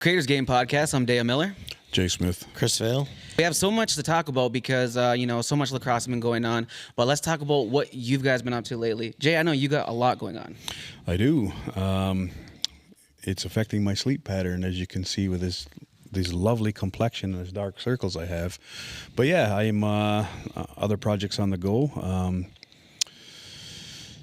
Creators Game Podcast. I'm Daya Miller. Jay Smith. Chris Vale. We have so much to talk about because, so much lacrosse has been going on. But let's talk about what you guys been up to lately. Jay, I know you got a lot going on. I do. It's affecting my sleep pattern, as you can see with these lovely complexion and these dark circles I have. But yeah, I'm other projects on the go.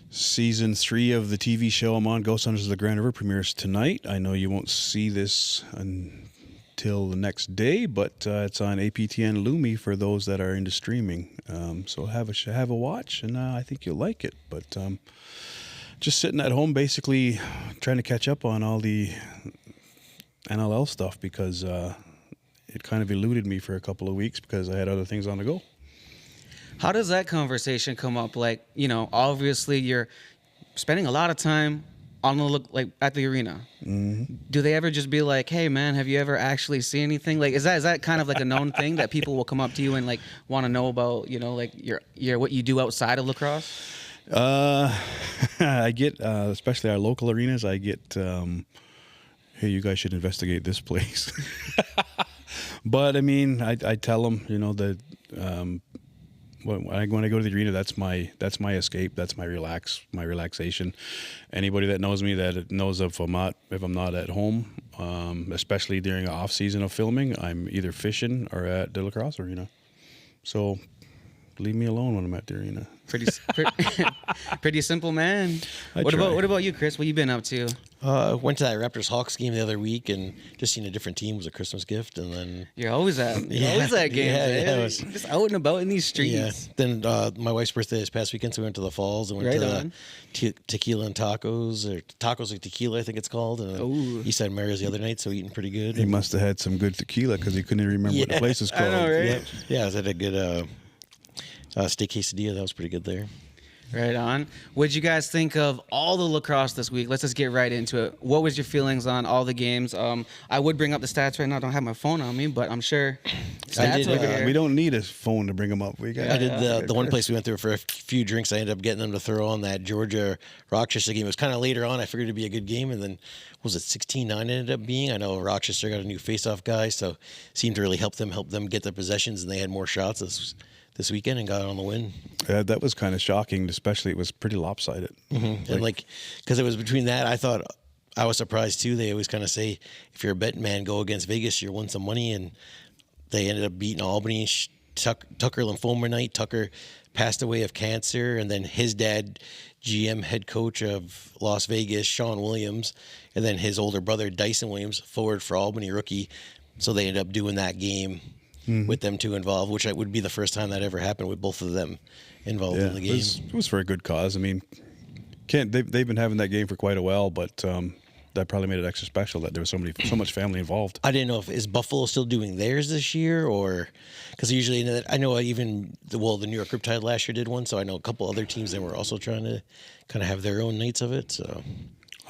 Season 3 of the TV show I'm on, Ghost Hunters of the Grand River, premieres tonight. I know you won't see this until the next day, but it's on APTN Lumi for those that are into streaming. So have a watch, and I think you'll like it. But just sitting at home, basically trying to catch up on all the NLL stuff because it kind of eluded me for a couple of weeks because I had other things on the go. How does that conversation come up? Like, obviously you're spending a lot of time on at the arena. Mm-hmm. Do they ever just be like, "Hey, man, have you ever actually seen anything?" Like, is that kind of like a known thing that people will come up to you and like want to know about? Your what you do outside of lacrosse. I get, especially our local arenas, I get, hey, you guys should investigate this place. But I mean, I tell them, that when I go to the arena, that's my escape, that's my relaxation. Anybody that knows me that knows if I'm not at home, especially during the off season of filming, I'm either fishing or at the lacrosse arena. So leave me alone when I'm at the arena. Pretty simple, man. What about you, Chris? What you been up to? Went to that Raptors Hawks game the other week and just seen a different team was a Christmas gift, and then you're always at games. Just out and about in these streets. Yeah. Then my wife's birthday this past weekend, so we went to the falls and went to the tequila and tacos, or tacos and tequila, I think it's called. And East Side Mario's the other night, so eating pretty good. He must have had some good tequila because he couldn't even remember what the place is called. I know, right? Yeah, I was at a good steak quesadilla. That was pretty good there. Right on. What'd you guys think of all the lacrosse this week? Let's just get right into it. What was your feelings on all the games? I would bring up the stats right now. I don't have my phone on me, but I'm sure stats over here. We don't need a phone to bring them up. I did the one place we went through for a few drinks. I ended up getting them to throw on that Georgia Rochester game. It was kind of later on. I figured it'd be a good game, and then was it 16-9 ended up being? I know Rochester got a new faceoff guy, so seemed to really help them get their possessions, and they had more shots this weekend and got on the win. Yeah, that was kind of shocking, especially it was pretty lopsided. Mm-hmm. And because it was between that, I was surprised too. They always kind of say, if you're a betting man, go against Vegas, you'll win some money. And they ended up beating Albany. Tucker lymphoma night. Tucker passed away of cancer. And then his dad, GM head coach of Las Vegas, Sean Williams, and then his older brother, Dyson Williams, forward for Albany rookie. So they ended up doing that game with them two involved, which would be the first time that ever happened with both of them involved in the game. It was for a good cause. I mean, they've been having that game for quite a while, but that probably made it extra special that there was so much family involved. I didn't know is Buffalo still doing theirs this year, or because usually I know even the New York Riptide last year did one, so I know a couple other teams that were also trying to kind of have their own nights of it. So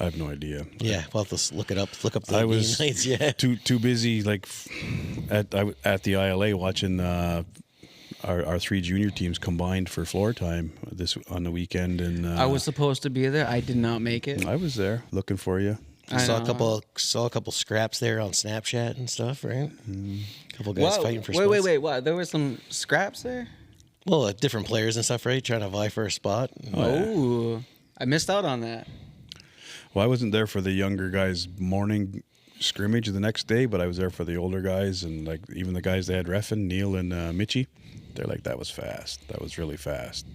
I have no idea. Yeah, we'll have to look it up. Look up the game nights. Yeah, too busy at the ILA watching our 3 junior teams combined for floor time on the weekend. And I was supposed to be there. I did not make it. I was there looking for you. I saw a couple scraps there on Snapchat and stuff, right? A couple guys fighting for spots. Wait! What? There were some scraps there. Well, different players and stuff, right? Trying to vie for a spot. Oh, I missed out on that. Well, I wasn't there for the younger guys' morning scrimmage the next day, but I was there for the older guys and even the guys they had reffing, Neil and Mitchie. They're like, that was fast. That was really fast.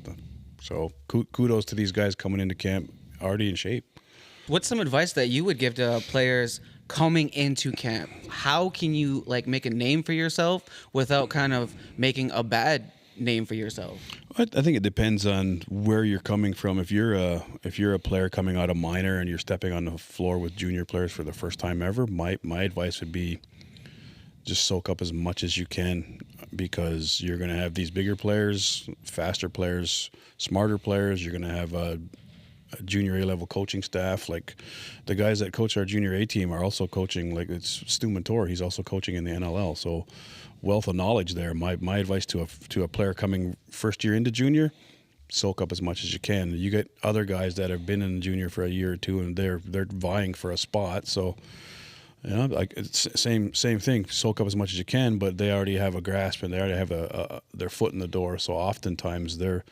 So kudos to these guys coming into camp already in shape. What's some advice that you would give to players coming into camp? How can you make a name for yourself without kind of making a bad name for yourself? I think it depends on where you're coming from. If you're a player coming out of minor and you're stepping on the floor with junior players for the first time ever, my advice would be just soak up as much as you can, because you're going to have these bigger players, faster players, smarter players. You're going to have a junior A-level coaching staff. Like the guys that coach our junior A team are also coaching. Like it's Stu Mentor. He's also coaching in the NLL. So wealth of knowledge there. My advice to a player coming first year into junior, soak up as much as you can. You get other guys that have been in junior for a year or two and they're vying for a spot. So You know, like it's same thing. Soak up as much as you can, but they already have a grasp and they already have their foot in the door. So oftentimes they're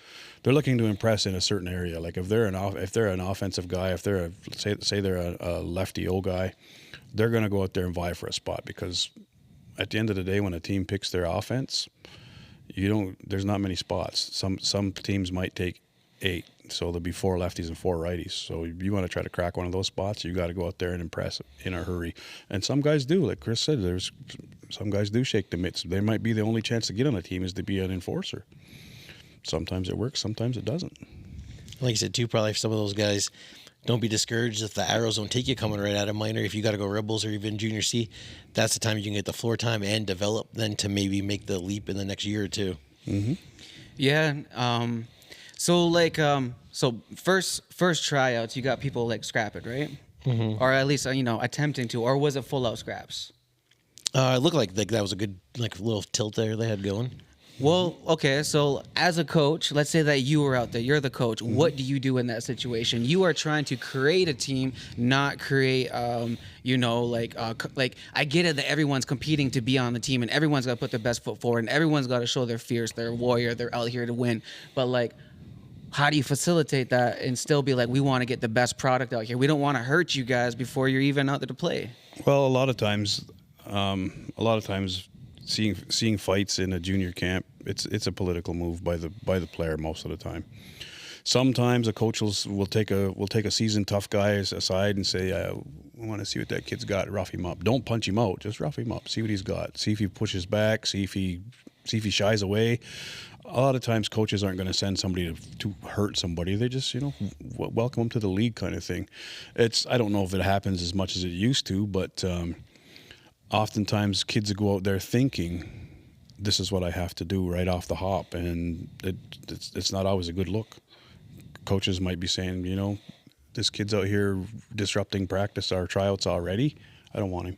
looking to impress in a certain area. Like if they're an offensive guy, if they're say they're a lefty O guy, they're going to go out there and vie for a spot, because at the end of the day, when a team picks their offense, there's not many spots. Some teams might take 8, so there'll be 4 lefties and 4 righties. So if you want to try to crack one of those spots, you got to go out there and impress in a hurry. And some guys do, like Chris said, there's some guys do shake the mitts. They might be the only chance to get on a team is to be an enforcer. Sometimes it works, sometimes it doesn't. Like you said too, probably for some of those guys, don't be discouraged if the arrows don't take you coming right out of minor. If you got to go Rebels or even Junior C, that's the time you can get the floor time and develop then to maybe make the leap in the next year or two. Mm-hmm. Yeah. So like, so first tryouts, you got people like scrap it, right? Mm-hmm. Or at least attempting to, or was it full out scraps? It looked like that was a good little tilt there they had going. Well, okay, so as a coach, let's say that you were out there, you're the coach. Mm-hmm. What do you do in that situation? You are trying to create a team, not create, I get it that everyone's competing to be on the team and everyone's got to put their best foot forward and everyone's got to show their fierce, they're a warrior, they're out here to win. But like, how do you facilitate that and still be like, we want to get the best product out here. We don't want to hurt you guys before you're even out there to play. Well, a lot of times, seeing fights in a junior camp, it's a political move by the player most of the time. Sometimes a coach will take a seasoned tough guy aside and say, we want to see what that kid's got. Rough him up. Don't punch him out. Just rough him up. See what he's got. See if he pushes back. See if he shies away. A lot of times coaches aren't going to send somebody to hurt somebody. They just, welcome them to the league kind of thing. I don't know if it happens as much as it used to, but oftentimes kids go out there thinking, this is what I have to do right off the hop, and it's not always a good look. Coaches might be saying, this kid's out here disrupting practice, our tryouts already. I don't want him.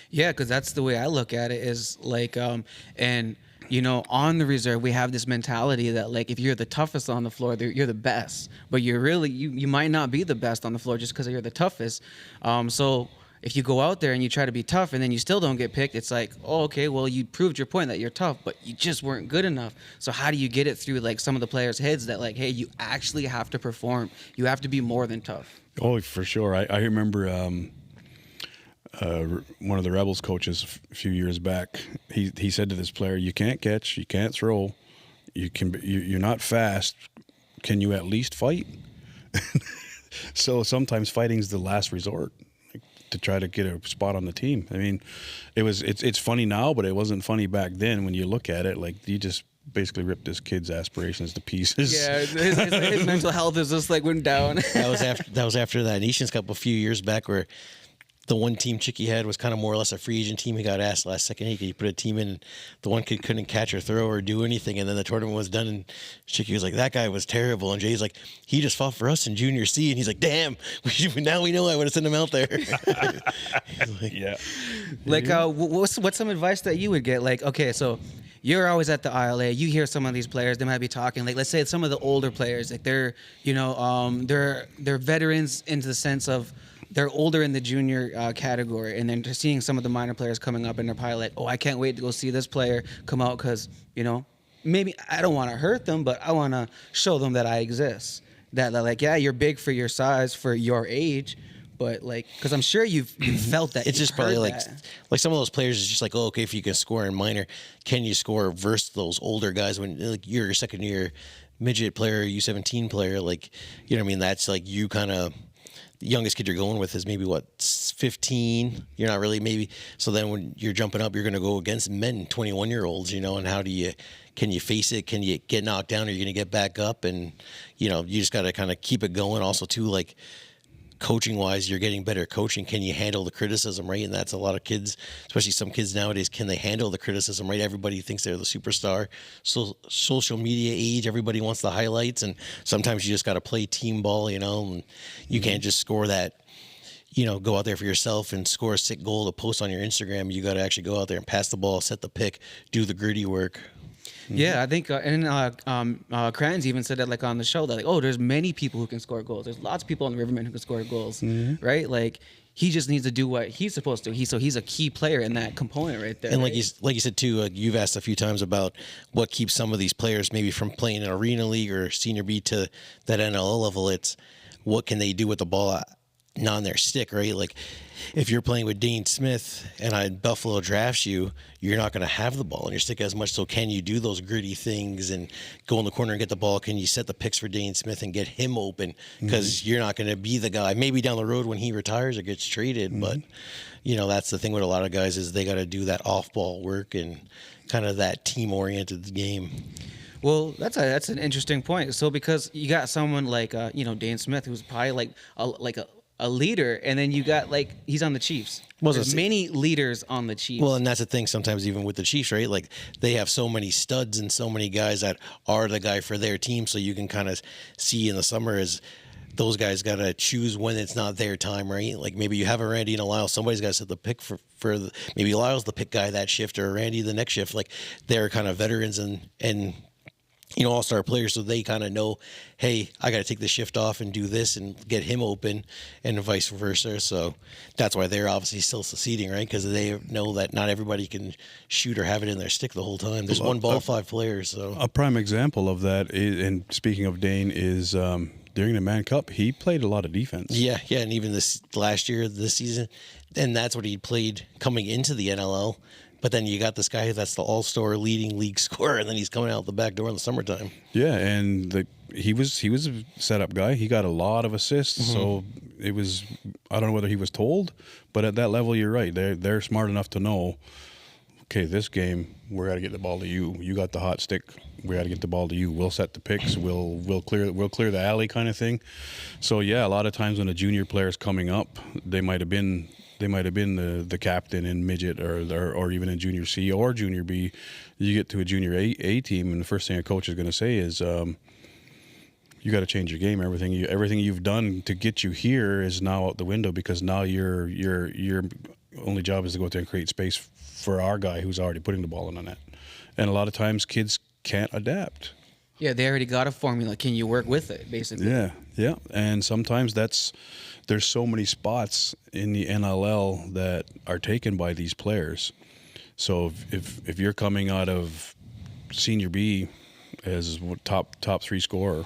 Yeah, because that's the way I look at it is like, on the reserve, we have this mentality that like if you're the toughest on the floor, you're the best. But you're really, you might not be the best on the floor just because you're the toughest. So if you go out there and you try to be tough and then you still don't get picked, it's like, oh, okay, well, you proved your point that you're tough, but you just weren't good enough. So how do you get it through like some of the players' heads that like, hey, you actually have to perform. You have to be more than tough. Oh, for sure. I remember one of the Rebels coaches a few years back, he said to this player, you can't catch, you can't throw, you're not fast. Can you at least fight? So sometimes fighting's the last resort to try to get a spot on the team. I mean, it's funny now, but it wasn't funny back then when you look at it. Like, you just basically ripped this kid's aspirations to pieces. Yeah, his mental health is just like went down. That was after that Nations Cup a few years back where the one team Chicky had was kind of more or less a free agent team. He got asked last second, hey, could you put a team in? And the one kid couldn't catch or throw or do anything. And then the tournament was done, and Chicky was like, that guy was terrible. And Jay's like, he just fought for us in Junior C. And he's like, damn, now we know I would have sent him out there. Like, yeah. Like, what's some advice that you would get? Like, okay, so you're always at the ILA. You hear some of these players, they might be talking. Like, let's say some of the older players, like they're veterans into the sense of they're older in the junior category, and then they're seeing some of the minor players coming up in their pilot. Oh, I can't wait to go see this player come out because, maybe I don't want to hurt them, but I want to show them that I exist. That like, yeah, you're big for your size, for your age, but like, because I'm sure you've felt that. It's just probably like some of those players is just like, oh, okay, if you can score in minor, can you score versus those older guys when like you're your second year midget player, U17 player, like, you know what I mean? That's like you kind of. The youngest kid you're going with is maybe 15. You're not really maybe. So then when you're jumping up, you're going to go against men, 21-year-olds, and how can you face it? Can you get knocked down? Or are you going to get back up? And, you just got to kind of keep it going. Also, too, like coaching wise, you're getting better coaching. Can you handle the criticism, right? And that's a lot of kids, especially some kids nowadays, can they handle the criticism, right? Everybody thinks they're the superstar. So social media age, everybody wants the highlights, and sometimes you just got to play team ball, and you can't just score that, go out there for yourself and score a sick goal to post on your Instagram. You got to actually go out there and pass the ball, set the pick, do the gritty work. Yeah, I think, Kranz even said that like on the show that like, oh, there's many people who can score goals. There's lots of people on the Riverman who can score goals, right? Like, he just needs to do what he's supposed to. He's a key player in that component right there. And right? like you said too, you've asked a few times about what keeps some of these players maybe from playing in Arena League or Senior B to that NLL level. It's what can they do with the ball not on their stick, right? Like if you're playing with Dane Smith and Buffalo drafts you, you're not going to have the ball on your stick as much. So can you do those gritty things and go in the corner and get the ball? Can you set the picks for Dane Smith and get him open? Because you're not going to be the guy. Maybe down the road when he retires or gets traded, but that's the thing with a lot of guys is they got to do that off-ball work and kind of that team-oriented game. Well, that's an interesting point. So because you got someone like Dane Smith, who's probably a leader, and then you got he's on the Chiefs. Well, There's many leaders on the Chiefs. Well, and that's the thing sometimes even with the Chiefs, right? Like they have so many studs and so many guys that are the guy for their team. So you can kind of see in the summer as those guys got to choose when it's not their time, right? Like maybe you have a Randy and a Lyle. Somebody's got to set the pick for maybe Lyle's the pick guy that shift or Randy the next shift. Like they're kind of veterans and all-star players, so they kind of know, hey, I got to take the shift off and do this and get him open and vice versa. So that's why they're obviously still succeeding, right? Because they know that not everybody can shoot or have it in their stick the whole time. There's one ball, 5 players. So a prime example of that is, and speaking of Dane, is during the Man Cup, he played a lot of defense. Yeah, and even this season, and that's what he played coming into the NLL. But then you got this guy that's the all-star leading league scorer, and then he's coming out the back door in the summertime. Yeah, and he was a setup guy. He got a lot of assists, so it was, I don't know whether he was told, but at that level, you're right. They're smart enough to know, okay, this game, we got to get the ball to you. You got the hot stick. We got to get the ball to you. We'll set the picks. We'll clear the alley kind of thing. So yeah, a lot of times when a junior player is coming up, they might have been the captain in midget or even in junior C or junior B. You get to a junior A team, and the first thing a coach is going to say is, you got to change your game. Everything you've done to get you here is now out the window, because now your only job is to go out there and create space for our guy who's already putting the ball in the net. And a lot of times kids can't adapt. Yeah, they already got a formula. Can you work with it, basically? Yeah. And sometimes there's so many spots in the NLL that are taken by these players. So if you're coming out of Senior B as top 3 scorer,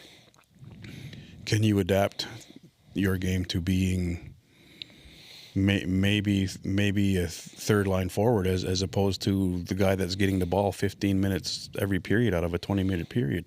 can you adapt your game to being maybe a third line forward as opposed to the guy that's getting the ball 15 minutes every period out of a 20-minute period?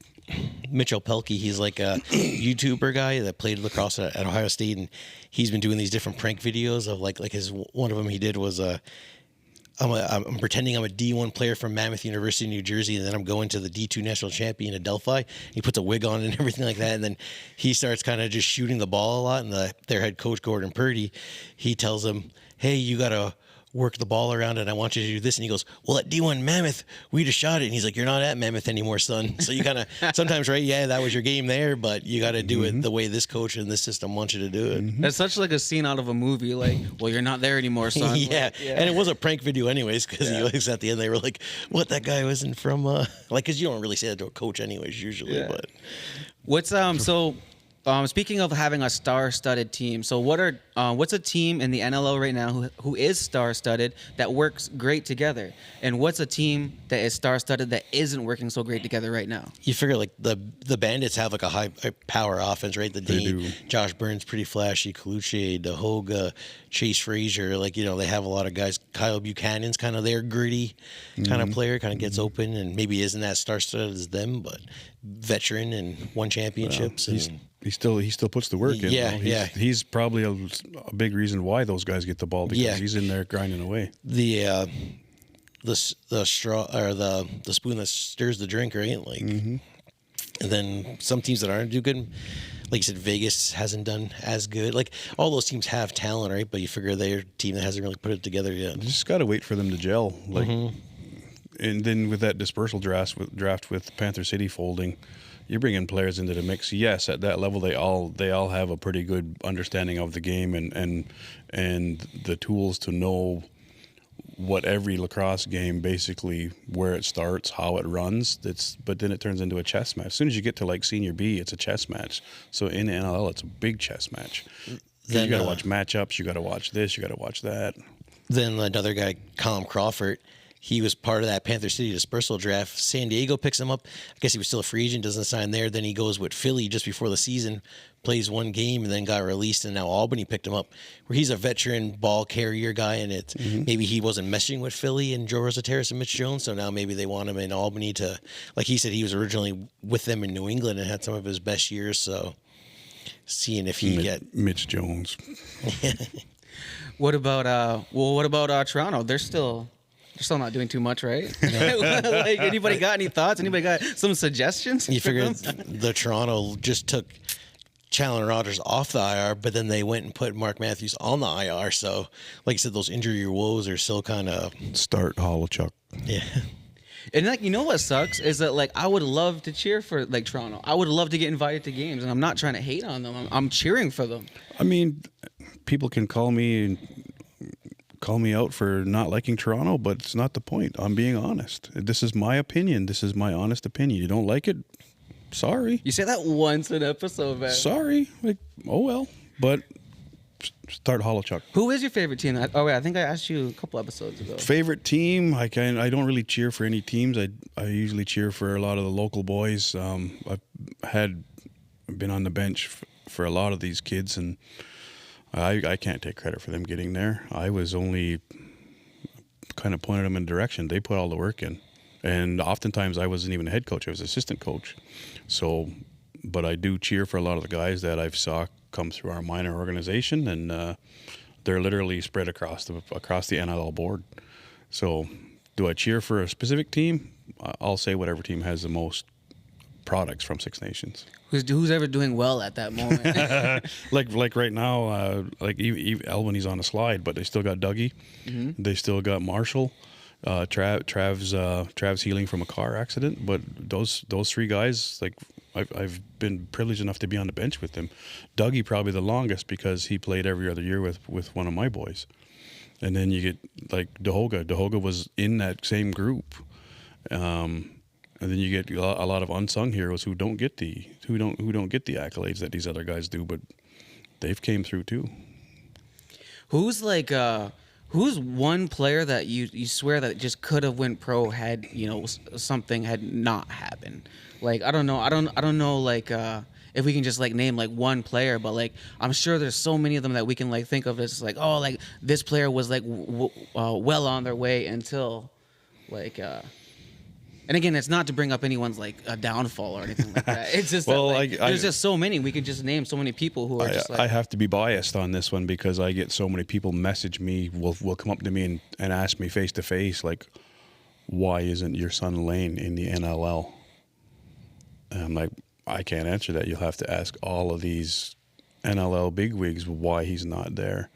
Mitchell Pelkey, he's like a YouTuber guy that played lacrosse at Ohio State, and he's been doing these different prank videos of like his one of them he did was I'm pretending I'm a D1 player from Mammoth University, New Jersey, and then I'm going to the D2 national champion at Delphi. He puts a wig on and everything like that, and then he starts kind of just shooting the ball a lot. And their head coach, Gordon Purdy, he tells him, hey, you got to work the ball around and I want you to do this. And he goes, well, at D1 Mammoth, we just shot it. And he's like, you're not at Mammoth anymore, son. So you kind of sometimes, right? Yeah, that was your game there, but you got to do it the way this coach and this system wants you to do it. That's such like a scene out of a movie. Like, well, you're not there anymore, son. Yeah. And it was a prank video anyways, because he was at the end, they were like, what, that guy wasn't from, because you don't really say that to a coach anyways, usually, but. What's, speaking of having a star-studded team, so what's a team in the NLL right now who is star-studded that works great together, and what's a team that is star-studded that isn't working so great together right now? You figure like the Bandits have like a high power offense, right? Josh Burns, pretty flashy, Colucci, DeHoga, Chase Frazier, they have a lot of guys. Kyle Buchanan's kind of their gritty kind of player, kind of gets open and maybe isn't as star-studded as them, but veteran and won championships. He still puts the work in. Yeah, He's probably a big reason why those guys get the ball, because he's in there grinding away. The straw or the spoon that stirs the drink, right? And then some teams that aren't do good, like you said, Vegas hasn't done as good. Like all those teams have talent, right? But you figure they're a team that hasn't really put it together yet. You just got to wait for them to gel. And then with that dispersal draft with Panther City folding, you're bringing players into the mix. Yes, at that level, they all have a pretty good understanding of the game and the tools to know what every lacrosse game, basically where it starts, how it runs. But then it turns into a chess match. As soon as you get to like Senior B, it's a chess match. So in NLL, it's a big chess match. You got to watch matchups. You got to watch this. You got to watch that. Then another guy, Colin Crawford, he was part of that Panther City dispersal draft. San Diego picks him up. I guess he was still a free agent, doesn't sign there. Then he goes with Philly just before the season, plays one game, and then got released. And now Albany picked him up, where he's a veteran ball carrier guy. And it's maybe he wasn't meshing with Philly and Joe Rosateris and Mitch Jones. So now maybe they want him in Albany to, like he said, he was originally with them in New England and had some of his best years. So seeing if he get Mitch Jones. What about Toronto? They're still not doing too much, right? Like, anybody got any thoughts? Anybody got some suggestions? You figured the Toronto just took Chandler Rogers off the IR, but then they went and put Mark Matthews on the IR. So, like you said, those injury woes are still kind of Start Holochuk. Yeah. And like, you know what sucks is that like I would love to cheer for like Toronto. I would love to get invited to games, and I'm not trying to hate on them. I'm cheering for them. I mean, people can call me out for not liking Toronto, but it's not the point. I'm being honest. This is my opinion. This is my honest opinion. You don't like it? Sorry. You say that once an episode, man. Sorry. Like, oh well. But start Holochuk. Who is your favorite team? Oh wait, I think I asked you a couple episodes ago. Favorite team? I don't really cheer for any teams. I usually cheer for a lot of the local boys. I've been on the bench for a lot of these kids, and I can't take credit for them getting there. I was only kind of pointed them in a direction. They put all the work in. And oftentimes I wasn't even a head coach. I was assistant coach. So, but I do cheer for a lot of the guys that I've saw come through our minor organization, and they're literally spread across the NLL board. So do I cheer for a specific team? I'll say whatever team has the most products from Six Nations. Who's ever doing well at that moment? like right now, Albany's on a slide, but they still got Dougie. Mm-hmm. They still got Marshall. Trav's healing from a car accident, but those three guys, like I've been privileged enough to be on the bench with them. Dougie probably the longest because he played every other year with one of my boys, and then you get like Dahoga. Dahoga was in that same group. And then you get a lot of unsung heroes who don't get the accolades that these other guys do, but they've came through too. Who's one player that you swear that just could have went pro had something had not happened? Like I don't know like if we can just like name like one player, but like I'm sure there's so many of them that we can like think of as like, oh, like this player was like well on their way until like. And again, it's not to bring up anyone's like a downfall or anything like that. It's just well, there's just so many. We could just name so many people who are just like. I have to be biased on this one because I get so many people message me, will come up to me and ask me face to face, like, why isn't your son Lane in the NLL? And I'm like, I can't answer that. You'll have to ask all of these NLL bigwigs why he's not there.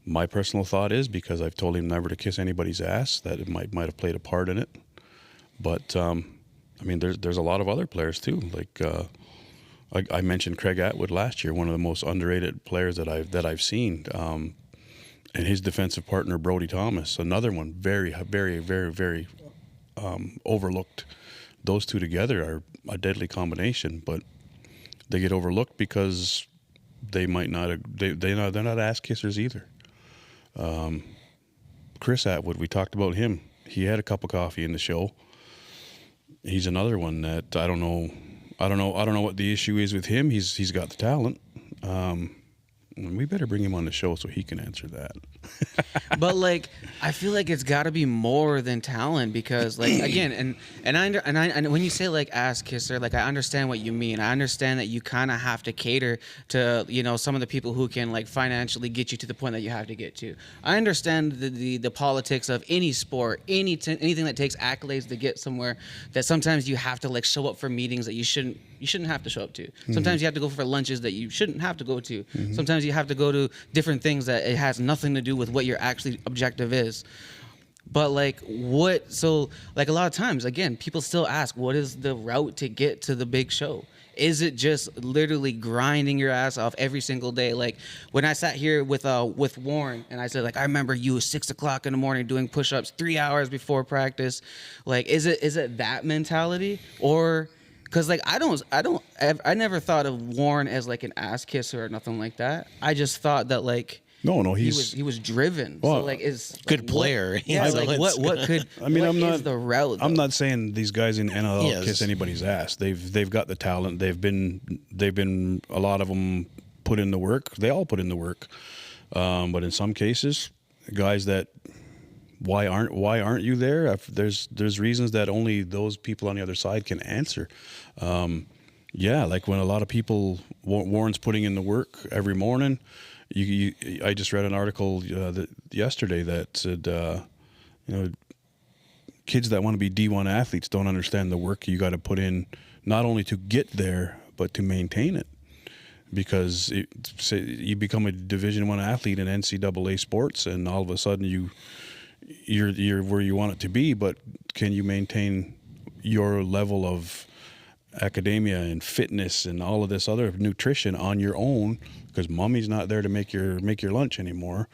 My personal thought is because I've told him never to kiss anybody's ass, that it might have played a part in it. But I mean, there's a lot of other players too. Like I mentioned Craig Atwood last year, one of the most underrated players that I've seen, and his defensive partner Brody Thomas, another one very very very very overlooked. Those two together are a deadly combination, but they get overlooked because they might not. They're not ass kissers either. Chris Atwood, we talked about him. He had a cup of coffee in the show. He's another one that I don't know what the issue is with him. He's got the talent. We better bring him on the show so he can answer that. But like, I feel like it's got to be more than talent because, like, again, and when you say like ass kisser, like I understand what you mean. I understand that you kind of have to cater to some of the people who can like financially get you to the point that you have to get to. I understand the politics of any sport, anything that takes accolades to get somewhere. That sometimes you have to like show up for meetings that you shouldn't have to show up to. Sometimes you have to go for lunches that you shouldn't have to go to. Sometimes you have to go to different things that it has nothing to do with what your actually objective is. But like so like a lot of times, again, people still ask, what is the route to get to the big show? Is it just literally grinding your ass off every single day? Like when I sat here with Warren and I said, like, I remember you 6 o'clock in the morning doing push-ups 3 hours before practice. Like, is it that mentality, or Because like I never thought of Warren as like an ass kisser or nothing like that. I just thought that like No, he was driven. Well, so like is good like, player. What, yeah, So like it's- what could I mean, what I'm not is the route? I'm though? not saying these guys in NLL Yes. kiss anybody's ass. They've got the talent. They've been a lot of them put in the work. They all put in the work. But in some cases, guys that why aren't you there? There's reasons that only those people on the other side can answer. Yeah, like when a lot of people, Warren's putting in the work every morning. I just read an article yesterday that said, kids that want to be D1 athletes don't understand the work you got to put in, not only to get there but to maintain it. Because say you become a Division I athlete in NCAA sports, and all of a sudden you're where you want it to be, but can you maintain your level of academia and fitness and all of this other nutrition on your own? Because mommy's not there to make your lunch anymore.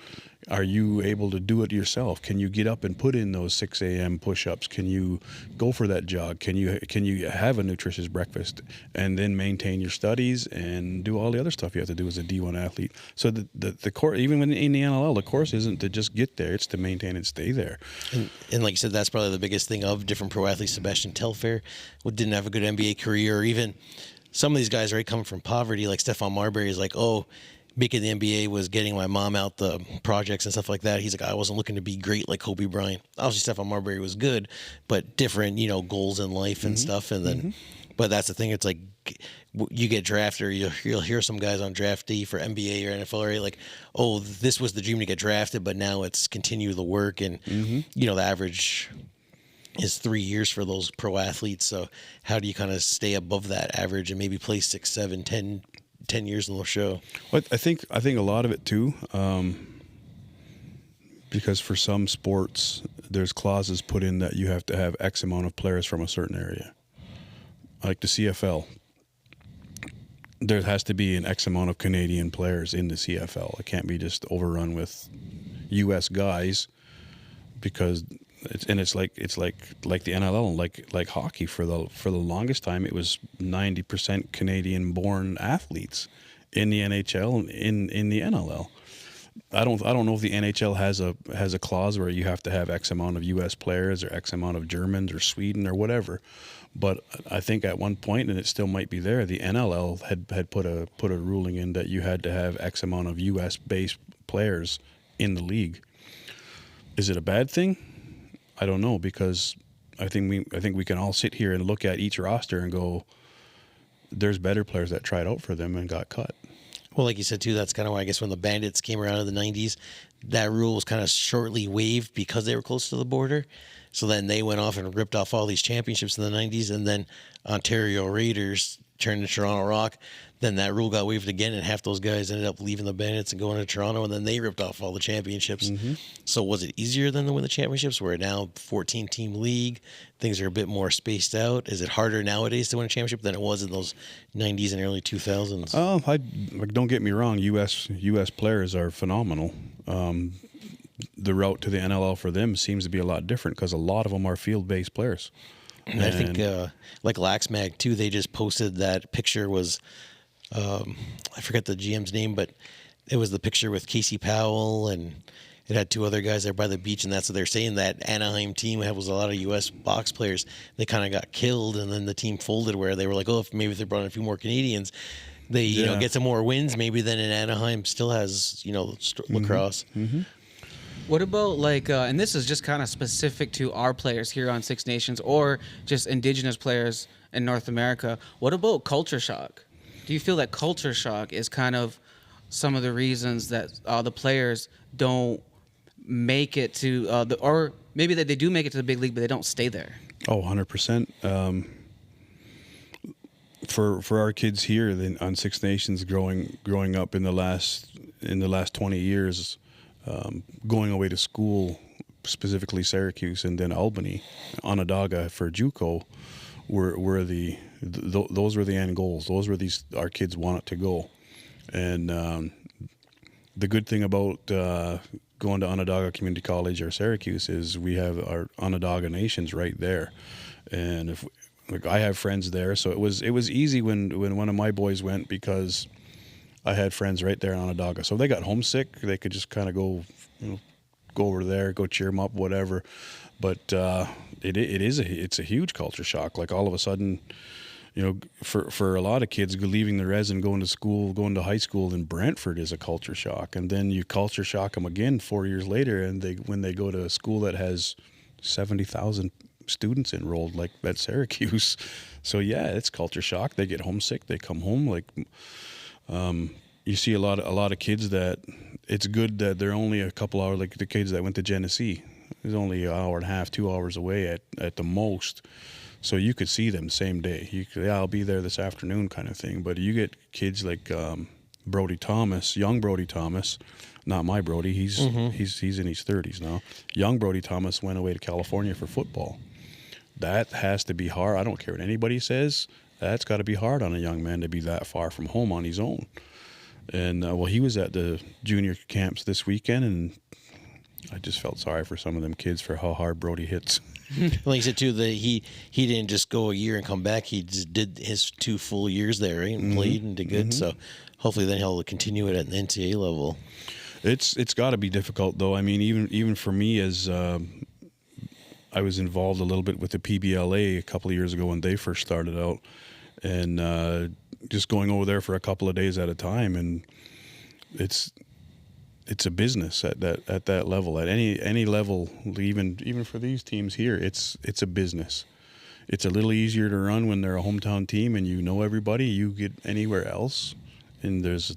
Are you able to do it yourself? Can you get up and put in those 6 a.m. push-ups? Can you go for that jog? Can you have a nutritious breakfast and then maintain your studies and do all the other stuff you have to do as a D1 athlete? So the course, even when in the NLL, the course isn't to just get there; it's to maintain and stay there. And like you said, that's probably the biggest thing of different pro athletes. Sebastian Telfair didn't have a good NBA career, or even some of these guys, right, coming from poverty, like Stephon Marbury is like, oh, making the NBA was getting my mom out the projects and stuff like that. He's like, I wasn't looking to be great like Kobe Bryant. Obviously, Stephon Marbury was good, but different, goals in life and stuff. And then, but that's the thing. It's like you get drafted, or you'll hear some guys on draft day for NBA or NFL, right? Like, oh, this was the dream to get drafted, but now it's continue the work. And, the average is 3 years for those pro athletes. So how do you kind of stay above that average and maybe play 6, 7, 10 years in the show? Well, I think a lot of it too, because for some sports, there's clauses put in that you have to have X amount of players from a certain area. Like the CFL, there has to be an X amount of Canadian players in the CFL. It can't be just overrun with U.S. guys, because it's like the NLL, like hockey. For the longest time, it was 90% Canadian-born athletes in the NHL and in the NLL. I don't know if the NHL has a clause where you have to have X amount of U.S. players or X amount of Germans or Sweden or whatever. But I think at one point, and it still might be there, the NLL had put a ruling in that you had to have X amount of U.S. based players in the league. Is it a bad thing? I don't know, because I think we can all sit here and look at each roster and go, there's better players that tried out for them and got cut. Well, like you said, too, that's kind of why I guess when the Bandits came around in the 90s, that rule was kind of shortly waived because they were close to the border. So then they went off and ripped off all these championships in the 90s, and then Ontario Raiders turned to Toronto Rock. Then that rule got waived again, and half those guys ended up leaving the Bandits and going to Toronto, and then they ripped off all the championships. So was it easier than to win the championships? We're now 14-team league. Things are a bit more spaced out. Is it harder nowadays to win a championship than it was in those 90s and early 2000s? Don't get me wrong. U.S. players are phenomenal. The route to the NLL for them seems to be a lot different because a lot of them are field-based players. And I think, like Lax Mag, too, they just posted that picture was, I forget the GM's name, but it was the picture with Casey Powell, and it had two other guys there by the beach, and that's what they're saying, that Anaheim team was a lot of U.S. box players. They kind of got killed, and then the team folded, where they were like, oh, if they brought in a few more Canadians, they get some more wins maybe than in Anaheim still has, lacrosse. What about and this is just kind of specific to our players here on Six Nations or just indigenous players in North America. What about culture shock? Do you feel that culture shock is kind of some of the reasons that the players don't make it to or maybe that they do make it to the big league, but they don't stay there? Oh, 100%. For our kids here on Six Nations, growing up in the last 20 years, going away to school, specifically Syracuse and then Albany, Onondaga for JUCO, those were the end goals. Those were our kids wanted to go. And the good thing about going to Onondaga Community College or Syracuse is we have our Onondaga Nations right there. And like I have friends there, so it was easy when one of my boys went because I had friends right there in Onondaga. So if they got homesick, they could just kind of go, go over there, go cheer them up, whatever. But it's a huge culture shock. Like all of a sudden, for a lot of kids leaving the res and going to high school in Brentford is a culture shock. And then you culture shock them again 4 years later, and when they go to a school that has 70,000 students enrolled, like at Syracuse. So yeah, it's culture shock. They get homesick. They come home. Like you see a lot of kids that it's good that they're only a couple hours. Like the kids that went to Genesee, it's only an hour and a half, 2 hours away at the most. So you could see them same day. I'll be there this afternoon kind of thing. But you get kids like Brody Thomas, young Brody Thomas, not my Brody. He's in his 30s now. Young Brody Thomas went away to California for football. That has to be hard. I don't care what anybody says. That's got to be hard on a young man to be that far from home on his own. And he was at the junior camps this weekend, and I just felt sorry for some of them kids for how hard Brody hits. Like you said too, that he didn't just go a year and come back. He just did his 2 full years there, right? And played and did good. So hopefully then he'll continue it at the NCAA level. It's got to be difficult though. I mean, even for me, as I was involved a little bit with the PBLA a couple of years ago when they first started out, and just going over there for a couple of days at a time, and it's a business at that level, at any level, even for these teams here. It's a business. It's a little easier to run when they're a hometown team and you know everybody. You get anywhere else, and there's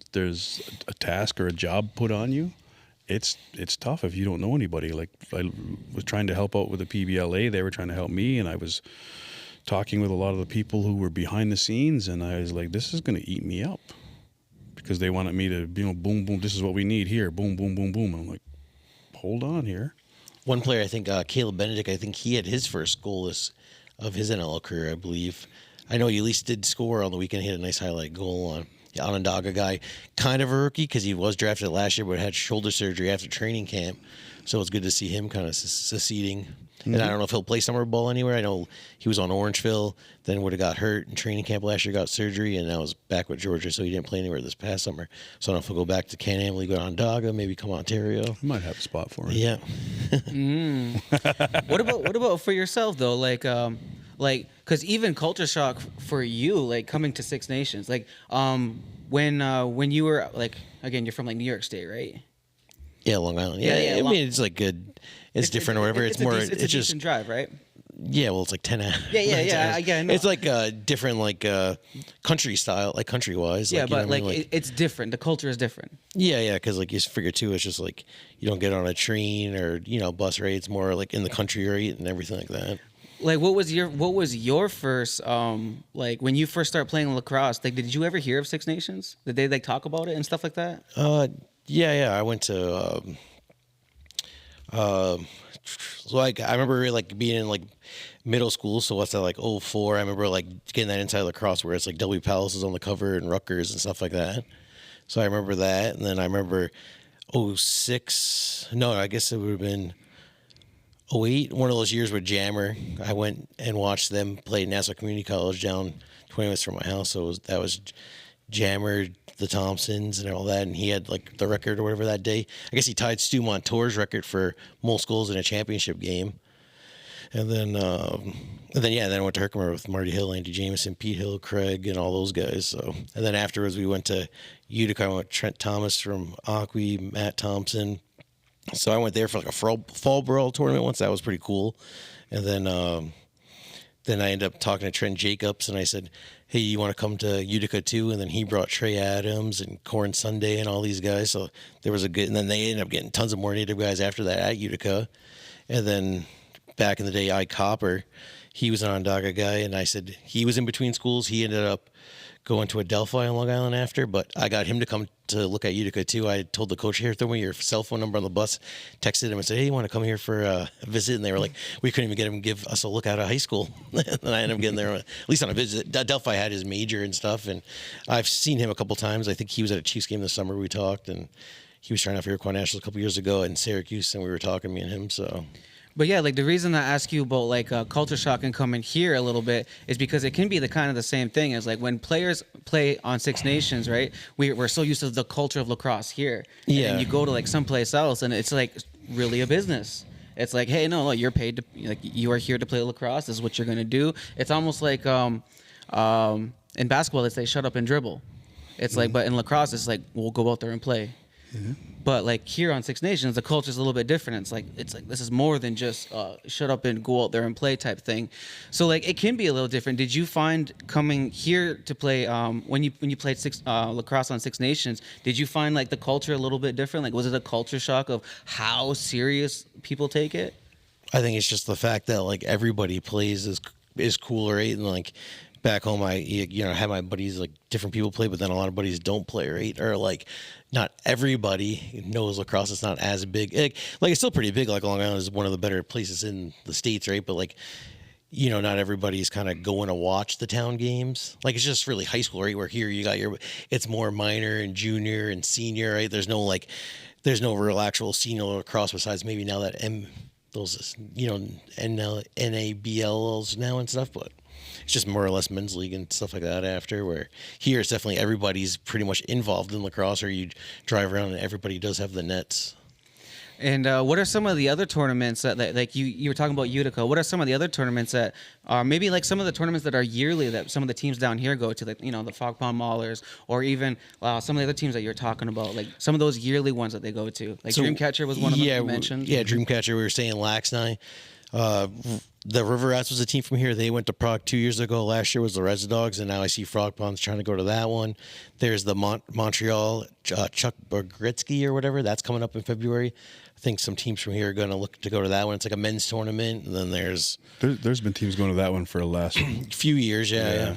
a task or a job put on you. It's tough if you don't know anybody. Like I was trying to help out with the PBLA, they were trying to help me, and I was talking with a lot of the people who were behind the scenes, and I was like, this is going to eat me up. Because they wanted me to, boom, boom, this is what we need here, boom, boom, boom, boom. And I'm like, hold on here. One player, I think, Caleb Benedict, I think he had his first goal of his NLL career, I believe. I know he at least did score on the weekend. He had a nice highlight goal on the Onondaga guy. Kind of a rookie because he was drafted last year but had shoulder surgery after training camp. So it's good to see him kind of succeeding. And I don't know if he'll play summer ball anywhere. I know he was on Orangeville, then would have got hurt in training camp last year, got surgery, and now is back with Georgia, so he didn't play anywhere this past summer. So I don't know if he'll go back to Can-Am, go to Onondaga, maybe come Ontario. Might have a spot for him. Yeah. What about for yourself though? Like, because even culture shock for you, like coming to Six Nations, like, when you were like, again, you're from like New York State, right? Yeah, Long Island. Yeah. I mean, it's like good. It's different or whatever. It's more. It's a decent drive, right? Yeah, well, it's like 10 hours. Yeah. I know. It's like different, like country style, like country wise. Yeah, like, but like it's different. The culture is different. Yeah, because like you figure too, it's just like you don't get on a train or bus ride. It's more like in the country rate and everything like that. Like, what was your first like when you first started playing lacrosse? Like, did you ever hear of Six Nations? Did they like talk about it and stuff like that? Yeah. I went to so like I remember like being in like middle school. So what's that, like 04? I remember like getting that Inside Lacrosse where it's like W Palace is on the cover and Rutgers and stuff like that. So I remember that, and then I remember 06. No, I guess it would have been 08. One of those years with Jammer. I went and watched them play Nassau Community College down 20 minutes from my house. So that was Jammer, the Thompsons, and all that, and he had like the record or whatever that day. I guess he tied Stu Montour's record for most goals in a championship game. And then I went to Herkimer with Marty Hill, Andy Jameson, Pete Hill, Craig, and all those guys. So, and then afterwards we went to Utica. I went with Trent Thomas from Aqui, Matt Thompson. So I went there for like a fall brawl tournament once. That was pretty cool. And then I ended up talking to Trent Jacobs, and I said, hey, you want to come to Utica too? And then he brought Trey Adams and Corin Sunday and all these guys. So there was a good, and then they ended up getting tons of more native guys after that at Utica. And then back in the day, Ike Copper, he was an Onondaga guy, and I said he was in between schools. He ended up going to Adelphi on Long Island after, but I got him to come to look at Utica too. I told the coach, here, throw me your cell phone number on the bus, texted him and said, hey, you want to come here for a visit? And they were like, we couldn't even get him to give us a look out of high school. And I ended up getting there, at least on a visit. Adelphi had his major and stuff, and I've seen him a couple times. I think he was at a Chiefs game this summer. We talked, and he was trying out for Iroquois Nationals a couple years ago in Syracuse, and we were talking, me and him. So, But yeah, like the reason I ask you about like culture shock and coming here a little bit is because it can be the kind of the same thing as like when players play on Six Nations, right? We're so used to the culture of lacrosse here. Yeah. And you go to like someplace else and it's like really a business. It's like, hey, no, you're paid to, like, you are here to play lacrosse. This is what you're gonna do. It's almost like in basketball they say shut up and dribble. It's like, but in lacrosse it's like we'll go out there and play. But like here on Six Nations, the culture's a little bit different. It's like this is more than just shut up and go out there and play type thing. So like it can be a little different. Did you find coming here to play when you played lacrosse on Six Nations? Did you find like the culture a little bit different? Like was it a culture shock of how serious people take it? I think it's just the fact that like everybody plays is cooler, right? And like back home, I had my buddies, like different people play, but then a lot of buddies don't play, right? Or like not everybody knows lacrosse. It's not as big. Like it's still pretty big. Like Long Island is one of the better places in the States, right? But like, not everybody's kind of going to watch the town games. Like it's just really high school, right? Where here you got it's more minor and junior and senior, right? There's no real actual senior lacrosse besides maybe now that those NABLs now and stuff, but it's just more or less men's league and stuff like that after, where here it's definitely everybody's pretty much involved in lacrosse, or you drive around and everybody does have the nets. And what are some of the other tournaments that like you were talking about Utica? What are some of the other tournaments that are maybe like some of the tournaments that are yearly that some of the teams down here go to, like the Fog Pond Maulers, or even some of the other teams that you're talking about, like some of those yearly ones that they go to? Like Dreamcatcher was one of them you mentioned. Yeah, Dreamcatcher. We were saying Lax and I. The River Rats was a team from here. They went to Prague 2 years ago. Last year was the Res Dogs, and now I see Frog Ponds trying to go to that one. There's the Montreal Chuck Bogritsky or whatever. That's coming up in February. I think some teams from here are going to look to go to that one. It's like a men's tournament. And then there's been teams going to that one for the last few years. Yeah.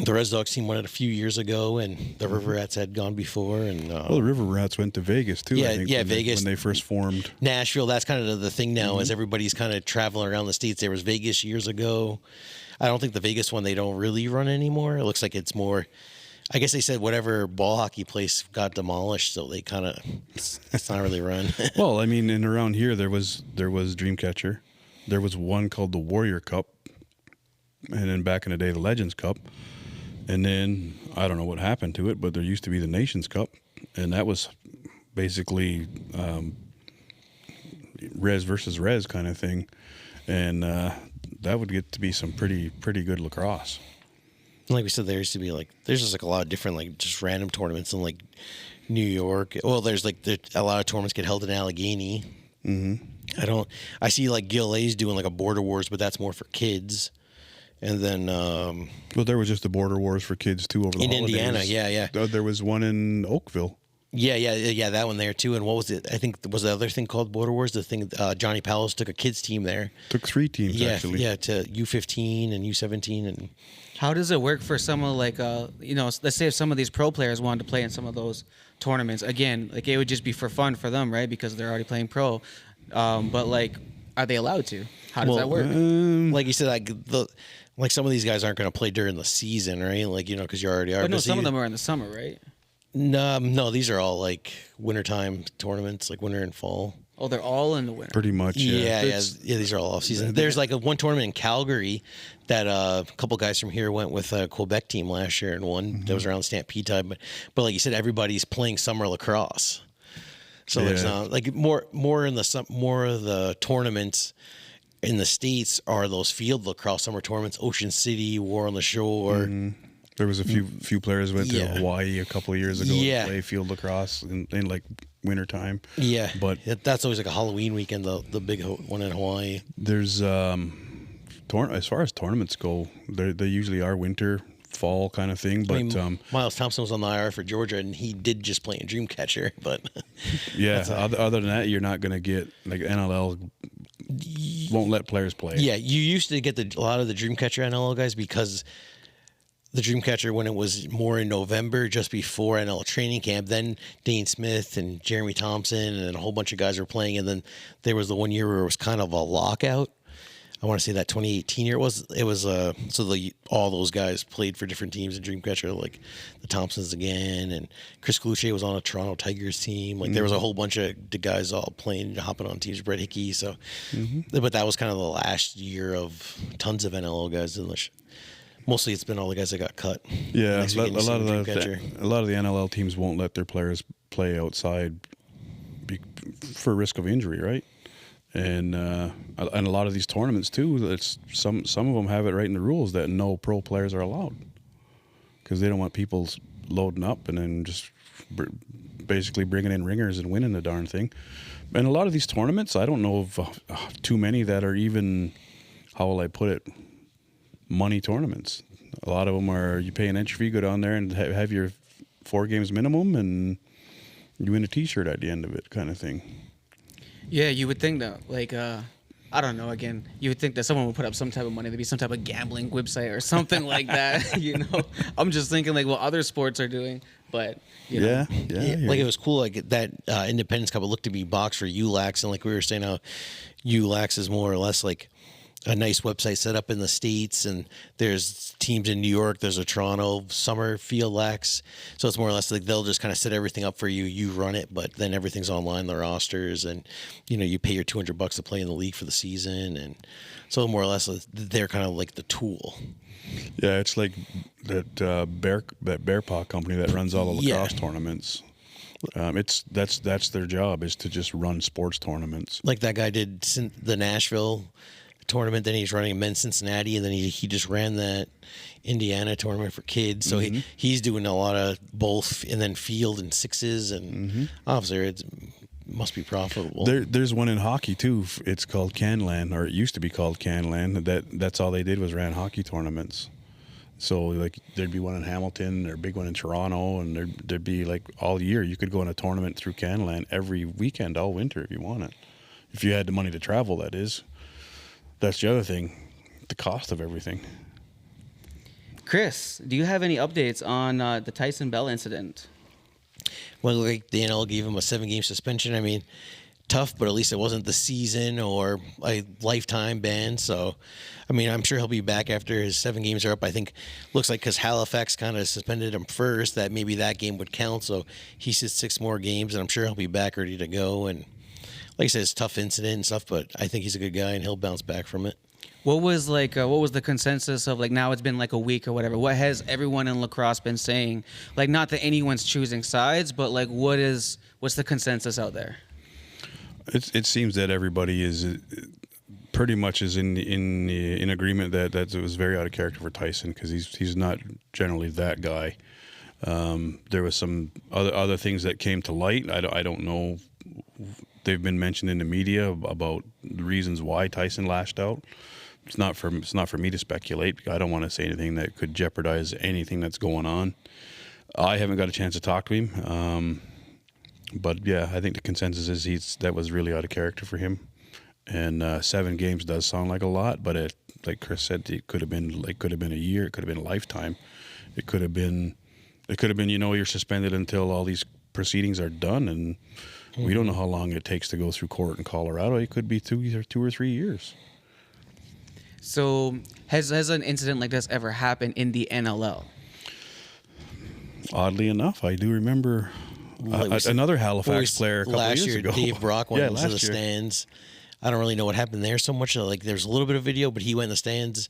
The Res Dogs team went it a few years ago, and the River Rats had gone before. And the River Rats went to Vegas too. Yeah, I think, Vegas when they first formed. Nashville. That's kind of the thing now, is everybody's kind of traveling around the states. There was Vegas years ago. I don't think the Vegas one they don't really run anymore. It looks like it's more. I guess they said whatever ball hockey place got demolished, so they kind of it's not really run. Well, I mean, and around here there was Dreamcatcher. There was one called the Warrior Cup, and then back in the day the Legends Cup, and then I don't know what happened to it, but there used to be the Nations Cup, and that was basically res versus res kind of thing, and that would get to be some pretty good lacrosse. Like we said, there's just like a lot of different like just random tournaments in like New York. Well, there's like a lot of tournaments get held in Allegheny. Mm-hmm. I see like Gil-A's doing like a Border Wars, but that's more for kids. And then well, there was just the Border Wars for kids too over the holidays. Indiana. Yeah. There was one in Oakville. Yeah, that one there too. And what was it? I think was the other thing called Border Wars. The thing Johnny Palos took a kids team there. Took 3 teams actually. Yeah, to U15 and U17 and. How does it work for someone like let's say if some of these pro players wanted to play in some of those tournaments? Again, like it would just be for fun for them, right? Because they're already playing pro. But like, are they allowed to? How does that work? Like you said, like some of these guys aren't going to play during the season, right? Like because you already are. But no, some of them are in the summer, right? No, these are all like wintertime tournaments, like winter and fall. Oh, they're all in the winter. Pretty much, yeah. These are all off season. There's like one tournament in Calgary that a couple guys from here went with a Quebec team last year and won. That was around Stampede time. But like you said, everybody's playing summer lacrosse. So there's not like more of the tournaments in the States are those field lacrosse summer tournaments. Ocean City, War on the Shore. Mm-hmm. There was a few players went to Hawaii a couple of years ago to play field lacrosse in like wintertime. Yeah, but that's always like a Halloween weekend. The big one in Hawaii. There's as far as tournaments go, they usually are winter, fall kind of thing. But Miles Thompson was on the IR for Georgia, and he did just play in Dreamcatcher. But other than that, you're not going to get like NLL. Won't let players play. Yeah, you used to get a lot of the Dreamcatcher NLL guys because. The Dreamcatcher, when it was more in November, just before NL training camp, then Dane Smith and Jeremy Thompson and a whole bunch of guys were playing. And then there was the one year where it was kind of a lockout. I want to say that 2018 year was all those guys played for different teams in Dreamcatcher, like the Thompsons again, and Chris Cloutier was on a Toronto Tigers team. Like there was a whole bunch of the guys all playing, hopping on teams. Brett Hickey. So, but that was kind of the last year of tons of NLL guys in the. Mostly, it's been all the guys that got cut. Yeah, a lot of the NLL teams won't let their players play outside for risk of injury, right? And a lot of these tournaments too. It's some of them have it right in the rules that no pro players are allowed because they don't want people loading up and then just basically bringing in ringers and winning the darn thing. And a lot of these tournaments, I don't know of too many that are even, how will I put it, money tournaments. A lot of them are you pay an entry fee, go down there and have your 4 games minimum, and you win a T-shirt at the end of it, kind of thing. Yeah, you would think that, like, I don't know, again, you would think that someone would put up some type of money. There'd be some type of gambling website or something like that, you know? I'm just thinking, like, what other sports are doing, but, you know. Yeah. Like, it was cool, like, that Independence Cup, it looked to be boxed for ULAX, and like we were saying, how ULAX is more or less, like, a nice website set up in the States, and there's teams in New York, there's a Toronto Summerfield Lax, so it's more or less like they'll just kind of set everything up for you, you run it, but then everything's online, the rosters, and you pay your $200 to play in the league for the season, and so more or less they're kind of like the tool. Yeah, it's like that Bear Paw company that runs all the lacrosse tournaments. That's their job, is to just run sports tournaments. Like that guy did the Nashville tournament, then he's running men's Cincinnati, and then he just ran that Indiana tournament for kids. So he's doing a lot of both, and then field and sixes, and obviously it must be profitable. There's one in hockey too. It's called Canlan, or it used to be called Canlan. That's all they did was ran hockey tournaments. So like there'd be one in Hamilton, or a big one in Toronto, and there'd be like all year you could go in a tournament through Canlan every weekend all winter if you wanted. If you had the money to travel, that is. That's the other thing, the cost of everything. Chris, do you have any updates on the Tyson Bell incident? Well, like the NL gave him a 7-game suspension. I mean, tough, but at least it wasn't the season or a lifetime ban. So, I mean, I'm sure he'll be back after his 7 games are up. I think looks like because Halifax kind of suspended him first, that maybe that game would count. So he sits 6 more games, and I'm sure he'll be back ready to go. And like I said, it's a tough incident and stuff, but I think he's a good guy, and he'll bounce back from it. What was the consensus of, like, now it's been like a week or whatever? What has everyone in lacrosse been saying? Like, not that anyone's choosing sides, but like, what's the consensus out there? It seems that everybody is pretty much is in agreement that it was very out of character for Tyson, because he's not generally that guy. There was some other things that came to light. I don't know. They've been mentioned in the media about the reasons why Tyson lashed out. It's not for me to speculate. I don't want to say anything that could jeopardize anything that's going on. I haven't got a chance to talk to him, but yeah, I think the consensus is that was really out of character for him. And 7 games does sound like a lot, but like Chris said, it could have been a year, it could have been a lifetime, it could have been you're suspended until all these proceedings are done, and we don't know how long it takes to go through court in Colorado. It could be 2 or 3 years. So has an incident like this ever happened in the NLL? Oddly enough, I do remember another Halifax player a couple last years year, ago. Dave Brock went into the year. stands. I don't really know what happened there so much. Like, there's a little bit of video, but he went in the stands.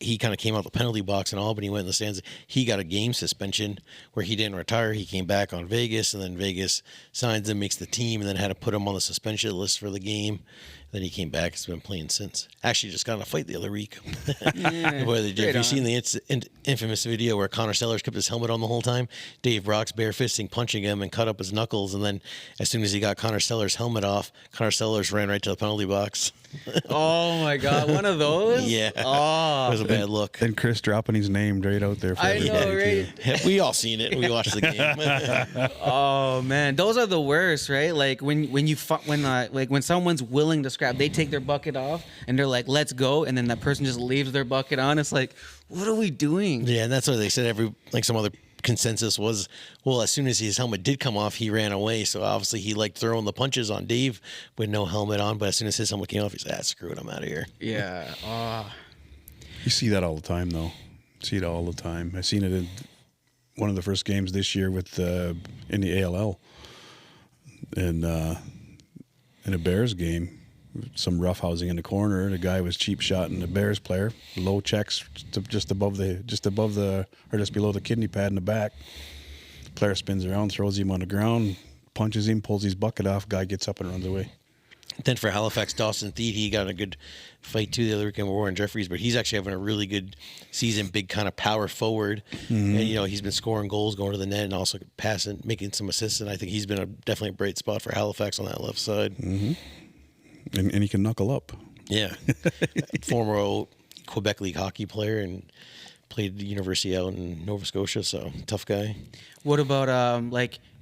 He kind of came out the penalty box in Albany, went in the stands. He got a game suspension where he didn't retire. He came back on Vegas, and then Vegas signs him, makes the team, and then had to put him on the suspension list for the game. Then he came back. He's been playing since. Actually, just got in a fight the other week. Have you seen the infamous video where Connor Sellers kept his helmet on the whole time? Dave Brock's barefisting, punching him, and cut up his knuckles. And then as soon as he got Connor Sellers' helmet off, Connor Sellers ran right to the penalty box. Oh, my God. One of those? Yeah. Oh. It was a bad look. And Chris dropping his name right out there for I know, everybody. right? We all seen it. We watched the game. Oh, man. Those are the worst, right? Like, when someone's willing to scrap, they take their bucket off, and they're like, let's go, and then that person just leaves their bucket on. It's like, what are we doing? Yeah, and that's what they said. Some other consensus was, well, as soon as his helmet did come off, he ran away. So obviously he liked throwing the punches on Dave with no helmet on. But as soon as his helmet came off, he said, screw it, I'm out of here. Yeah. You see that all the time, though. See it all the time. I seen it in one of the first games this year with in the ALL, and in a Bears game, some roughhousing in the corner. The guy was cheap shotting the Bears player, low checks just below the kidney pad in the back. Player spins around, throws him on the ground, punches him, pulls his bucket off. Guy gets up and runs away. Then for Halifax, Dawson Theed, he got a good fight too the other weekend with Warren Jeffries, but he's actually having a really good season, big kind of power forward. And, he's been scoring goals, going to the net, and also passing, making some assists. And I think he's been definitely a bright spot for Halifax on that left side. Mm-hmm. And he can knuckle up. Yeah. Former Quebec League hockey player and played the university out in Nova Scotia, so tough guy. What about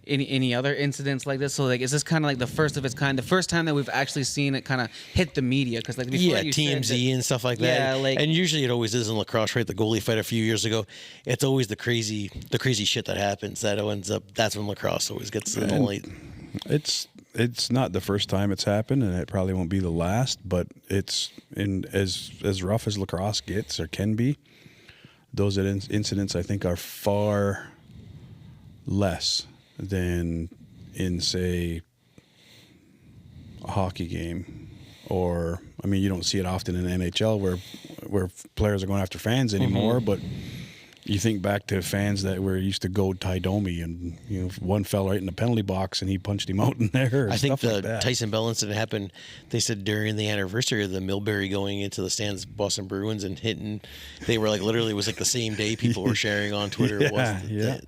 any other incidents like this? So is this kind of like the first of its kind, the first time that we've actually seen it kind of hit the media? Because before you TMZ said that, and stuff like that. Yeah, and usually it always is in lacrosse, right? The goalie fight a few years ago, it's always the crazy shit that happens that ends up. That's when lacrosse always gets the light. It's not the first time it's happened, and it probably won't be the last. But it's as rough as lacrosse gets or can be. Those incidents, I think, are far less than in, say, a hockey game, or you don't see it often in the NHL where players are going after fans anymore. But you think back to fans that were used to goad Ty Domi, and one fell right in the penalty box and he punched him out in there. I think the like Tyson Bell incident happened. They said during the anniversary of the Millbury going into the stands, Boston Bruins, and hitting. They were literally it was the same day. People were sharing on Twitter. Yeah.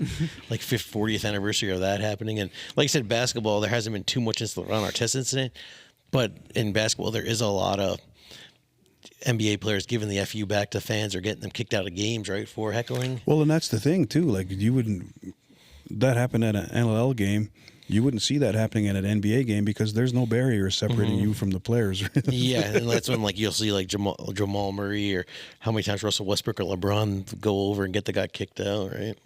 40th anniversary of that happening. And like I said, basketball, there hasn't been too much incident around our test incident, but in basketball there is a lot of NBA players giving the FU back to fans or getting them kicked out of games, right, for heckling. Well, and that's the thing too. That happened at an NLL game. You wouldn't see that happening at an NBA game because there's no barrier separating you from the players. Yeah, and that's when you'll see Jamal Murray, or how many times Russell Westbrook or LeBron go over and get the guy kicked out, right?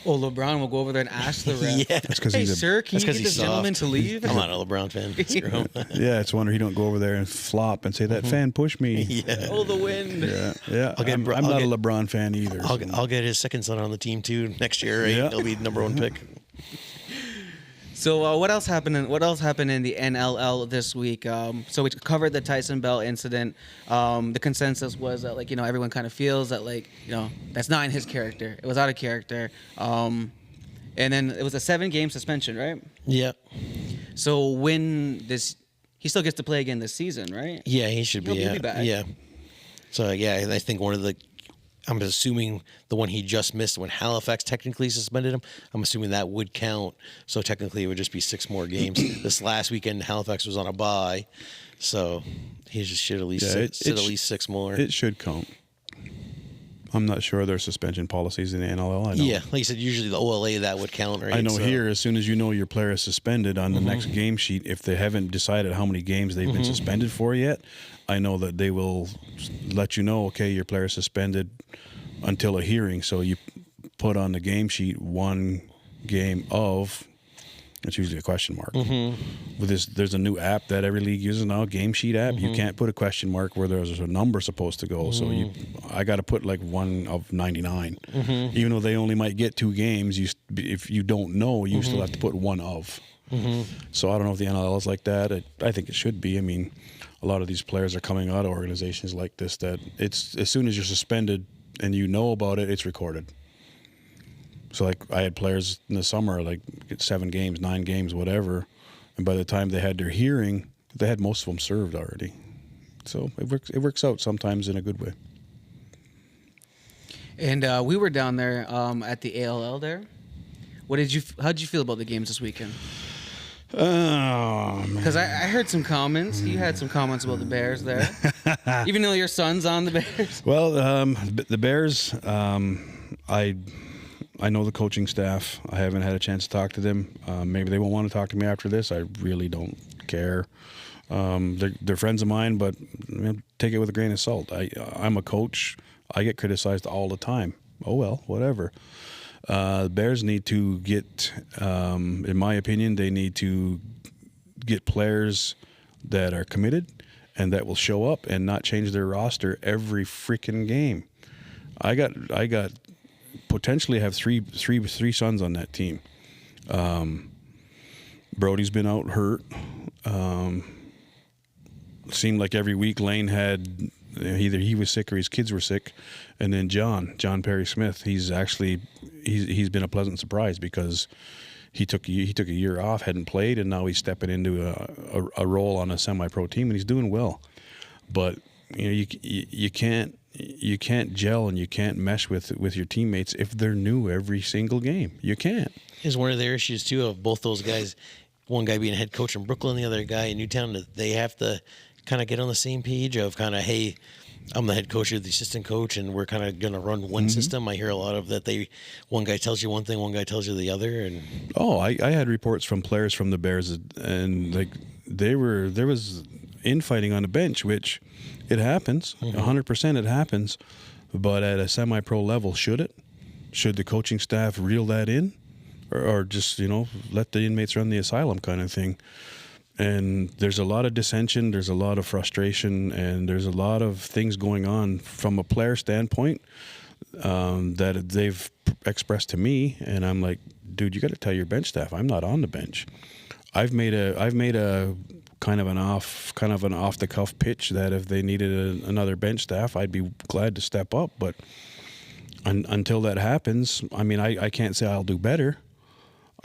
Oh, LeBron will go over there and ask the ref. Yeah. That's 'cause hey, he's sir, can you get this soft. gentleman to leave? I'm not a LeBron fan. Screw him. Yeah, it's a wonder he don't go over there and flop and say, that fan pushed me. Yeah. Oh, the wind. Yeah. I'm not a LeBron fan either. I'll get his second son on the team too next year, right? Yeah. He'll be number one pick. So what else happened in the NLL this week? So we covered the Tyson Bell incident. The consensus was that everyone kind of feels that that's not in his character. It was out of character. And then it was a 7-game suspension, right? Yeah. So he still gets to play again this season, right? Yeah, he should be. He'll be back. Yeah. So I think I'm assuming the one he just missed when Halifax technically suspended him, I'm assuming that would count. So technically it would just be 6 more games. This last weekend Halifax was on a bye, so he just should at least sit at least 6 more. It should count. I'm not sure their suspension policies in the NLL. I know. Yeah, like you said, usually the OLA that would count, right? I know here, as soon as you know your player is suspended on the next game sheet, if they haven't decided how many games they've been suspended for yet, I know that they will let you know, okay, your player is suspended until a hearing. So you put on the game sheet 1 game of, it's usually a question mark. With there's a new app that every league uses now, Game Sheet app. You can't put a question mark where there's a number supposed to go. So I got to put 1 of 99. Even though they only might get 2 games, if you don't know, you still have to put 1 of. So I don't know if the NLL is like that. I think it should be. A lot of these players are coming out of organizations like this that it's as soon as you're suspended and you know about it, it's recorded. So I had players in the summer get 7 games, 9 games, whatever, and by the time they had their hearing, they had most of them served already. So it works out sometimes in a good way. And we were down there at the ALL there. How'd you feel about the games this weekend? Oh, man. Because I heard some comments. You had some comments about the Bears there, even though your son's on the Bears. Well, the Bears, I know the coaching staff. I haven't had a chance to talk to them. Maybe they won't want to talk to me after this. I really don't care. They're friends of mine, but take it with a grain of salt. I'm a coach. I get criticized all the time. Oh, well, whatever. The Bears need to get, in my opinion, they need to get players that are committed and that will show up and not change their roster every freaking game. I got potentially have three sons on that team. Brody's been out hurt. Seemed like every week Lane had either he was sick or his kids were sick, and then John Perry Smith. He's been a pleasant surprise because he took a year off, hadn't played, and now he's stepping into a role on a semi-pro team, and he's doing well. But you can't gel and you can't mesh with your teammates if they're new every single game. You can't. Is one of their issues too of both those guys, one guy being head coach in Brooklyn, the other guy in Newtown, that they have to kind of get on the same page of kind of, hey, I'm the head coach, you're the assistant coach, and we're kind of going to run one system. I hear a lot of that. One guy tells you one thing, one guy tells you the other. And I had reports from players from the Bears, and like there was infighting on the bench, which it happens, 100% it happens. But at a semi-pro level, should it? Should the coaching staff reel that in, or just let the inmates run the asylum kind of thing? And there's a lot of dissension, there's a lot of frustration, and there's a lot of things going on from a player standpoint that they've expressed to me, and I'm like, dude, you got to tell your bench staff I'm not on the bench. I've made a kind of an off the cuff pitch that if they needed another bench staff, I'd be glad to step up. But until that happens, I mean, I can't say I'll do better,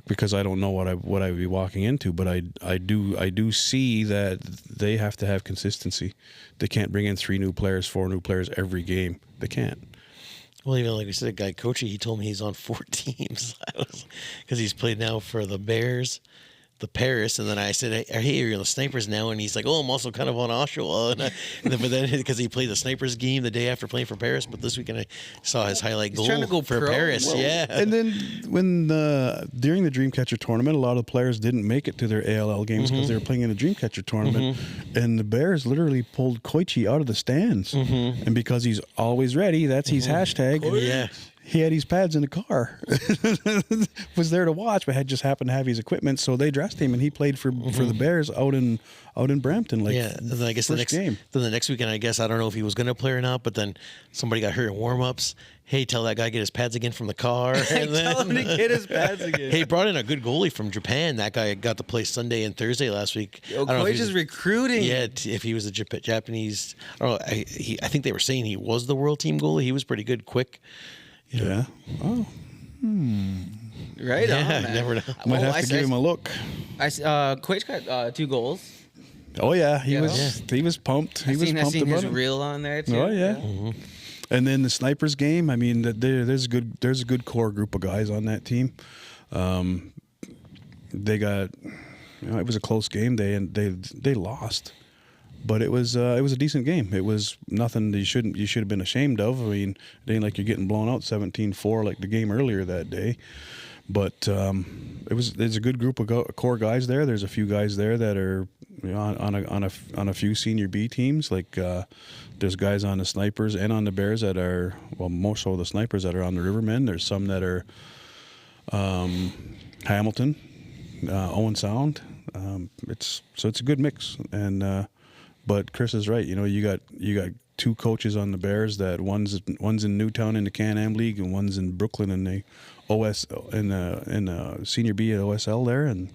because I don't know what I'd be walking into, but I do see that they have to have consistency. They can't bring in 3 new players, 4 new players every game. They can't. Well, even like we said, a guy coaching, he told me he's on 4 teams because he's played now for the Bears, the Paris, and then I said, hey, you're on the Snipers now, and he's like, oh, I'm also kind of on Oshawa, but then because he played the Snipers game the day after playing for Paris, but this weekend I saw his highlight goal for pro. Paris. Well, yeah. And then when during the Dreamcatcher tournament, a lot of the players didn't make it to their ALL games because they were playing in a Dreamcatcher tournament, and the Bears literally pulled Koichi out of the stands, and because he's always ready, that's his hashtag. Yeah. He had his pads in the car, was there to watch, but had just happened to have his equipment, so they dressed him, and he played for the Bears out in Brampton. And then I guess the next weekend, I guess, I don't know if he was going to play or not, but then somebody got hurt in warm-ups. Hey, tell that guy get his pads again from the car. And tell him to get his pads again. Hey, brought in a good goalie from Japan. That guy got to play Sunday and Thursday last week. Coach is recruiting. Yeah, if he was a Japanese, I don't know. I think they were saying he was the world team goalie. He was pretty good, quick. Yeah. Oh. Right on, man. Never know. Might have to give him a look. Quach got 2 goals. Oh yeah, he was pumped. He was pumped I seen about his it. reel on there too. Oh yeah. And then the Snipers game. I mean, there's a good core group of guys on that team. They got, it was a close game. They lost. But it was a decent game. It was nothing that you should have been ashamed of. I mean, it ain't like you're getting blown out 17-4 like the game earlier that day. But there's a good group of core guys there. There's a few guys there that are on a few senior B teams. Like there's guys on the Snipers and on the Bears that are, well, more so the Snipers that are on the Rivermen. There's some that are Hamilton, Owen Sound. It's a good mix. And but Chris is right. You got 2 coaches on the Bears that one's in Newtown in the Can-Am League and one's in Brooklyn in the OS in the Senior B at OSL there, and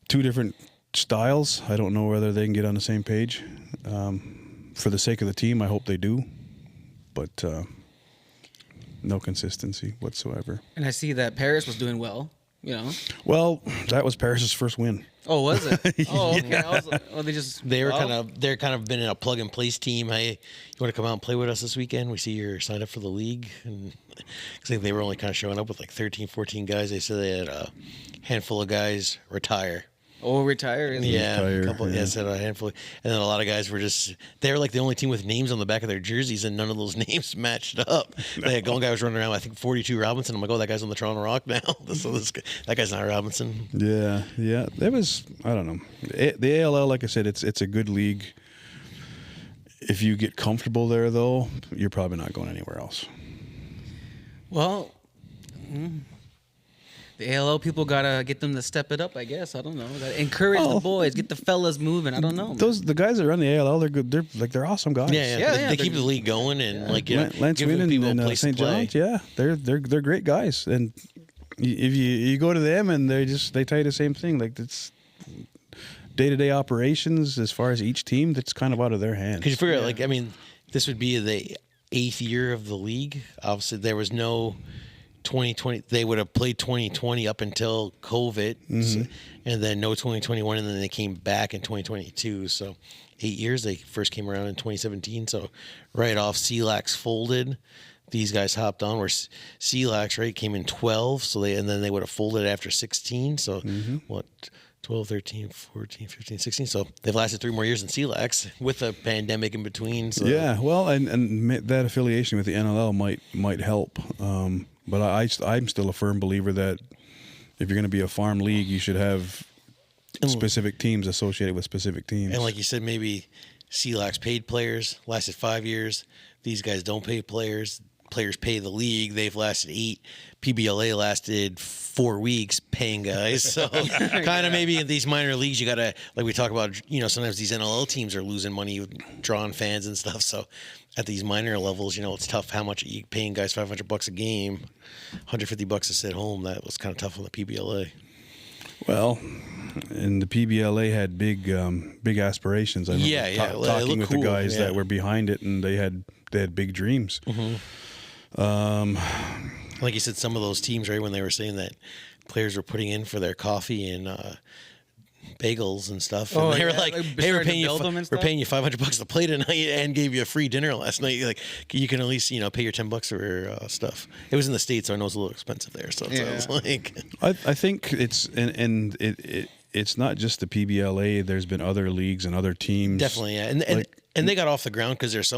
2 different styles. I don't know whether they can get on the same page. For the sake of the team, I hope they do, but no consistency whatsoever. And I see that Paris was doing well. Well, that was Paris's first win. Oh, was it? Oh, okay. Yeah. They're kind of been in a plug and place team. Hey, you want to come out and play with us this weekend? We see you're signed up for the league, and I think they were only kind of showing up with like 13, 14 guys. They said they had a handful of guys retire. Oh, retire? Yeah, retire, a couple. Yeah, said a handful, and then a lot of guys were they were like the only team with names on the back of their jerseys, and none of those names matched up. They had one guy was running around, I think 42 Robinson. I'm like, oh, that guy's on the Toronto Rock now. So that guy's not Robinson. Yeah. That was, I don't know. The ALL, like I said, it's a good league. If you get comfortable there, though, you're probably not going anywhere else. Well, The ALL people gotta get them to step it up, I guess. I don't know. Gotta encourage the boys, get the fellas moving. I don't know. The guys that run the ALL, they're good. They're awesome guys. They keep the league going and Lance giving Wynn people a and place St. to play. John's, they're great guys. And if you go to them and they tell you the same thing, like it's day-to-day operations as far as each team, that's kind of out of their hands. Because you figure out, this would be the 8th year of the league. Obviously, there was no 2020. They would have played 2020 up until COVID, and then no 2021, and then they came back in 2022. So 8 years. They first came around in 2017. So right off, CLAX folded. These guys hopped on. Where CLAX came in 12. So then they would have folded after 16. So what? 12, 13, 14, 15, 16. So they've lasted 3 more years in CLAX with a pandemic in between. So. Yeah, well, and that affiliation with the NLL might help. But I'm still a firm believer that if you're going to be a farm league, you should have specific teams associated with specific teams. And like you said, maybe CLAX paid players, lasted 5 years. These guys don't pay players. Players pay the league. They've lasted 8. PBLA lasted 4 weeks paying guys. So kind of maybe in these minor leagues, you got to, like we talk about, sometimes these NLL teams are losing money drawing fans and stuff. So at these minor levels, it's tough how much you paying guys $500 a game, $150 to sit home. That was kind of tough on the PBLA. Well, and the PBLA had big aspirations. I remember talking with the guys that were behind it, and they had big dreams. Like you said, some of those teams, right, when they were saying that players were putting in for their coffee and bagels and stuff, and they were like, "Hey, we're paying you $500 to play tonight, and gave you a free dinner last night. Like, you can at least pay your $10 for stuff." It was in the States, so I know it's a little expensive there. So it sounds like I think it's it's not just the PBLA. There's been other leagues and other teams. Definitely, yeah, and they got off the ground because there's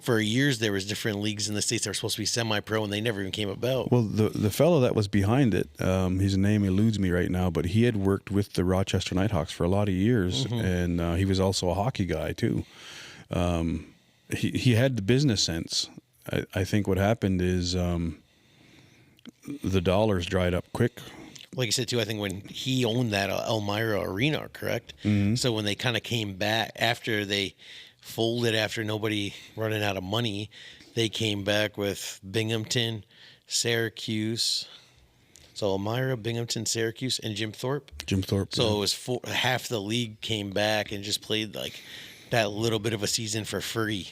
for years there was different leagues in the States that were supposed to be semi-pro, and they never even came about. Well, the fellow that was behind it, his name eludes me right now, but he had worked with the Rochester Nighthawks for a lot of years, and he was also a hockey guy too. He had the business sense. I think what happened is the dollars dried up quick. Like you said, too, I think when he owned that Elmira Arena, correct? So when they kind of came back after they folded, after nobody running out of money, they came back with Binghamton, Syracuse. So Elmira, Binghamton, Syracuse, and Jim Thorpe. So it was half the league came back and just played like that little bit of a season for free.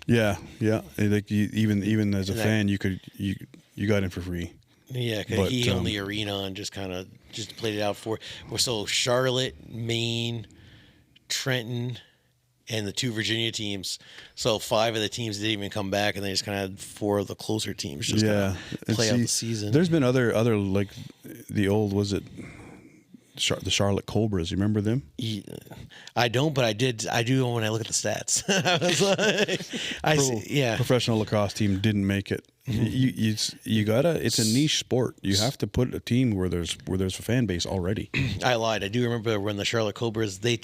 Yeah. Like even as a fan, you got in for free. Yeah, because he owned the arena and just played it out for. So Charlotte, Maine, Trenton, and the 2 Virginia teams. So 5 of the teams didn't even come back, and they just kind of had 4 of the closer teams just play out the season. There's been other like the old, was it the Charlotte Cobras? You remember them? Yeah, I don't, but I do when I look at the stats. I was like, professional lacrosse team didn't make it. You gotta. It's a niche sport. You have to put a team where there's a fan base already. I lied. I do remember when the Charlotte Cobras they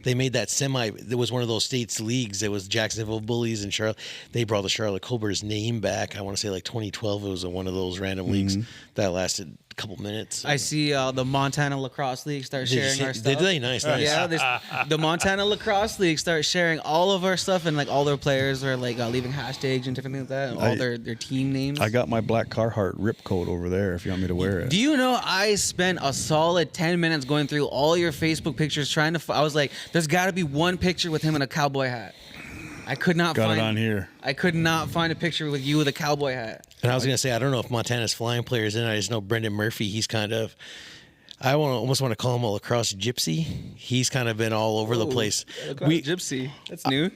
made that semi. There was one of those states leagues. It was Jacksonville Bullies and Charlotte. They brought the Charlotte Cobras name back. I want to say like 2012. It was one of those random leagues that lasted a couple minutes. I see the Montana Lacrosse League start sharing our stuff. Did they? Nice. Yeah, the Montana Lacrosse League start sharing all of our stuff, and like all their players are like leaving hashtags and different things like that. And all their team names. I got my black Carhartt rip coat over there if you want me to wear it. Do you know I spent a solid 10 minutes going through all your Facebook pictures trying to I was like, there's got to be one picture with him in a cowboy hat. I could not find it on here. I could not find a picture with you with a cowboy hat. And I was going to say, I don't know if Montana's flying players in. I just know Brendan Murphy. He's kind of, almost want to call him a lacrosse gypsy. He's kind of been all over the place. Gypsy. That's new.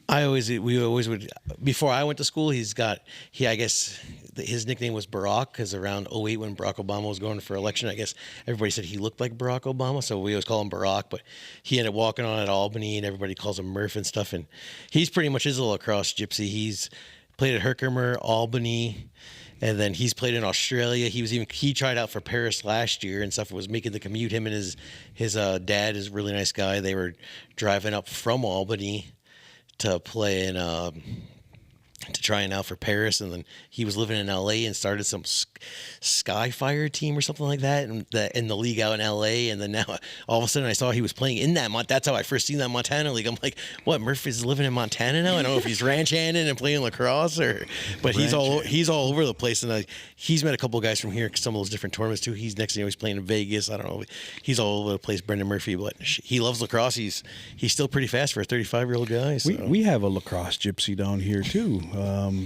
We always would, before I went to school, I guess his nickname was Barack, because around 2008 when Barack Obama was going for election, I guess everybody said he looked like Barack Obama, so we always call him Barack, but he ended up walking on at Albany, and everybody calls him Murph and stuff, and he's pretty much is a lacrosse gypsy. He's played at Herkimer, Albany, and then he's played in Australia. He tried out for Paris last year and stuff. Was making the commute. Him and his dad is a really nice guy. They were driving up from Albany to play in to trying out for Paris, and then he was living in LA and started some Skyfire team or something like that in the league out in LA. And then now all of a sudden I saw he was playing in that that's how I first seen that Montana league. I'm like, what, Murphy's living in Montana now? I don't know if he's ranch handing and playing lacrosse, but he's all over the place. And he's met a couple of guys from here, some of those different tournaments too. He's next thing he's playing in Vegas. I don't know, he's all over the place, Brendan Murphy, but he loves lacrosse. He's still pretty fast for a 35-year-old guy. So. We have a lacrosse gypsy down here too.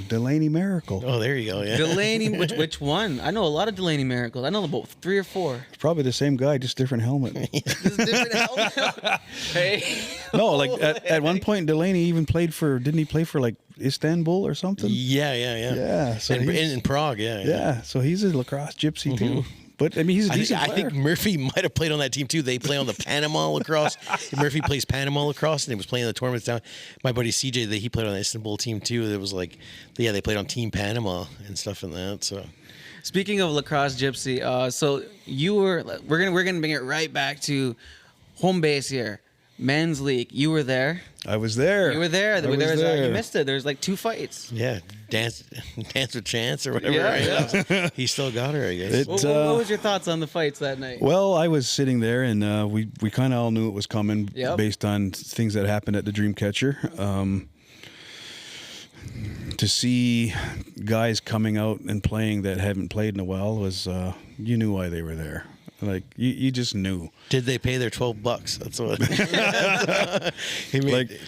Delaney Miracle. Oh, there you go. Yeah. Delaney, which one? I know a lot of Delaney Miracles. I know about 3 or 4. It's probably the same guy, just different helmet. Different helmet. Hey. No, like at one point Delaney even didn't he play for like Istanbul or something? Yeah. Yeah. So in Prague, yeah. Yeah, so he's a lacrosse gypsy too. But I mean, he's a decent player. I think Murphy might have played on that team too. They play on the Panama lacrosse. Murphy plays Panama lacrosse, and he was playing in the tournaments down. My buddy CJ, he played on the Istanbul team too. It was like, they played on Team Panama and stuff in that. So, speaking of lacrosse gypsy, so we're gonna bring it right back to home base here, men's league. You were there. I was there. You were there. I was there. You missed it. There's like 2 fights. yeah, dance with Chance or whatever. Yeah, right? He still got her, I guess. What was your thoughts on the fights that night? Well, I was sitting there, and we kind of all knew it was coming based on things that happened at the Dreamcatcher. To see guys coming out and playing that hadn't played in a while was you knew why they were there. Like you just knew. Did they pay their $12? That's what.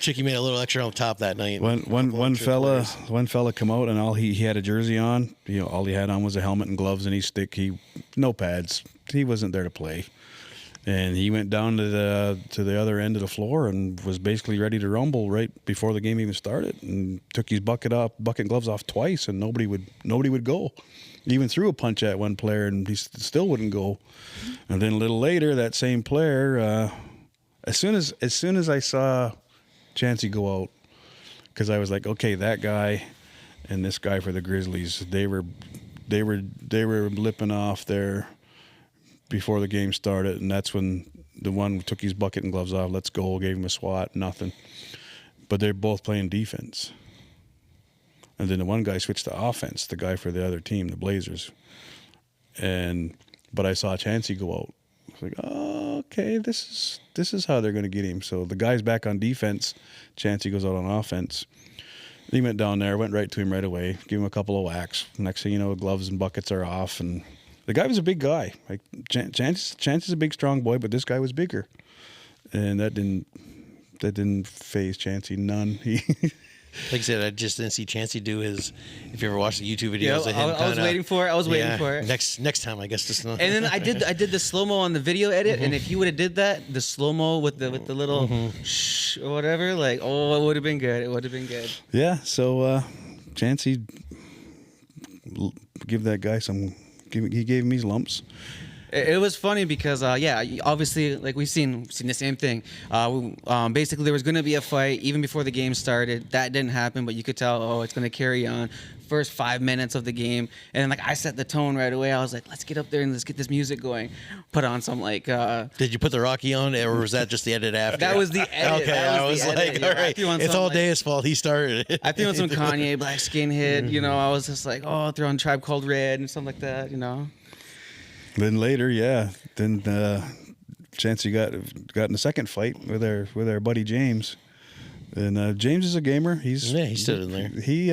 Chicky made a little extra on top that night. One fella come out and all he had a jersey on. All he had on was a helmet and gloves and his stick. No pads. He wasn't there to play. And he went down to the other end of the floor and was basically ready to rumble right before the game even started, and took his bucket and gloves off twice, and nobody would go. He even threw a punch at one player and he still wouldn't go. And then a little later, that same player, as soon as I saw Chancey go out, because I was like, okay, that guy and this guy for the Grizzlies, they were lipping off there before the game started, and that's when the one took his bucket and gloves off. Let's go. Gave him a swat. Nothing. But they're both playing defense. And then the one guy switched to offense, the guy for the other team, the Blazers. But I saw Chancey go out. I was like, oh, okay, this is how they're going to get him. So the guy's back on defense. Chancey goes out on offense. He went down there, went right to him right away, gave him a couple of whacks. Next thing you know, gloves and buckets are off, and the guy was a big guy. Like Chance is a big, strong boy, but this guy was bigger, and that didn't faze Chancey none. Like I said, I just didn't see Chancey do his. If you ever watched the YouTube videos of him, I was waiting for it. I was waiting for it. Next time, I guess. Just and then I did the slow mo on the video edit, and if he would have did that, the slow mo with the little shh or whatever, like it would have been good. It would have been good. Yeah. So Chancey, give that guy some. He gave him his lumps. It was funny because, obviously, like we've seen the same thing. Basically, there was going to be a fight even before the game started. That didn't happen, but you could tell, it's going to carry on. First 5 minutes of the game, and then, I set the tone right away. I was like, let's get up there and let's get this music going. Put on some Did you put the Rocky on, or was that just the edit after? That was the edit. Okay, I was like, all right, it's all Dave's fault. He started. I threw on some Kanye, Black Skinhead. I was just like, throw on Tribe Called Red and something like that. Then later, Chancey got in the second fight with our buddy James, and James is a gamer. He stood in there. He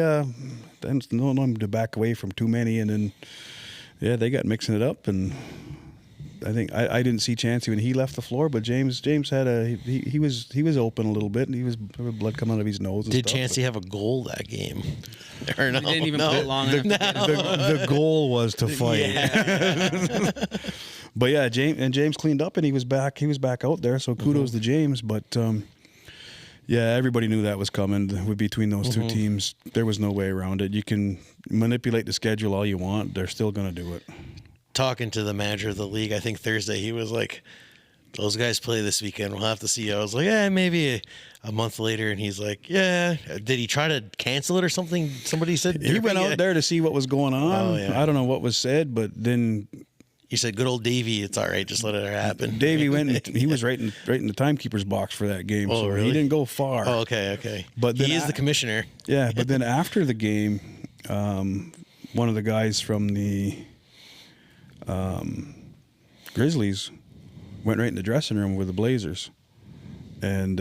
didn't know him to back away from too many, and then they got mixing it up, and I think I didn't see Chancey when he left the floor, but James had he was open a little bit, and he was blood coming out of his nose. And Did stuff, Chancey have a goal that game? Or no? He didn't even put it long enough. The goal was to fight. Yeah. But James cleaned up and he was back out there. So kudos to James. But everybody knew that was coming. Between those two teams, there was no way around it. You can manipulate the schedule all you want. They're still going to do it. Talking to the manager of the league, I think Thursday, he was like, those guys play this weekend. We'll have to see. I was like, maybe a month later. And he's like, yeah. Did he try to cancel it or something? Somebody said he went out there to see what was going on. Oh, yeah. I don't know what was said, but then You said good old Davey. It's all right. Just let it happen. Davey he was right in the timekeeper's box for that game. Oh, so really? He didn't go far. Oh, okay. But he is the commissioner. Yeah, but then after the game, one of the guys from the Grizzlies went right in the dressing room with the Blazers, and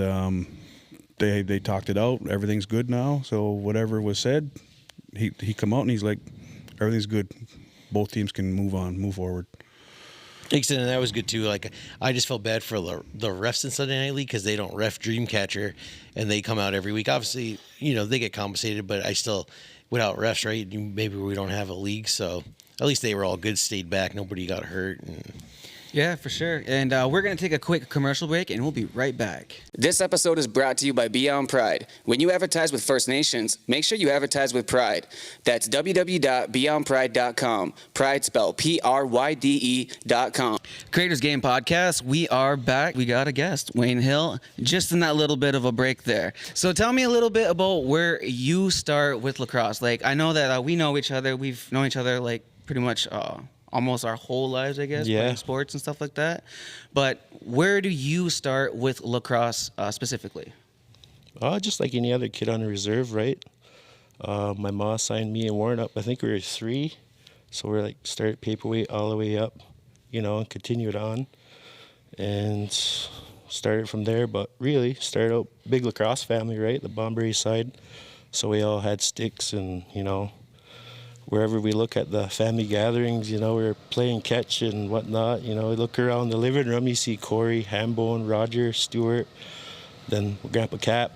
they talked it out. Everything's good now. So whatever was said, he come out and he's like, everything's good. Both teams can move forward. And that was good too. Like, I just felt bad for the refs in Sunday Night League because they don't ref Dreamcatcher, and they come out every week. Obviously, they get compensated, but I still, without refs, right? Maybe we don't have a league, so at least they were all good, stayed back, nobody got hurt. Yeah, for sure. And we're going to take a quick commercial break, and we'll be right back. This episode is brought to you by Beyond Pride. When you advertise with First Nations, make sure you advertise with pride. That's www.beyondpride.com. Pride spelled PRYDE.com. Creators Game Podcast, we are back. We got a guest, Wayne Hill, just in that little bit of a break there. So tell me a little bit about where you start with lacrosse. Like, I know that we know each other. We've known each other, like, pretty much almost our whole lives, I guess, playing sports and stuff like that. But where do you start with lacrosse specifically? Just like any other kid on the reserve, right? My mom signed me and Warren up. I think we were 3. So we're like started paperweight all the way up, and continued on. And started from there. But really, started out big lacrosse family, right? The Bonbury side. So we all had sticks and, wherever we look at the family gatherings, we're playing catch and whatnot. We look around the living room, you see Corey, Hambone, Roger, Stewart, then Grandpa Cap,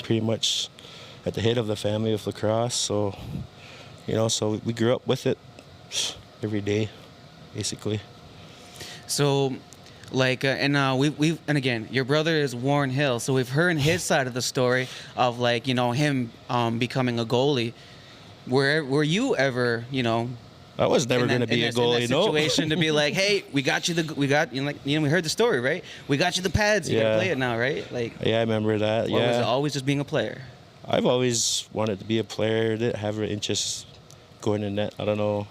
pretty much at the head of the family of lacrosse. So, so we grew up with it every day, basically. So, like, and again, your brother is Warren Hill, so we've heard his side of the story of, like, him becoming a goalie. Were you ever, I was never going to be a goalie, in that situation to be like, hey, we got you we heard the story, right? We got you the pads, you got to play it now, right? Like, yeah, I remember that. Or was it always just being a player? I've always wanted to be a player. Didn't have an interest going in net. I don't know.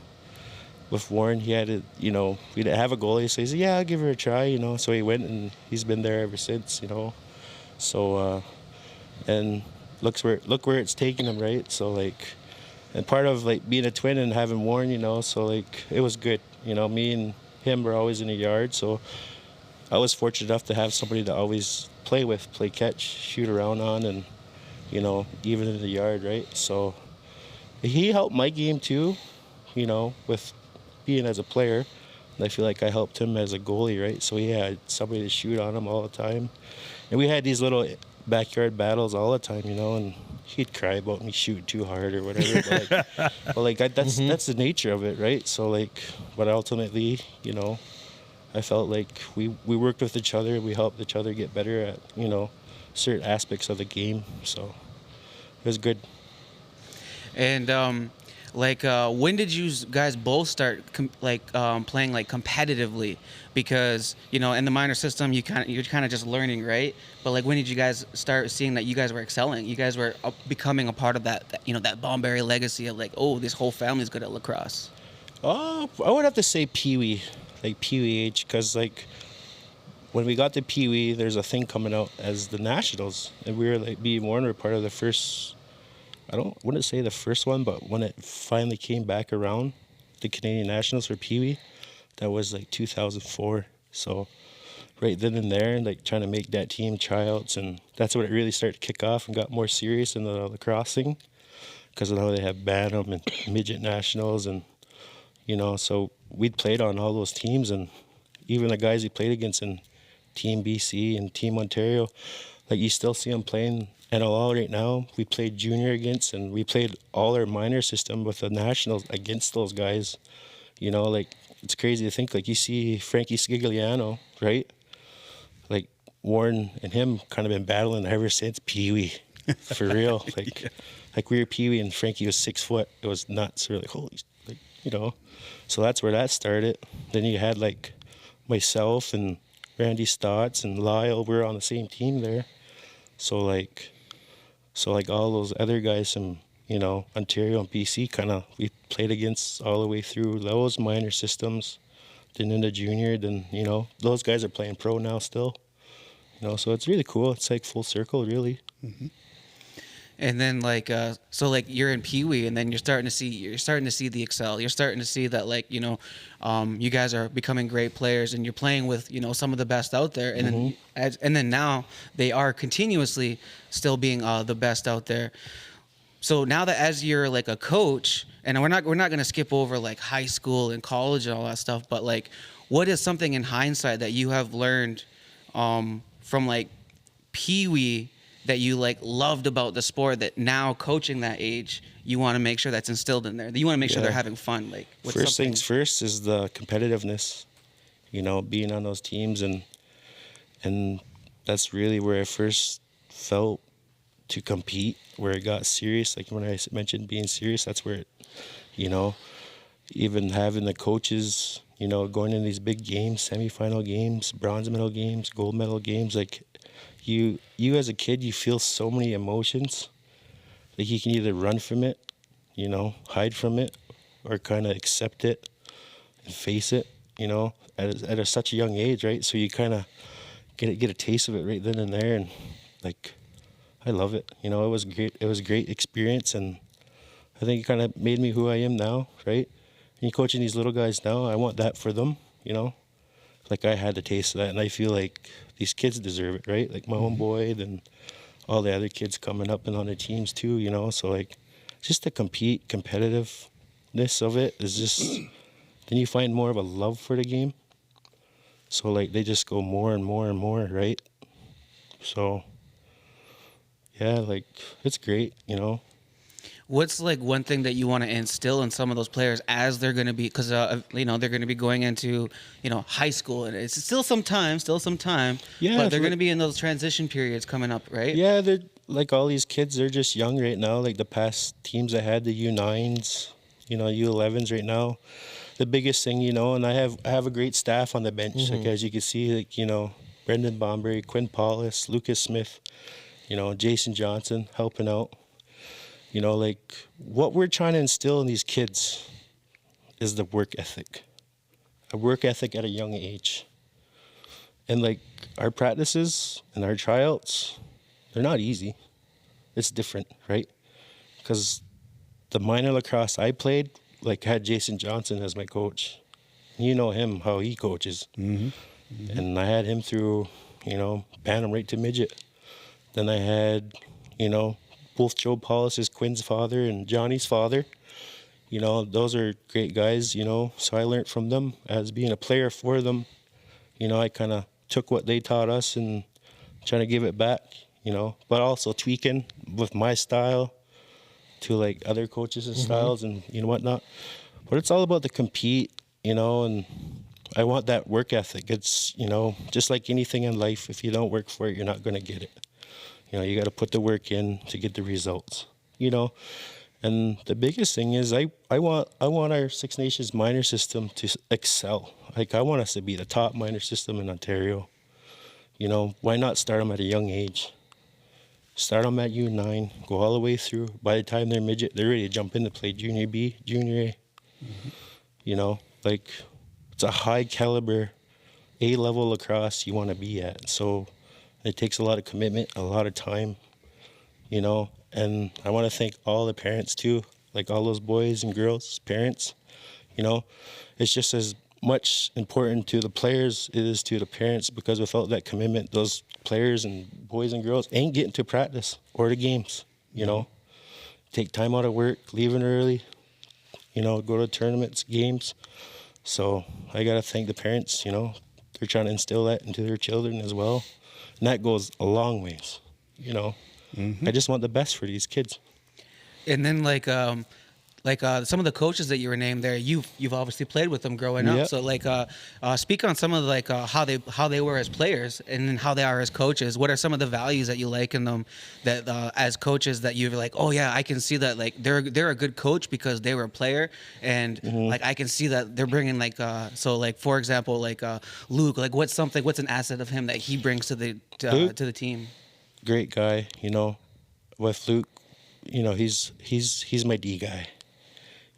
With Warren, he had it, we didn't have a goalie, so he said, yeah, I'll give her a try, So he went, and he's been there ever since, So, and look where it's taken him, right? So, like, and part of, like, being a twin and having Warren, so, like, it was good. Me and him were always in the yard, so I was fortunate enough to have somebody to always play with, play catch, shoot around on, and, even in the yard, right? So he helped my game too, with being as a player. And I feel like I helped him as a goalie, right? So he had somebody to shoot on him all the time. And we had these little backyard battles all the time, and he'd cry about me shooting too hard or whatever. That's the nature of it, right? So, like, but ultimately, I felt like we worked with each other. We helped each other get better at, certain aspects of the game. So it was good. And when did you guys both start playing like competitively? Because in the minor system you're kind of just learning, right? But like, when did you guys start seeing that you guys were excelling? You guys were becoming a part of that that Bonbury legacy of, like, oh, this whole family's good at lacrosse. I would have to say Pee-wee, like Pee-wee age, because, like, when we got to Pee-wee, there's a thing coming out as the Nationals, and we were, like, me and Warren were part of the first. Wouldn't say the first one, but when it finally came back around, the Canadian Nationals for Pee-wee, that was like 2004. So right then and there, like, trying to make that team tryouts, and that's when it really started to kick off and got more serious in the lacrosse thing, because now they have Bantam and Midget Nationals, and so we'd played on all those teams, and even the guys we played against in Team BC and Team Ontario, like, you still see them playing NLL right now. We played junior against, and we played all our minor system with the Nationals against those guys. Like, it's crazy to think, like, you see Frankie Scigliano, right? Like, Warren and him kind of been battling ever since Pee-wee, for real. Like we were Pee-wee and Frankie was 6 foot. It was nuts. Really, holy, like, So that's where that started. Then you had, like, myself and Randy Stotts and Lyle were on the same team there. So like all those other guys from, Ontario and BC, we played against all the way through those minor systems. then into junior, then, you know, those guys are playing pro now still. You know, so it's really cool. It's like full circle, really. And then like so like you're in Pee Wee, and then you're starting to see the excel. You're starting to see that, like, you know, you guys are becoming great players, and you're playing with, you know, some of the best out there. And then now they are continuously still being the best out there. So now that as you're like a coach, and we're not going to skip over like high school and college and all that stuff, but like, what is something in hindsight that you have learned from like Pee Wee that you like loved about the sport, that now coaching that age, you want to make sure that's instilled in there? You want to make sure they're having fun. Like, first things first is the competitiveness, you know, being on those teams, and that's really where I first felt to compete, where it got serious. Like when I mentioned being serious, that's where it, you know, even having the coaches, you know, going in these big games, semifinal games, bronze medal games, gold medal games, like you as a kid, you feel so many emotions. Like you can either run from it, you know, hide from it, or kind of accept it and face it, you know, at such a young age, right? So you kind of get a taste of it right then and there, and like, I love it. You know, it was great. It was a great experience, and I think it kind of made me who I am now, right? And you coaching these little guys now, I want that for them, you know? Like I had a taste of that, and I feel like these kids deserve it, right? Like my own boy, then all the other kids coming up and on the teams too, you know? So like, just the competitiveness of it is just, then you find more of a love for the game. So like, they just go more and more and more, right? So yeah, like, it's great, you know? What's like one thing that you want to instill in some of those players as they're going to be, because you know, they're going to be going into, you know, high school, and it's still some time, Yeah, but they're going to be in those transition periods coming up, right? Yeah, they're like all these kids, they're just young right now. Like the past teams I had, the U9s, you know, U11s right now. The biggest thing, you know, and I have a great staff on the bench. Like as you can see, like, you know, Brendan Bomberry, Quinn Paulus, Lucas Smith, you know, Jason Johnson helping out. You know, like what we're trying to instill in these kids is the work ethic. A work ethic at a young age. And like our practices and our tryouts, they're not easy. It's different, right? Because the minor lacrosse I played, like had Jason Johnson as my coach. You know him, how he coaches. And I had him through, you know, Bantam right to midget. Then I had, you know, both Joe Paulus is Quinn's father and Johnny's father. You know, those are great guys, you know, so I learned from them as being a player for them. You know, I kind of took what they taught us and trying to give it back, you know, but also tweaking with my style to like other coaches and styles and, you know, whatnot. But it's all about the compete, you know, and I want that work ethic. It's, you know, just like anything in life, if you don't work for it, you're not going to get it. You know, you got to put the work in to get the results, you know. And the biggest thing is I want our Six Nations minor system to excel. Like I want us to be the top minor system in Ontario. You know, why not start them at a young age? Start them at U9, go all the way through. By the time they're midget, they're ready to jump in to play junior B, junior A. You know, like it's a high caliber A-level lacrosse you want to be at. So it takes a lot of commitment, a lot of time, you know. And I want to thank all the parents too, like all those boys and girls, parents, you know. It's just as much important to the players it is to the parents, because without that commitment, those players and boys and girls ain't getting to practice or the games, you know. Take time out of work, leaving early, you know, go to tournaments, games. So I got to thank the parents, you know. They're trying to instill that into their children as well. And that goes a long ways, you know. I just want the best for these kids. And then like some of the coaches that you were named there, you've obviously played with them growing up. Yep. So like speak on some of like how they were as players, and then how they are as coaches. What are some of the values that you like in them that as coaches that you're like, oh yeah, I can see that like they're a good coach because they were a player, and like I can see that they're bringing like so like for example like Luke, like what's an asset of him that he brings to the team? Great guy, you know. With Luke, you know, he's my D guy.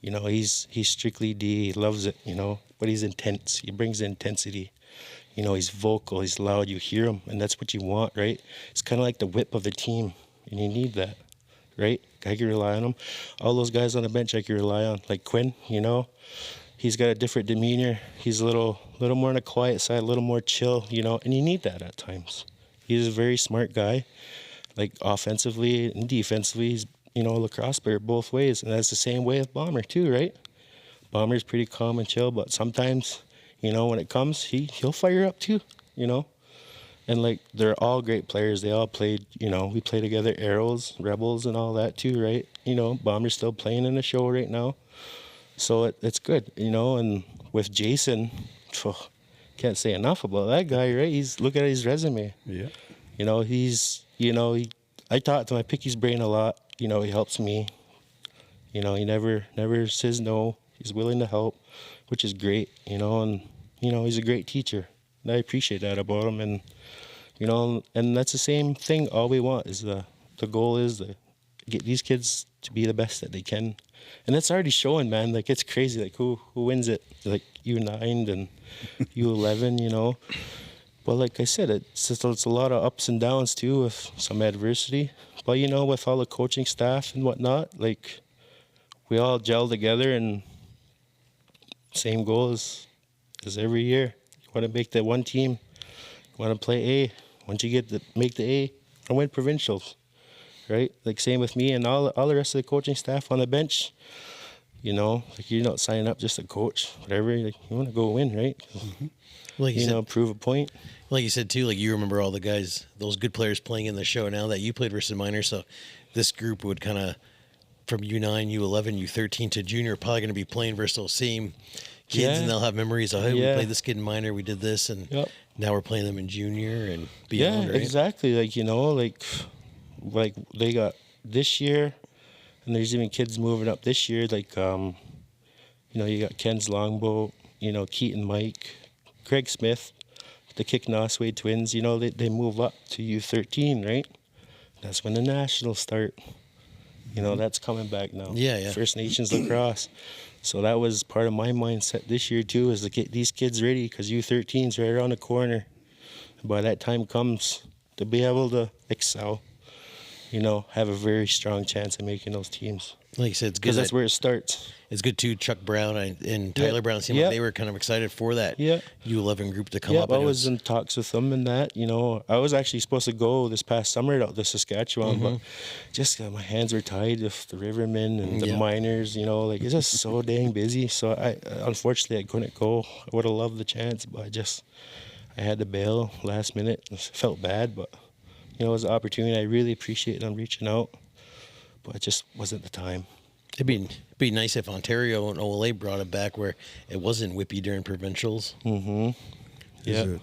You know, he's strictly D. He loves it, you know. but he's intense. He brings intensity. You know, he's vocal, he's loud, you hear him, and that's what you want, right? It's kind of like the whip of the team, and you need that, right? I can rely on him. All those guys on the bench I can rely on, like Quinn, you know? He's got a different demeanor. He's a little more on the quiet side, a little more chill, you know, and you need that at times. He's a very smart guy, like offensively and defensively. He's, you know, a lacrosse player both ways, and that's the same way with Bomber too, right? Bomber's pretty calm and chill, but sometimes, you know, when it comes, he'll fire up too, you know? And, like, they're all great players. They all played, you know, we play together, Arrows, Rebels, and all that too, right? You know, Bomber's still playing in the show right now. So it's good, you know, and with Jason, can't say enough about that guy, right? Look at his resume. Yeah. You know, I talk to him, I pick his brain a lot. You know, he helps me. You know, he never says no. He's willing to help, which is great, you know, and, you know, he's a great teacher. And I appreciate that about him. And, you know, and that's the same thing. All we want is the goal is to get these kids to be the best that they can. And that's already showing, man. Like, it's crazy. Like, who wins it? Like, U9 and U11, you know. But like I said, it's a lot of ups and downs, too, with some adversity. But, you know, with all the coaching staff and whatnot, like, we all gel together and same goal as every year. You want to make that one team. You want to play A. Once you make the A, and win provincials. Right? Like, same with me and all the rest of the coaching staff on the bench. You know, like, you're not signing up just to coach, whatever. Like, you want to go win, right? Mm-hmm. Like you said, prove a point. Like you said, too, like, you remember all the guys, those good players playing in the show now that you played versus minor. So this group would kind of, from U9, U11, U13 to junior, probably going to be playing versus those same kids, and they'll have memories of, hey, we played this kid in minor, we did this, and now we're playing them in junior and beyond, right? Exactly. Like, you know, like they got this year, and there's even kids moving up this year. Like, you know, you got Ken's Longboat, you know, Keaton Mike, Craig Smith, the Kick Nosway twins. You know, they move up to U13, right? That's when the nationals start. You know, that's coming back now. Yeah. First Nations Lacrosse. So that was part of my mindset this year too, is to get these kids ready, because U13's right around the corner. And by that time comes, to be able to excel, you know, have a very strong chance of making those teams. Like you said, it's good. Because that's where it starts. It's good too. Chuck Brown and Tyler Brown seemed like they were kind of excited for that U11 group to come up. I was in talks with them and that. You know, I was actually supposed to go this past summer out to Saskatchewan, but just my hands were tied with the Rivermen and the minors. You know, like, it's just so dang busy. So unfortunately I couldn't go. I would have loved the chance, but I had to bail last minute. It felt bad, but you know, it was an opportunity. I really appreciate them reaching out, but it just wasn't the time. It'd be nice if Ontario and OLA brought it back where it wasn't whippy during provincials. Mm-hmm. Yeah.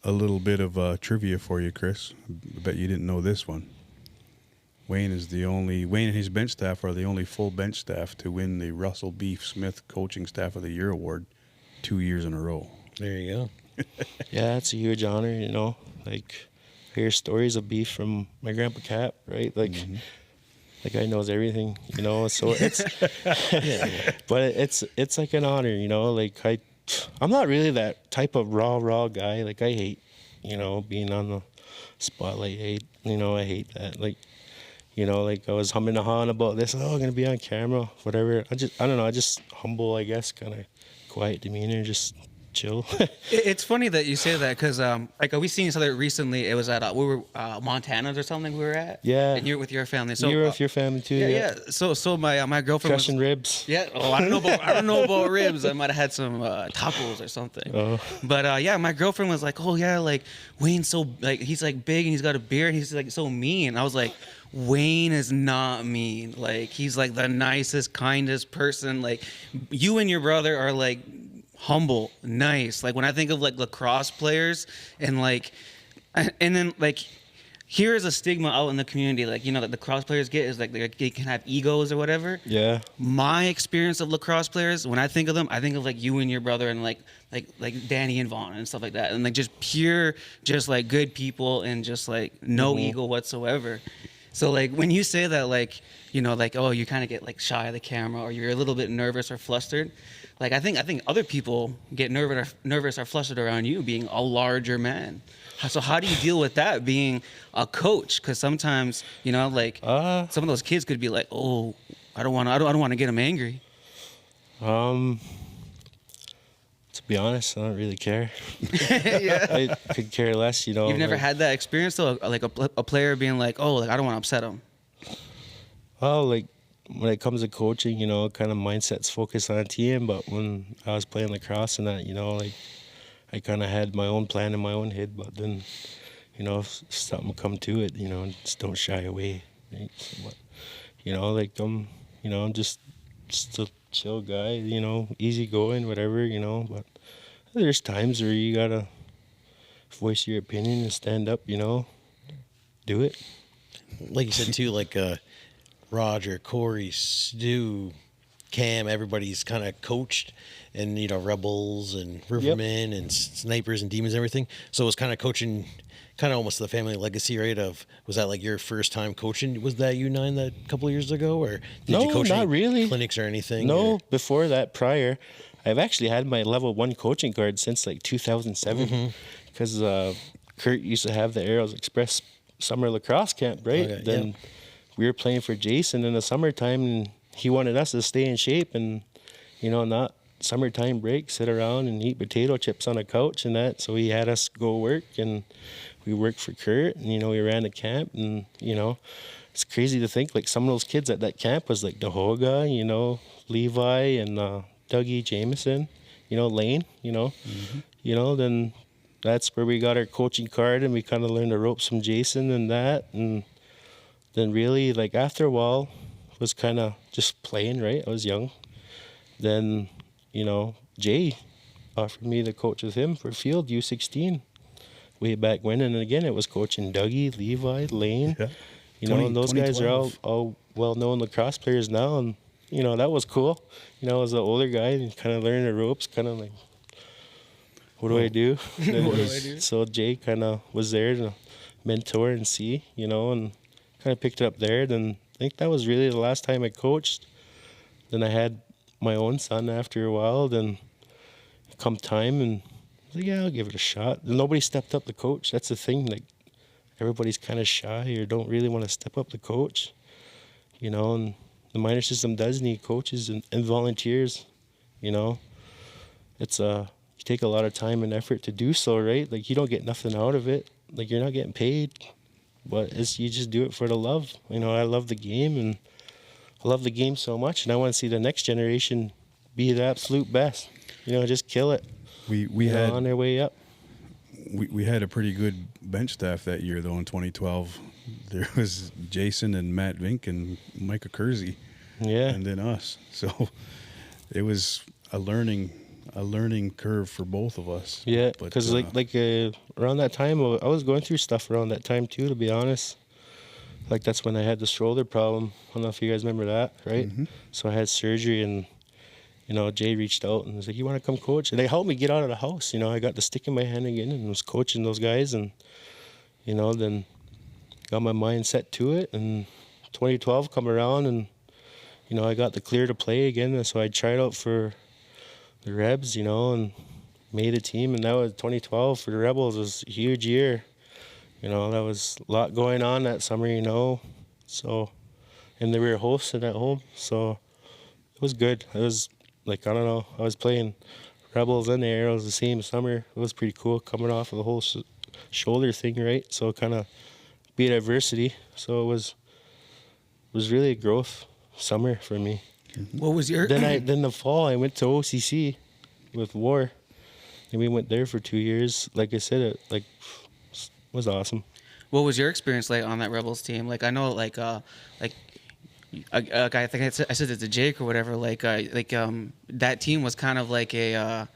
A little bit of trivia for you, Chris. I bet you didn't know this one. Wayne and his bench staff are the only full bench staff to win the Russell Beef Smith Coaching Staff of the Year Award 2 years in a row. There you go. Yeah, it's a huge honor, you know. Like, I hear stories of Beef from my grandpa Cap, right? Like, the guy knows everything, you know. So it's, but it's like an honor, you know. Like, I'm not really that type of raw guy. Like, I hate, you know, being on the spotlight. I hate that. Like, you know, like, I was humming and hawing about this. Oh, I'm gonna be on camera, whatever. I don't know. I just humble, I guess, kind of quiet demeanor, just chill. It's funny that you say that, because like, we seen each other recently. It was at we were Montana or something we were at. Yeah. And you're with your family. So you're with your family too. Yeah. So my girlfriend crushing ribs. Yeah. Oh, I don't know about ribs. I might have had some tacos or something. Oh. But yeah, my girlfriend was like, oh yeah, like, Wayne's so, like, he's like big and he's got a beard and he's like so mean. I was like, Wayne is not mean. Like, he's like the nicest, kindest person. Like, you and your brother are like humble, nice. Like, when I think of like lacrosse players and then like, here is a stigma out in the community, like, you know, that the lacrosse players get is like they can have egos or whatever. Yeah. My experience of lacrosse players, when I think of them, I think of like you and your brother and like Danny and Vaughn and stuff like that, and like just pure, just like good people and just like no ego whatsoever. So like, when you say that, like, you know, like, oh, you kind of get like shy of the camera or you're a little bit nervous or flustered, like I think other people get nervous or flustered around you being a larger man. So how do you deal with that being a coach? Because sometimes, you know, like some of those kids could be like, oh, I don't want to get them angry. To be honest, I don't really care. Yeah. I could care less, you know. You've never like, had that experience though, like a player being like, oh, like I don't want to upset him. Oh, like when it comes to coaching, you know, kind of mindset's focused on a team. But when I was playing lacrosse and that, you know, like I kind of had my own plan in my own head. But then, you know, if something come to it, you know, just don't shy away. Right? So, but, you know, like you know, I'm just a chill guy, you know, easy going, whatever, you know. But there's times where you gotta voice your opinion and stand up, you know, do it. Like you said too, like Roger, Corey, Stu, Cam, everybody's kind of coached, and you know, Rebels and Rivermen and Snipers and Demons and everything. So it was kind of coaching, kind of almost the family legacy, right? Of, was that like your first time coaching? Was that U9 that a couple of years ago, or did you coach not any really. clinics or anything? No, or? before that, prior, I've actually had my level 1 coaching card since like 2007, because Kurt used to have the Arrows Express summer lacrosse camp, right? Okay, then we were playing for Jason in the summertime, and he wanted us to stay in shape and, you know, not summertime break, sit around and eat potato chips on a couch and that. So he had us go work, and we worked for Kurt, and, you know, we ran the camp, and, you know, it's crazy to think like some of those kids at that camp was like Dahoga, you know, Levi and Dougie Jameson, you know, Lane, you know, you know, then that's where we got our coaching card, and we kind of learned the ropes from Jason and that. And then really, like, after a while, was kind of just playing, right? I was young. Then, you know, Jay offered me to coach with him for field U16 way back when. And again, it was coaching Dougie, Levi, Lane. Yeah. You know, and those guys are all well-known lacrosse players now. And, you know, that was cool. You know, as an older guy, and kind of learning the ropes, kind of like, what do I do? So Jay kind of was there to mentor and see, you know, and kind of picked it up there. Then I think that was really the last time I coached. Then I had my own son after a while. Then come time, and I was like, yeah, I'll give it a shot. And nobody stepped up to coach. That's the thing. Like, everybody's kind of shy or don't really want to step up to coach, you know. And the minor system does need coaches and volunteers, you know. It's you take a lot of time and effort to do so, right? Like, you don't get nothing out of it. Like, you're not getting paid, but you just do it for the love. You know, I love the game, and I love the game so much, and I want to see the next generation be the absolute best. You know, just kill it. We had on their way up. We had a pretty good bench staff that year, though. In 2012, there was Jason and Matt Vink and Micah Kersey, and then us. So it was a learning curve for both of us. Yeah, because around that time, I was going through stuff around that time too, to be honest. Like, that's when I had the shoulder problem. I don't know if you guys remember that, right? So I had surgery, and, you know, Jay reached out and was like, you want to come coach? And they helped me get out of the house. You know, I got the stick in my hand again and was coaching those guys. And, you know, then got my mind set to it. And 2012 come around, and, you know, I got the clear to play again. And so I tried out for the Rebs, you know, and made a team. And that was 2012 for the Rebels. It was a huge year. You know, that was a lot going on that summer, you know. So, and they were hosting at home. So it was good. It was, like, I don't know, I was playing Rebels and the Arrows the same summer. It was pretty cool coming off of the whole shoulder thing, right? So kind of be adversity. So it was really a growth summer for me. What was your... Then the fall, I went to OCC with War, and we went there for 2 years. Like I said, it was awesome. What was your experience like on that Rebels team? Like, I know, I think I said it to Jake or whatever. That team was kind of like a,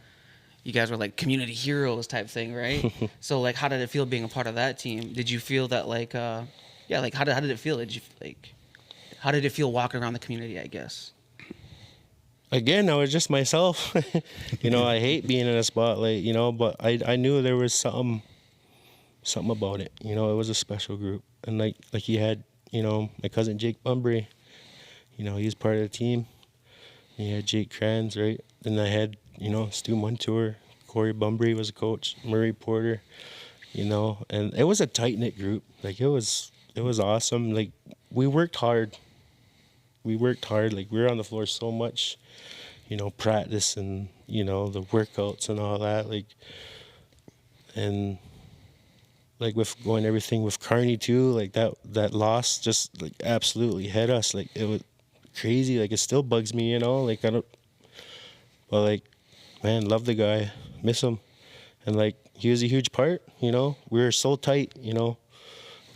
you guys were like community heroes type thing, right? So, like, how did it feel being a part of that team? Did you feel that how did it feel? How did it feel walking around the community, I guess? Again, I was just myself. You know, I hate being in a spotlight, you know, but I knew there was something about it. You know, it was a special group. And like you had, you know, my cousin Jake Bunbury, you know, he's part of the team. And you had Jake Kranz, right? then I had, Stu Montour, Corey Bumbry was a coach, Murray Porter, and it was a tight-knit group. Like, it was awesome. Like, we worked hard. Like, we were on the floor so much, practice and, the workouts and all that. Like, and like with going everything with Carney too, like that loss just like absolutely hit us. Like, it was crazy. Like, it still bugs me, like I don't, but like, man, love the guy, miss him. And like, he was a huge part, we were so tight, we're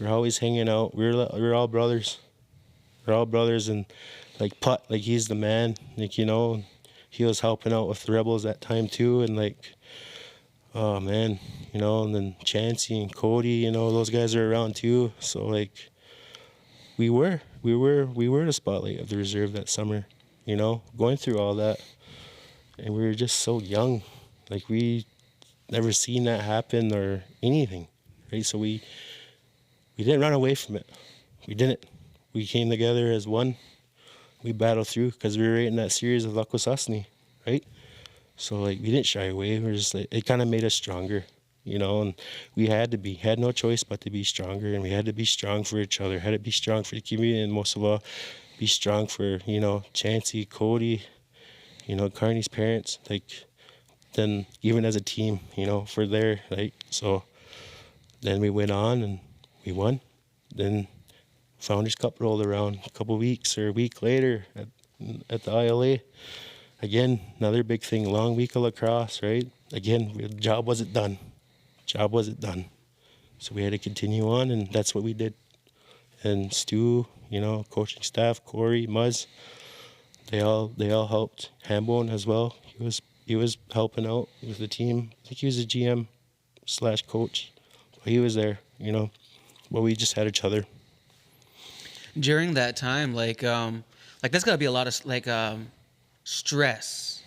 always hanging out. We're all brothers. We're all brothers. And like Putt, like, he's the man, like, he was helping out with the Rebels that time too. And like, oh man, and then Chancey and Cody, those guys are around too. So like, we were the spotlight of the reserve that summer, going through all that. And we were just so young. Like, we never seen that happen or anything, right? So we didn't run away from it. We didn't. We came together as one. We battled through because we were right in that series of Lacrosse, right? So like, we didn't shy away. We're just like, it kind of made us stronger, and we had no choice but to be stronger, and we had to be strong for each other, had to be strong for the community, and most of all, be strong for, Chancey, Cody, Carney's parents, like, then even as a team, for there, like, so then we went on and we won. Then Founders Cup rolled around a week later at the ILA. Again, another big thing, long week of lacrosse, right? Again, the job wasn't done. So we had to continue on, and that's what we did. And Stu, coaching staff, Corey, Muzz, they all helped. Hambone as well. He was helping out with the team. I think he was a GM/coach. But he was there, But we just had each other. During that time, like there's gotta be a lot of stress,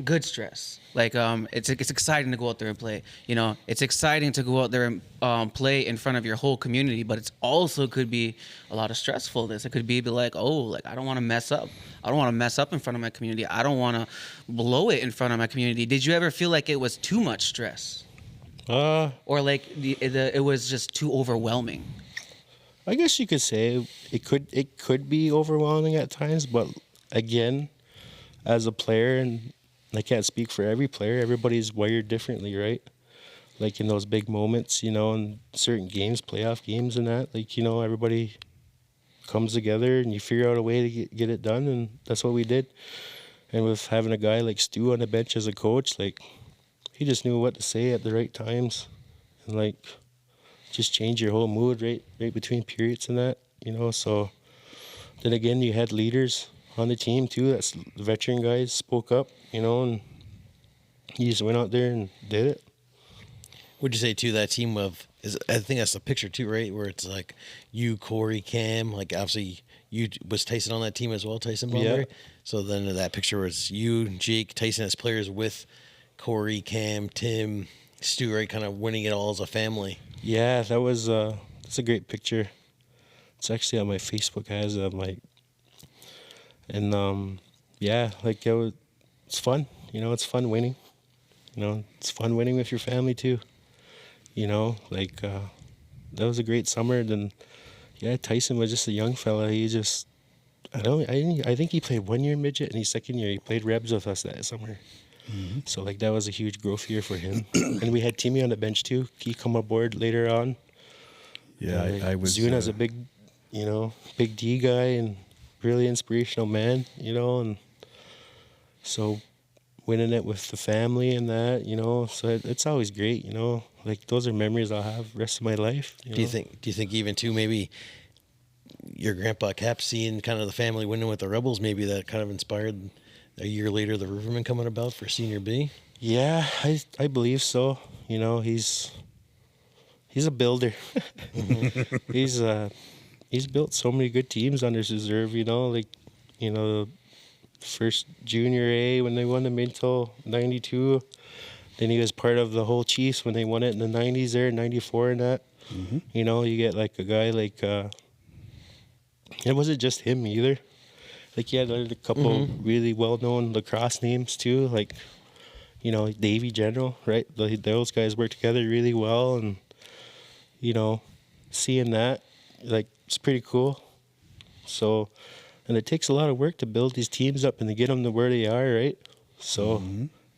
good stress. Like, it's exciting to go out there and play. It's exciting to go out there and play in front of your whole community, but it's also could be a lot of stressfulness. It could be like, oh, like, I don't want to mess up. I don't want to mess up in front of my community. I don't want to blow it in front of my community. Did you ever feel like it was too much stress? Or like it was just too overwhelming? I guess you could say it could be overwhelming at times, but again, as a player, and I can't speak for every player, everybody's wired differently, right? Like, in those big moments, in certain games, playoff games and that, like, everybody comes together and you figure out a way to get it done, and that's what we did. And with having a guy like Stu on the bench as a coach, like, he just knew what to say at the right times, and like, just change your whole mood right between periods and that, so then again, you had leaders on the team too. That's the veteran guys spoke up, and he just went out there and did it. Would you say too that team I think that's the picture too, right? Where it's like you, Corey, Cam, like, obviously was Tyson on that team as well, Tyson Bell? Yeah. So then that picture where it's you, Jake, Tyson as players with Corey, Cam, Tim, Stu, right? Kind of winning it all as a family. Yeah, that's a great picture. It's actually on my Facebook. Has yeah, like, it's fun. It's fun winning. It's fun winning with your family too. Like, that was a great summer. Then, yeah, Tyson was just a young fella. He just, I think he played 1 year midget, and his second year he played Rebs with us that summer. Mm-hmm. So like, that was a huge growth year for him. And we had Timmy on the bench too. He come aboard later on. Yeah, I was. Zuna's a big, big D guy and really inspirational man, and so winning it with the family and that, so it's always great, like, those are memories I'll have the rest of my life. Do you think even too, maybe your grandpa Cap seeing kind of the family winning with the Rebels, maybe that kind of inspired a year later the Riverman coming about for Senior B? Yeah, I believe so. He's a builder. Mm-hmm. He's built so many good teams on his reserve, like, first Junior A when they won the Minto, 92. Then he was part of the whole Chiefs when they won it in the 90s there, 94 and that. Mm-hmm. You get like a guy like, it wasn't just him either. like he had a couple really well-known lacrosse names too, like, you know, Davy General, right? Those guys work together really well, and, you know, seeing that, like, it's pretty cool. So, and it takes a lot of work to build these teams up and to get them to where they are, right? So,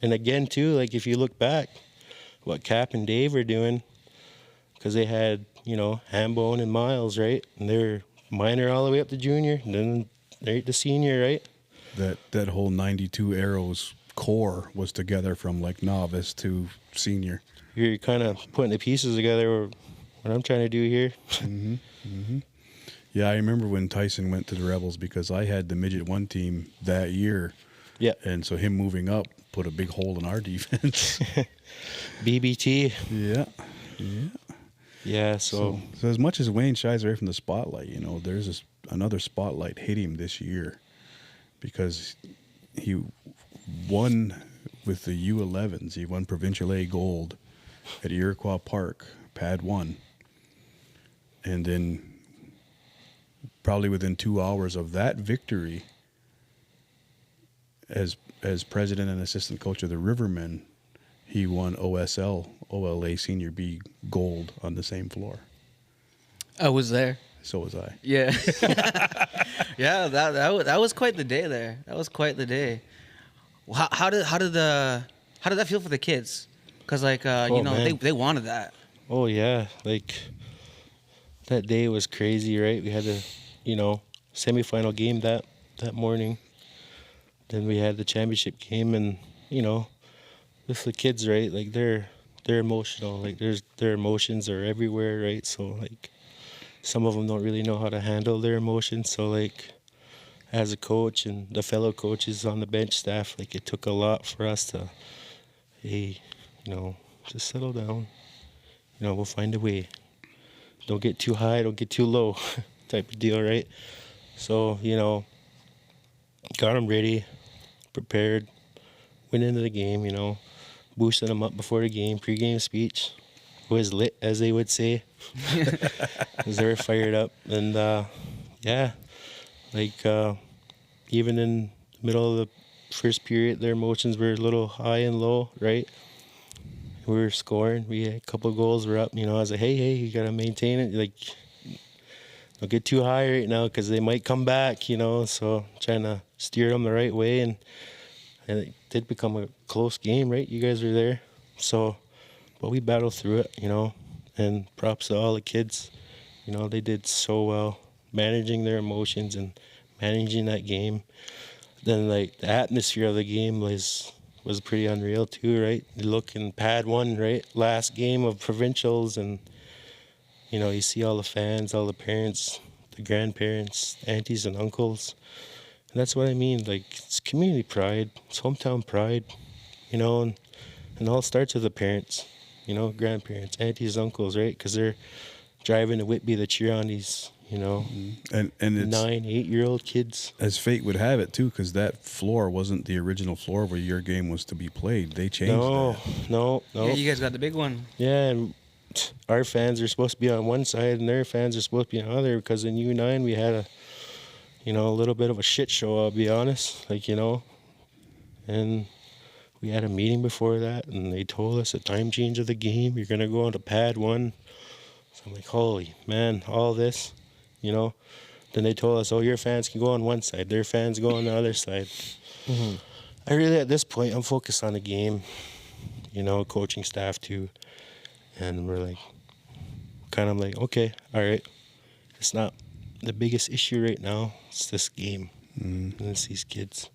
and again, too, like, if you look back, what Cap and Dave are doing, because they had, you know, Hambone and Miles, right? And they're minor all the way up to junior, and then they're the senior, right? That whole 92 Arrows core was together from like novice to senior. You're kind of putting the pieces together, or what I'm trying to do here. Yeah, I remember when Tyson went to the Rebels because I had the midget 1 team that year. Yeah. And so him moving up put a big hole in our defense. BBT. Yeah. Yeah, So as much as Wayne shies away from the spotlight, you know, there's another spotlight hit him this year because he won with the U11s. He won Provincial A gold at Iroquois Park, Pad 1. And then probably within 2 hours of that victory, as president and assistant coach of the Rivermen, he won OLA Senior B gold on the same floor. I was there. So was I. Yeah. Yeah, that was quite the day there. That was quite the day. How did that feel for the kids? Because like you know, man. they wanted that. Oh yeah, like that day was crazy, right? We had a, you know, semifinal game that morning. Then we had the championship game, and you know, with the kids, right? Like they're emotional. Like their emotions are everywhere, right? So like some of them don't really know how to handle their emotions. So like as a coach and the fellow coaches on the bench staff, like it took a lot for us to, hey, you know, just settle down. You know, we'll find a way. Don't get too high, don't get too low, type of deal, right? So, you know, got them ready, prepared, went into the game, you know, boosted them up before the game, pregame speech was lit, as they would say, because they were fired up. And, yeah, like, even in the middle of the first period, their emotions were a little high and low, right? We were scoring. We had a couple of goals. We're up. You know, I was like, hey, you got to maintain it. Like, don't get too high right now because they might come back, you know. So trying to steer them the right way. And it did become a close game, right? You guys were there. So, but we battled through it, you know. And props to all the kids. You know, they did so well managing their emotions and managing that game. Then, like, the atmosphere of the game was pretty unreal too, right? You look in Pad 1, right? Last game of provincials, and you know, you see all the fans, all the parents, the grandparents, aunties and uncles. And that's what I mean, like it's community pride, it's hometown pride, you know, and it all starts with the parents, you know, grandparents, aunties, uncles, right? Because they're driving to Whitby to cheer on these, you know, and it's 9-8-year-old kids. As fate would have it too, because that floor wasn't the original floor where your game was to be played. They changed that. No. Yeah, you guys got the big one. Yeah, and our fans are supposed to be on one side, and their fans are supposed to be on the other. Because in U9 we had a little bit of a shit show. I'll be honest, like, you know, and we had a meeting before that, and they told us the time change of the game. You're gonna go on to Pad 1. So I'm like, holy man, all this. You know, then they told us, oh, your fans can go on one side, their fans go on the other side. I really, at this point, I'm focused on the game, you know, coaching staff too. And we're like, kind of like, okay, all right. It's not the biggest issue right now. It's this game. And it's these kids,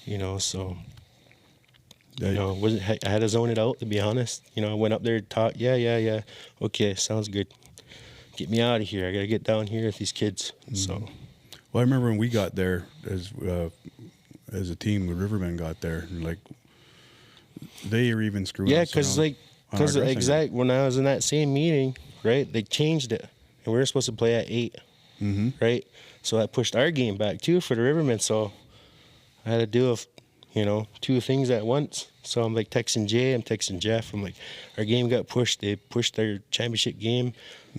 you know, so, you know, I had to zone it out, to be honest. You know, I went up there and talked, yeah. Okay, sounds good. Get me out of here. I got to get down here with these kids. So, Well, I remember when we got there as a team, the Rivermen got there, and like they are even screwing us because around on our dressing room. when I was in that same meeting, right, they changed it, and we were supposed to play at 8, right? So that pushed our game back too for the Rivermen. So I had to deal with, you know, 2 things at once. So I'm like texting Jay, I'm texting Jeff. I'm like, our game got pushed. They pushed their championship game.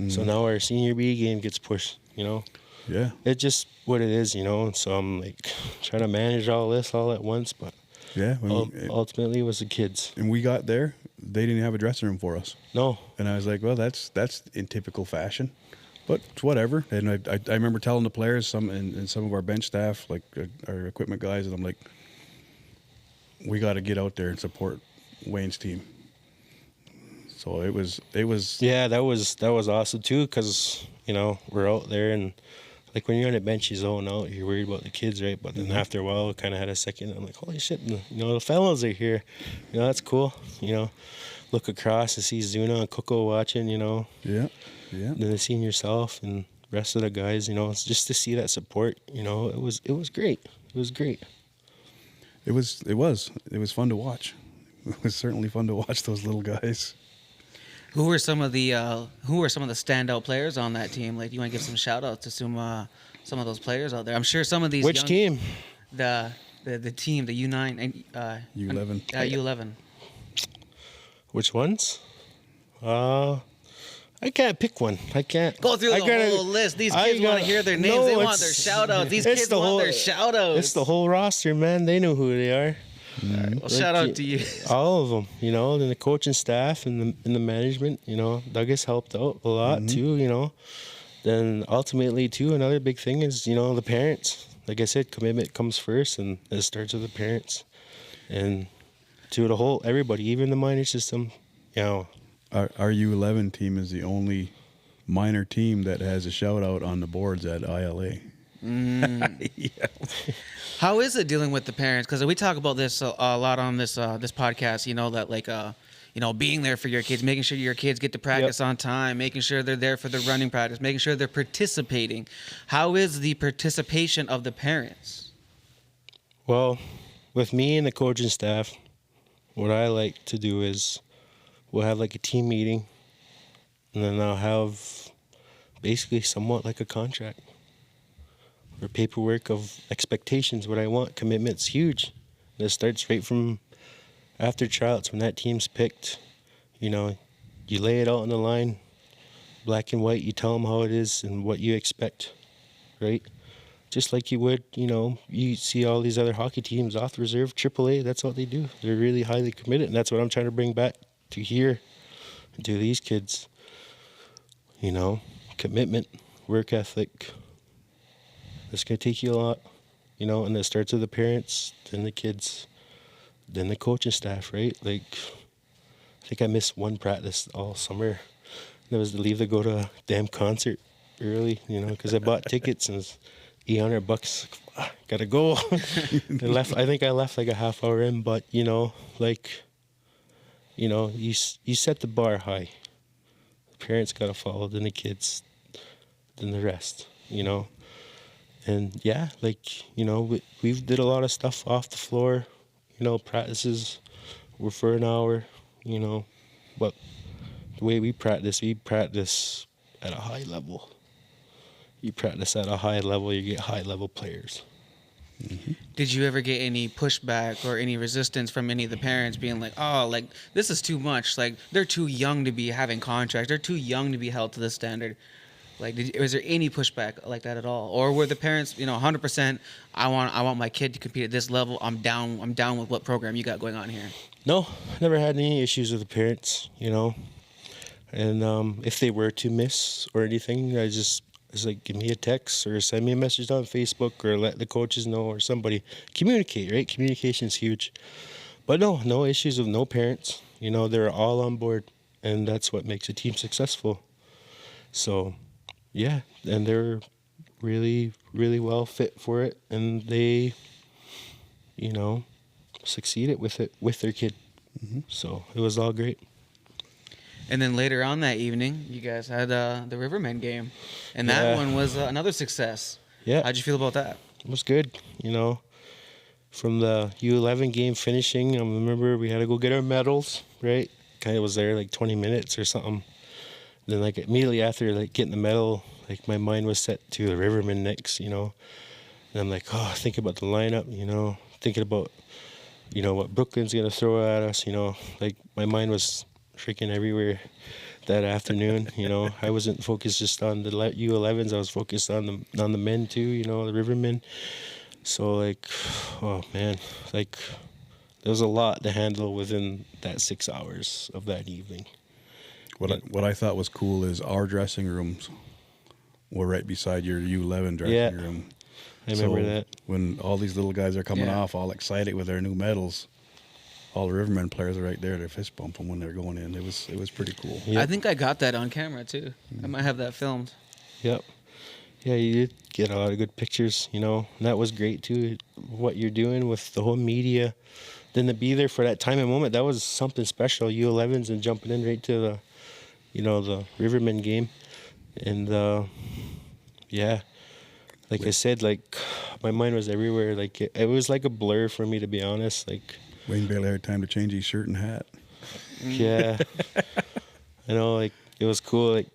So now our senior B game gets pushed, you know. Yeah. It's just what it is, you know. So I'm like trying to manage all this all at once, but Yeah. ultimately it was the kids. And we got there, they didn't have a dressing room for us. No. And I was like, well, that's in typical fashion, but it's whatever. And I remember telling the players, and some of our bench staff, like our equipment guys, and I'm like, we got to get out there and support Wayne's team. So it was. Yeah, that was awesome too, because you know we're out there, and like when you're on the bench, you zone out. You're worried about the kids, right? But then after a while, I kind of had a second. I'm like, holy shit, you know, the fellas are here. You know, that's cool. You know, look across and see Zuna and Coco watching. You know. Yeah. Yeah. And then seeing yourself and the rest of the guys. You know, it's just to see that support. You know, it was great. It was great. It was fun to watch. It was certainly fun to watch those little guys. Who were some of the standout players on that team? Like, you want to give some shout outs to some of those players out there? I'm sure some of these. Which team? The team, the U9 and U11. U11. Which ones? I can't pick one. I can't Go through the whole list. These kids want to hear their names. They want their shout outs. These kids want their shout outs. It's the whole roster, man. They know who they are. Right, well, shout out to you. All of them, you know, and the coaching staff and the management, you know. Douglas helped out a lot too, you know. Then ultimately too, another big thing is, you know, the parents. Like I said, commitment comes first, and it starts with the parents. And to the whole, everybody, even the minor system, you know. Our U11 team is the only minor team that has a shout out on the boards at ILA. Yeah. How is it dealing with the parents? Because we talk about this a lot on this podcast. You know that, like, you know, being there for your kids, making sure your kids get to practice on time, making sure they're there for the running practice, making sure they're participating. How is the participation of the parents? Well, with me and the coaching staff, what I like to do is we'll have like a team meeting, and then I'll have basically somewhat like a contract or paperwork of expectations, what I want. Commitment's huge. And it starts right from after tryouts when that team's picked. You know, you lay it out on the line, black and white. You tell them how it is and what you expect, right? Just like you would, you know, you see all these other hockey teams off the reserve, AAA, that's what they do. They're really highly committed, and that's what I'm trying to bring back to here, to these kids. You know, commitment, work ethic. It's going to take you a lot, you know, and it starts with the parents, then the kids, then the coaching staff, right? Like, I think I missed one practice all summer. That was to leave to go to a damn concert early, you know, because I bought tickets and it's $800. Gotta go. I think I left like a half hour in, but, you know, like, you know, you set the bar high. The parents got to follow, then the kids, then the rest, you know. And yeah, like, you know, we've did a lot of stuff off the floor, you know, practices were for an hour, you know, but the way we practice at a high level. You practice at a high level, you get high level players. Mm-hmm. Did you ever get any pushback or any resistance from any of the parents being like, oh, like, this is too much, like, they're too young to be having contracts, they're too young to be held to this standard? Like, was there any pushback like that at all? Or were the parents, you know, 100%, I want my kid to compete at this level, I'm down with what program you got going on here? No, I never had any issues with the parents, you know. And if they were to miss or anything, it's like, give me a text or send me a message on Facebook or let the coaches know or somebody. Communicate, right? Communication's huge. But no issues with no parents. You know, they're all on board, and that's what makes a team successful. So, yeah, and they're really, really well fit for it, and they, you know, succeeded with it with their kid. Mm-hmm. So it was all great. And then later on that evening, you guys had the Riverman game, and that one was another success. Yeah. How'd you feel about that? It was good, you know. From the U11 game finishing, I remember we had to go get our medals, right? Kind of was there like 20 minutes or something. Then like immediately after like getting the medal, like my mind was set to the Riverman next, you know. And I'm like, oh, think about the lineup, you know, thinking about, you know, what Brooklyn's gonna throw at us, you know. Like my mind was freaking everywhere. that afternoon. You know, I wasn't focused just on the U11s. I was focused on the men too. You know, the Rivermen. So like, oh man, like there was a lot to handle within that 6 hours of that evening. What I thought was cool is our dressing rooms were right beside your U11 dressing room. I remember that. When all these little guys are coming off, all excited with their new medals, all the Rivermen players are right there to fist bump them when they're going in. It was pretty cool. Yep. I think I got that on camera too. I might have that filmed. Yep. Yeah, you did get a lot of good pictures, you know, and that was great too. What you're doing with the whole media, then to be there for that time and moment, that was something special. U11s and jumping in right to the, you know, the Riverman game, and yeah, like I said, like my mind was everywhere. Like it was like a blur for me, to be honest. Like Wayne barely had time to change his shirt and hat. yeah, I know. Like it was cool. Like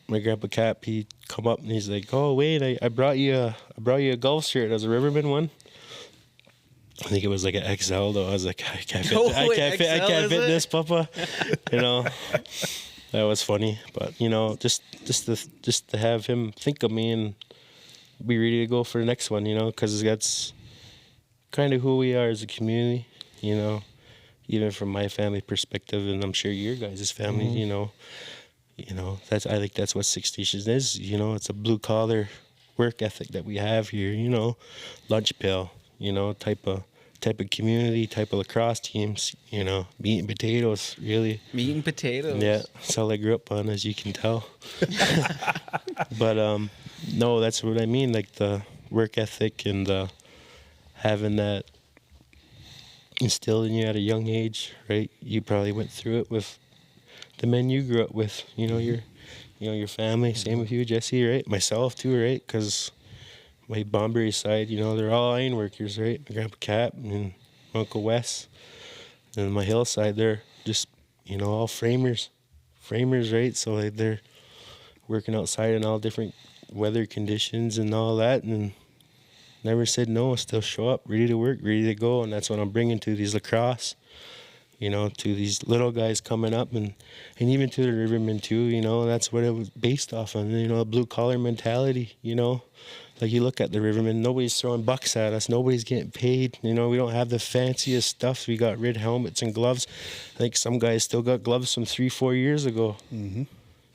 my grandpa Cap, he come up and he's like, "Oh Wayne, I brought you a golf shirt. It was a Riverman one." I think it was like an XL though. I was like, I can't fit this, Papa. You know, that was funny. But you know, just to have him think of me and be ready to go for the next one. You know, because that's kind of who we are as a community. You know, even from my family perspective, and I'm sure your guys' family. Mm-hmm. You know, I think that's what Six Nations is. You know, it's a blue collar work ethic that we have here. You know, lunch pail. You know, type of community, type of lacrosse teams. You know, meat and potatoes, really. Meat and potatoes. Yeah, that's all I grew up on, as you can tell. But no, that's what I mean. Like the work ethic and having that instilled in you at a young age, right? You probably went through it with the men you grew up with. You know, your family. Same with you, Jesse, right? Myself too, right? Because my Bombury side, you know, they're all iron workers, right? My Grandpa Cap and my Uncle Wes. And my hillside, they're just, you know, all framers, right? So like they're working outside in all different weather conditions and all that, and never said no, still show up, ready to work, ready to go. And that's what I'm bringing to these lacrosse, you know, to these little guys coming up, and even to the Rivermen too, you know. That's what it was based off on, you know, a blue collar mentality, you know. Like you look at the Rivermen, nobody's throwing bucks at us, nobody's getting paid, you know. We don't have the fanciest stuff. We got red helmets and gloves. I think some guys still got gloves from 3-4 years ago. Mm-hmm.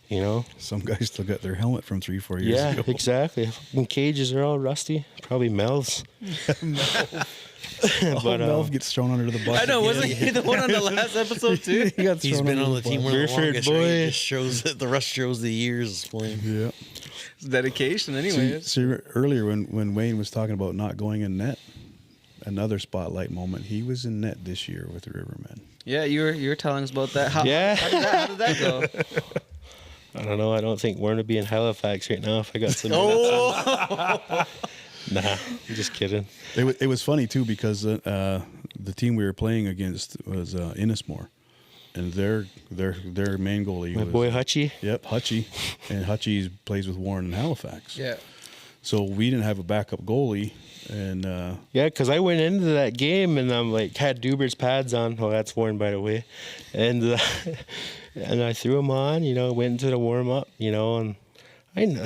You know, some guys still got their helmet from 3-4 years ago. Yeah, exactly. And cages are all rusty. Probably Mel's. But Melv gets thrown under the bus. I know, wasn't he the one on the last episode too? He's been on the team for the longest. Boy. Right? It just shows that the rest shows the years playing. Yeah, It's dedication, anyway. See, earlier when Wayne was talking about not going in net, another spotlight moment. He was in net this year with the Rivermen. Yeah, you were telling us about that. How did that go? I don't know. I don't think Warren would be in Halifax right now if I got some. Nah, I'm just kidding. It was funny too because the team we were playing against was Innismore, and their main goalie My was boy Hutchie. Yep, Hutchie, and Hutchie plays with Warren in Halifax. Yeah. So we didn't have a backup goalie, and Yeah, because I went into that game and I'm like had Duber's pads on. Oh, that's Warren, by the way, and and I threw him on. You know, went into the warm up. You know, and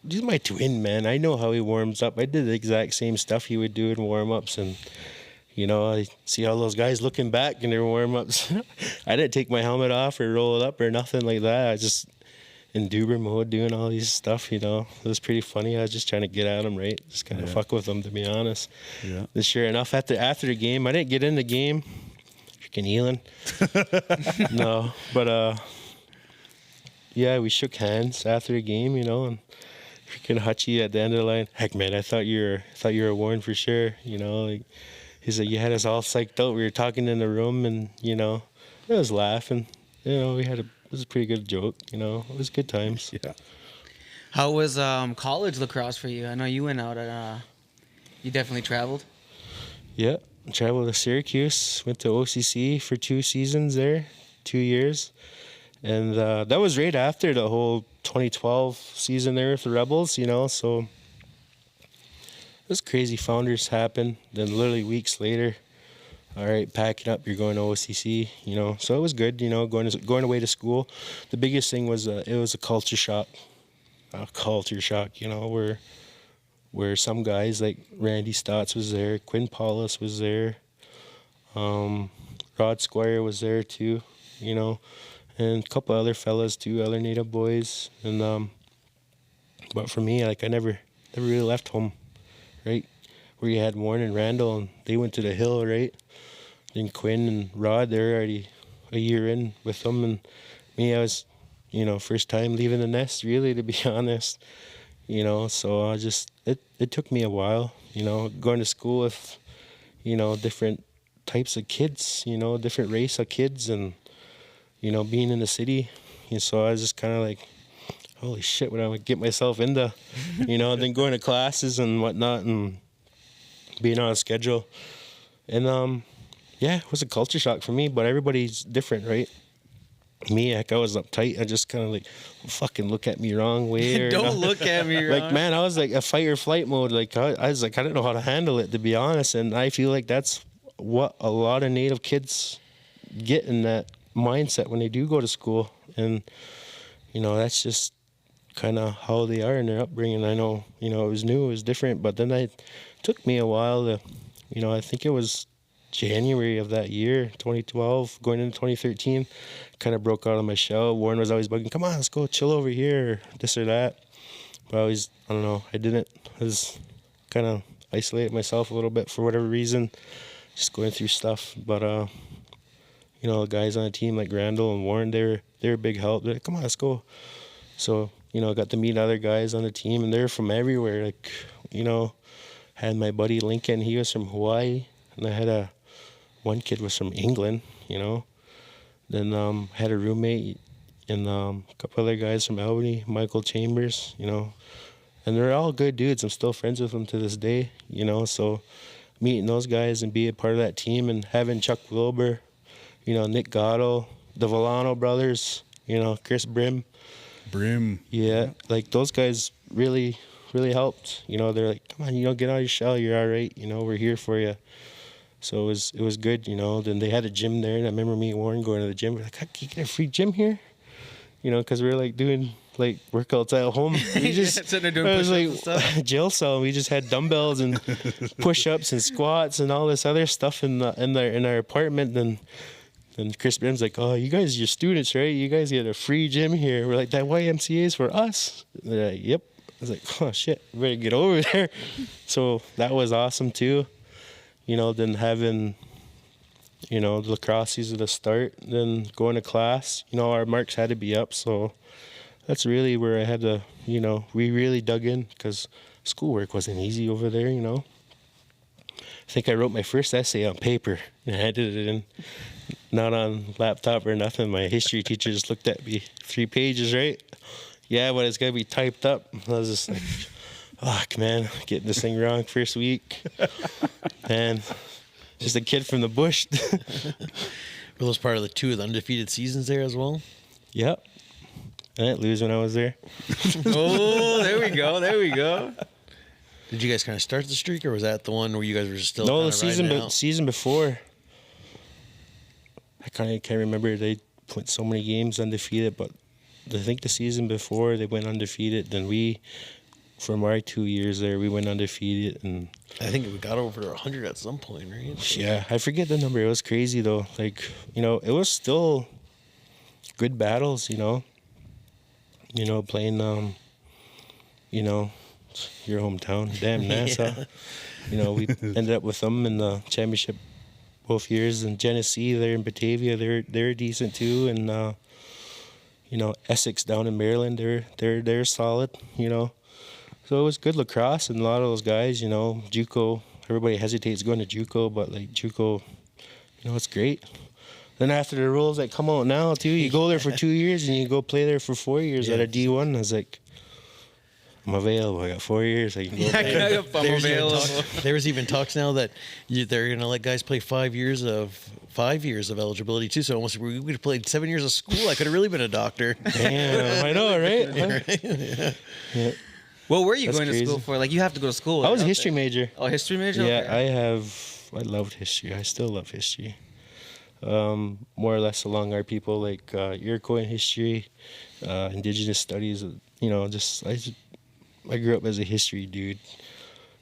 he's my twin, man. I know how he warms up. I did the exact same stuff he would do in warm ups, and you know, I see all those guys looking back in their warm ups. I didn't take my helmet off or roll it up or nothing like that. I just in Duber mode doing all these stuff. You know, it was pretty funny. I was just trying to get at him, right? Just kind of fuck with them, to be honest. Yeah. And sure enough, after the game, I didn't get in the game. Freaking Elon. No, but yeah, we shook hands after the game, you know, and freaking Hutchie at the end of the line. Heck, man, I thought you were Warren for sure. You know, like, he's like, you had us all psyched out. We were talking in the room, and you know, I was laughing. You know, it was a pretty good joke. You know, it was good times. yeah. How was college lacrosse for you? I know you went out and you definitely traveled. Yeah, traveled to Syracuse. Went to OCC for 2 seasons there, 2 years. And that was right after the whole 2012 season there with the Rebels, you know, so it was crazy. Founders happened. Then literally weeks later, all right, packing up, you're going to OCC, you know. So it was good, you know, going away to school. The biggest thing was it was a culture shock. You know, where some guys like Randy Stotts was there, Quinn Paulus was there, Rod Squire was there too, you know, and a couple other fellas too, other native boys. And but for me, like I never really left home, right? Where you had Warren and Randall, and they went to the hill, right? Then Quinn and Rod, they're already a year in with them, and me, I was, you know, first time leaving the nest, really, to be honest, you know. So I just it took me a while, you know, going to school with, you know, different types of kids, you know, different race of kids, and you know, being in the city, and so I was just kind of like, holy shit, what I would get myself into, you know. Then going to classes and whatnot, and being on a schedule, and yeah, it was a culture shock for me. But everybody's different, right? Me, like I was uptight. I just kind of like, fucking look at me wrong way. Or, Don't look at me wrong. Like, man, I was like a fight or flight mode. Like I was like, I didn't know how to handle it, to be honest. And I feel like that's what a lot of Native kids get in that mindset when they do go to school. And you know, that's just kind of how they are in their upbringing. I know, you know, it was new, it was different, but then it took me a while to, you know, I think it was January of that year, 2012, going into 2013, kind of broke out of my shell. Warren was always bugging, come on, let's go chill over here, or this or that. But I always, I don't know, I didn't. I was kind of isolated myself a little bit for whatever reason, just going through stuff. But, you know, the guys on the team like Randall and Warren, they're a big help. They're like, come on, let's go. So, you know, I got to meet other guys on the team, and they're from everywhere. Like, you know, had my buddy Lincoln, he was from Hawaii, and I had one kid was from England, you know. Then had a roommate, and a couple other guys from Albany, Michael Chambers, you know. And they're all good dudes. I'm still friends with them to this day, you know. So meeting those guys and being a part of that team, and having Chuck Wilbur, you know, Nick Gatto, the Villano brothers, you know, Chris Brim. Yeah, like those guys really helped. You know, they're like, come on, you know, get out of your shell, you're all right, you know, we're here for you. So it was good, you know. Then they had a gym there, and I remember me and Warren going to the gym. We're like, can you get a free gym here? You know, because we were like doing like workouts at home. We just sitting there doing it was push-ups like and stuff. jail cell. We just had dumbbells and push-ups and squats and all this other stuff in our apartment. And Chris Brim's like, oh, you guys, you're students, right? You guys get a free gym here. We're like, that YMCA is for us. They're like, yep. I was like, oh shit, we better get over there. So that was awesome too. You know, then having, you know, the lacrosses at the start, then going to class, you know, our marks had to be up. So that's really where I had to, you know, we really dug in, because schoolwork wasn't easy over there, you know. I think I wrote my first essay on paper and I did it in, not on laptop or nothing. My history teacher just looked at me, 3 pages, right? Yeah, but it's got to be typed up. I was just like, fuck, man, getting this thing wrong first week. Man, just a kid from the bush. Were those part of the 2 of the undefeated seasons there as well? Yep. I didn't lose when I was there. Oh, there we go. Did you guys kind of start the streak, or was that the one where you guys were just still No, kind the of riding it out? season before. I kind of can't remember. They put so many games undefeated, but I think the season before they went undefeated. Then we, from our 2 years there, we went undefeated, and I think we got over 100 at some point, right? yeah, I forget the number. It was crazy though. Like, you know, it was still good battles. You know, playing you know, your hometown, damn NASA. Yeah. You know, we ended up with them in the championship both years. And Genesee, they're in Batavia, they're decent too. And you know, Essex down in Maryland, they're solid. You know, so it was good lacrosse, and a lot of those guys, you know, JUCO. Everybody hesitates going to JUCO, but like JUCO, you know, it's great. Then after the rules that come out now too, you go there for 2 years and you go play there for 4 years at a D1. I was like, I'm available. I got 4 years. I can go play. I'm available. There was even talks now that they're going to let guys play 5 years of eligibility too. So almost we would have played 7 years of school. I could have really been a doctor. Damn, I know, right? Yeah. What were you That's going to school crazy. for? Like, you have to go to school. I was a don't history they? major. Oh, history major? Yeah, Okay. I have loved history. I still love history. More or less along our people, like Iroquois history, indigenous studies. I grew up as a history dude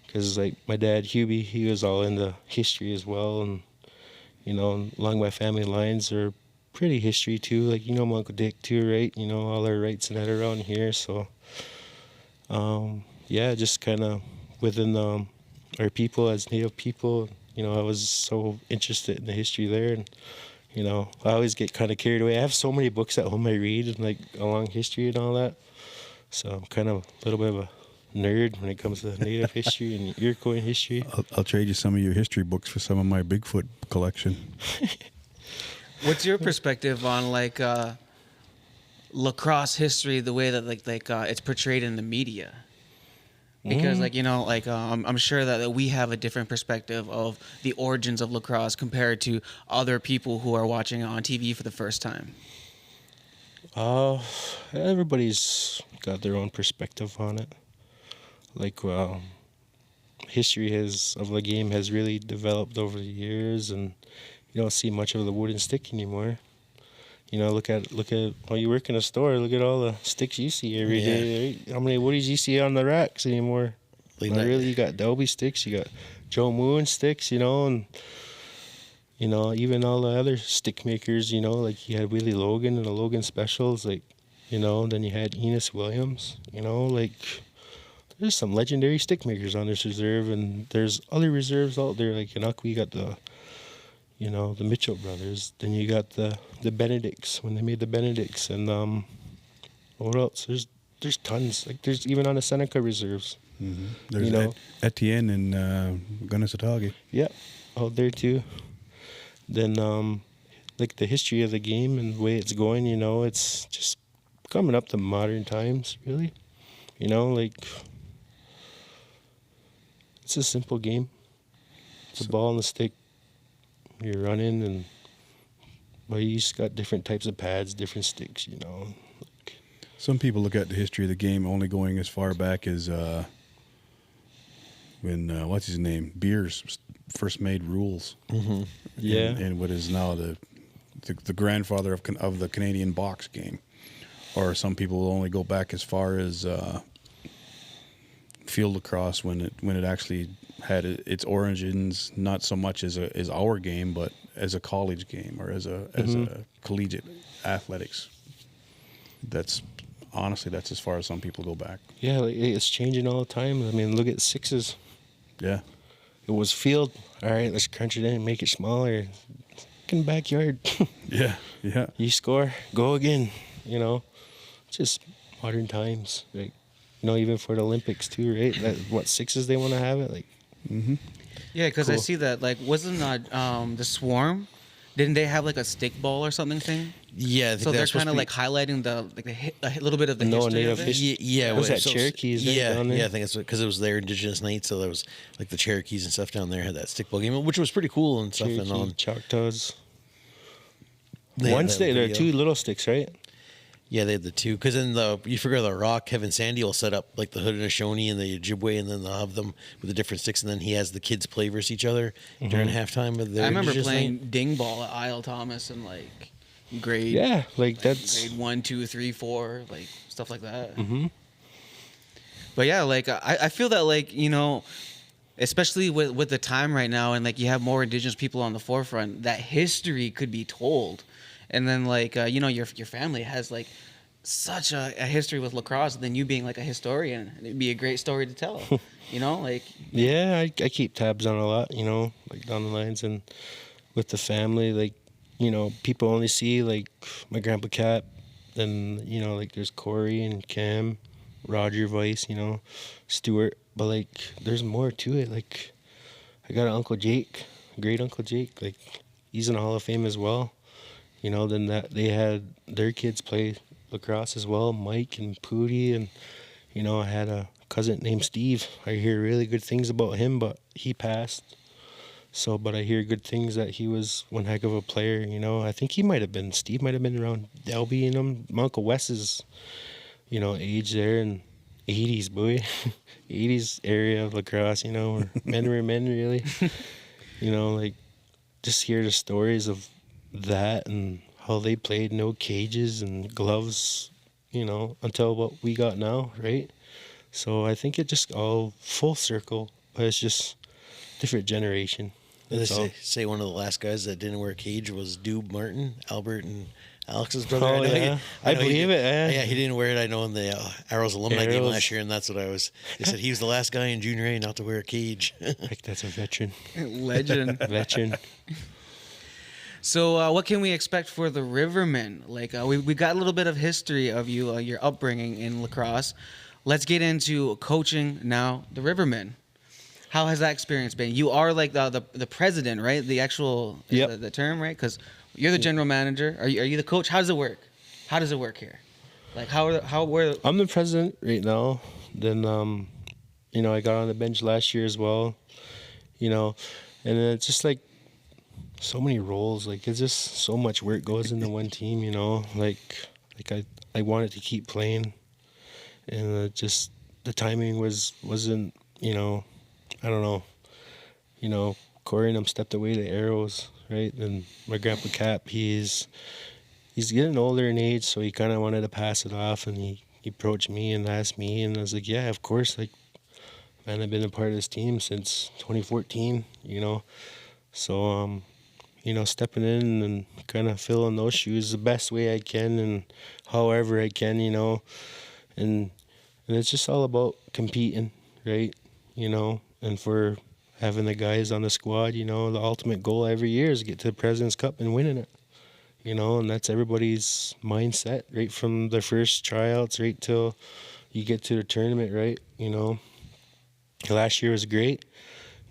because like my dad Hubie, he was all into history as well, and along my family lines are pretty history too. Like my Uncle Dick too, right? All our rights and that around here. So just kind of within our people as Native people. I was so interested in the history there, and I always get kind of carried away. I have so many books at home I read, and like along history and all that. So I'm kind of a little bit of a nerd when it comes to Native history and Iroquois history. I'll trade you some of your history books for some of my Bigfoot collection. What's your perspective on like lacrosse history, the way that it's portrayed in the media? Because I'm sure that we have a different perspective of the origins of lacrosse compared to other people who are watching it on TV for the first time. Everybody's got their own perspective on it. Like, history of the game has really developed over the years, and you don't see much of the wooden stick anymore. Look at while you work in a store, look at all the sticks you see every day. Right? How many woodies you see on the racks anymore? Not really. You got Delby sticks, you got Joe Moon sticks, and even all the other stick makers, like you had Willie Logan and the Logan Specials, then you had Enos Williams, there's some legendary stick makers on this reserve, and there's other reserves out there, like in Aqui, you got the Mitchell brothers, then you got the Benedicts, when they made the Benedicts, and what else? There's tons, like there's even on the Seneca reserves. Mm-hmm. There's Etienne and Gunnisatagi. Yeah, out there too. Then, like the history of the game and the way it's going, it's just coming up to modern times, really. It's a simple game. It's a ball and a stick. You're running, but you just got different types of pads, different sticks, Some people look at the history of the game only going as far back as when what's his name, Beers first made rules. Mm-hmm. Yeah, and what is now the grandfather of the Canadian box game. Or some people will only go back as far as field lacrosse when it actually had its origins, not so much as our game, but as a college game or as a collegiate athletics. That's as far as some people go back. Yeah, it's changing all the time. I mean, look at sixes. Yeah. It was field. All right, let's crunch it in and make it smaller. In backyard. Yeah. You score, go again. Just modern times. Like, even for the Olympics too, right? Sixes they want to have it? Like, mm-hmm. Yeah, because cool. I see that. Like, wasn't the Swarm? Didn't they have like a stick ball or something thing? Yeah, so they're kind of like highlighting a little bit of the history of it. Yeah, was that Cherokees? Down there? Yeah, I think it's because it was their Indigenous night, so there was like the Cherokees and stuff down there had that stickball game, which was pretty cool and stuff. Cherokee, and Choctaws. One stick, there are two little sticks, right? Yeah, they had the two. Because in you figure the Rock, Kevin Sandy will set up like the Haudenosaunee and the Ojibwe, and then they'll have them with the different sticks, and then he has the kids play versus each other during halftime of their I remember Indigenous playing night. ding ball at Isle Thomas and like grade. Yeah, that's grade 1, 2, 3, 4, like stuff like that. Mm-hmm. But yeah, like I feel that like especially with the time right now, and like you have more Indigenous people on the forefront, that history could be told. And then like your family has like such a history with lacrosse, than you being like a historian, it'd be a great story to tell. Yeah, I keep tabs on a lot, like down the lines, and with the family, like people only see like my grandpa Cap, and like there's Corey and Cam, Roger Weiss, Stuart, but like there's more to it. Like I got an Uncle Jake, great Uncle Jake, like he's in the Hall of Fame as well. Then that they had their kids play lacrosse as well, Mike and Pootie, and I had a cousin named Steve. I hear really good things about him, but he passed. So, but I hear good things that he was one heck of a player. I think Steve might have been around Delby and him. My Uncle Wes's, age there, and 80s boy, 80s area of lacrosse. Where men were men really. you know, like just hear the stories of that and how they played no cages and gloves, you know, until what we got now, right? So I think it just all full circle, but it's just different generation. They That's all. say one of the last guys that didn't wear a cage was Dube Martin, Albert and Alex's brother. Oh, know yeah. I know believe it, yeah. Yeah, he didn't wear it. I know in the Arrows alumni game Arrows. last year, and that's what I was. They said he was the last guy in junior A not to wear a cage. Like that's a veteran. Legend. Veteran. So, what can we expect for the Rivermen? Like, we got a little bit of history of you, your upbringing in lacrosse. Let's get into coaching now. The Rivermen. How has that experience been? You are like the president, right? The actual Yep. the term, right? Because you're the general manager. Are you the coach? How does it work? How does it work here? Like where? I'm the president right now. Then, you know, I got on the bench last year as well. You know, and then it's just like so many roles. Like it's just so much work goes into one team. You know, like I wanted to keep playing, and just the timing wasn't. You know, I don't know. You know, Corey and them stepped away to Arrows, right? And my grandpa Cap, he's getting older in age, so he kind of wanted to pass it off, and he approached me and asked me, and I was like, yeah, of course. Like, man, I've been a part of this team since 2014, you know. So, you know, stepping in and kind of filling those shoes the best way I can and however I can, you know. And it's just all about competing, right? You know, and for having the guys on the squad, you know, the ultimate goal every year is to get to the President's Cup and winning it. You know, and that's everybody's mindset, right from their first tryouts right till you get to the tournament, right? You know, last year was great.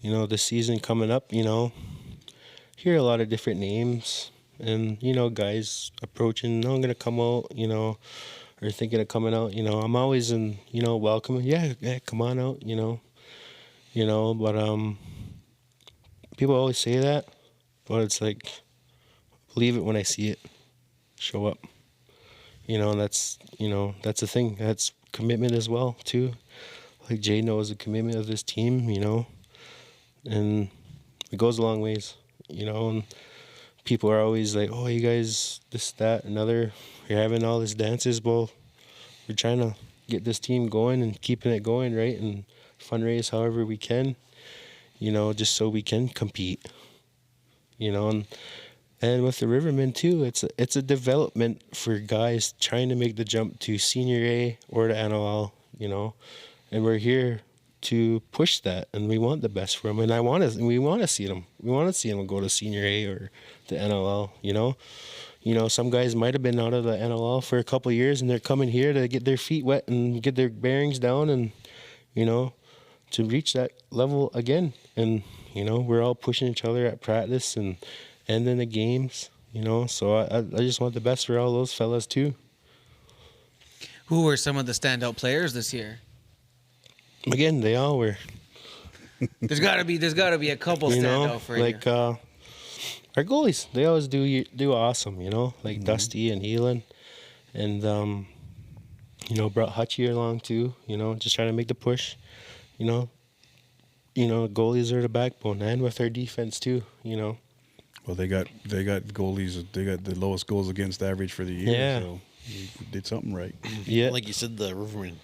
You know, the season coming up, you know, hear a lot of different names and, you know, guys approaching, I'm going to come out, you know, or thinking of coming out, you know. I'm always in, you know, welcoming. Yeah, come on out, you know. You know, but people always say that, but it's like, believe it when I see it. Show up. You know, and that's the thing. That's commitment as well, too. Like Jay knows the commitment of this team, you know, and it goes a long ways, you know, and people are always like, oh, you guys, this, that, another, you're having all these dances. Well, we're trying to get this team going and keeping it going, right, and fundraise however we can, you know, just so we can compete, you know, and with the Rivermen too, it's a development for guys trying to make the jump to Senior A or to NLL, you know, and we're here to push that, and we want the best for them, and we want to see them. We want to see them go to Senior A or to NLL, you know. You know, some guys might have been out of the NLL for a couple of years, and they're coming here to get their feet wet and get their bearings down, and you know, to reach that level again. And you know, we're all pushing each other at practice and in the games, you know. So I just want the best for all those fellas too. Who were some of the standout players this year? Again, they all were. There's gotta be a couple You standout know, for like you. our goalies, they always do awesome, you know, like Dusty and Elon, and you know, brought Hutchie along too, you know, just trying to make the push, you know. You know, goalies are the backbone, and with our defense too, you know. Well, they got goalies. They got the lowest goals against average for the year. Yeah. So we did something right. Yeah, Like you said, the Rivermen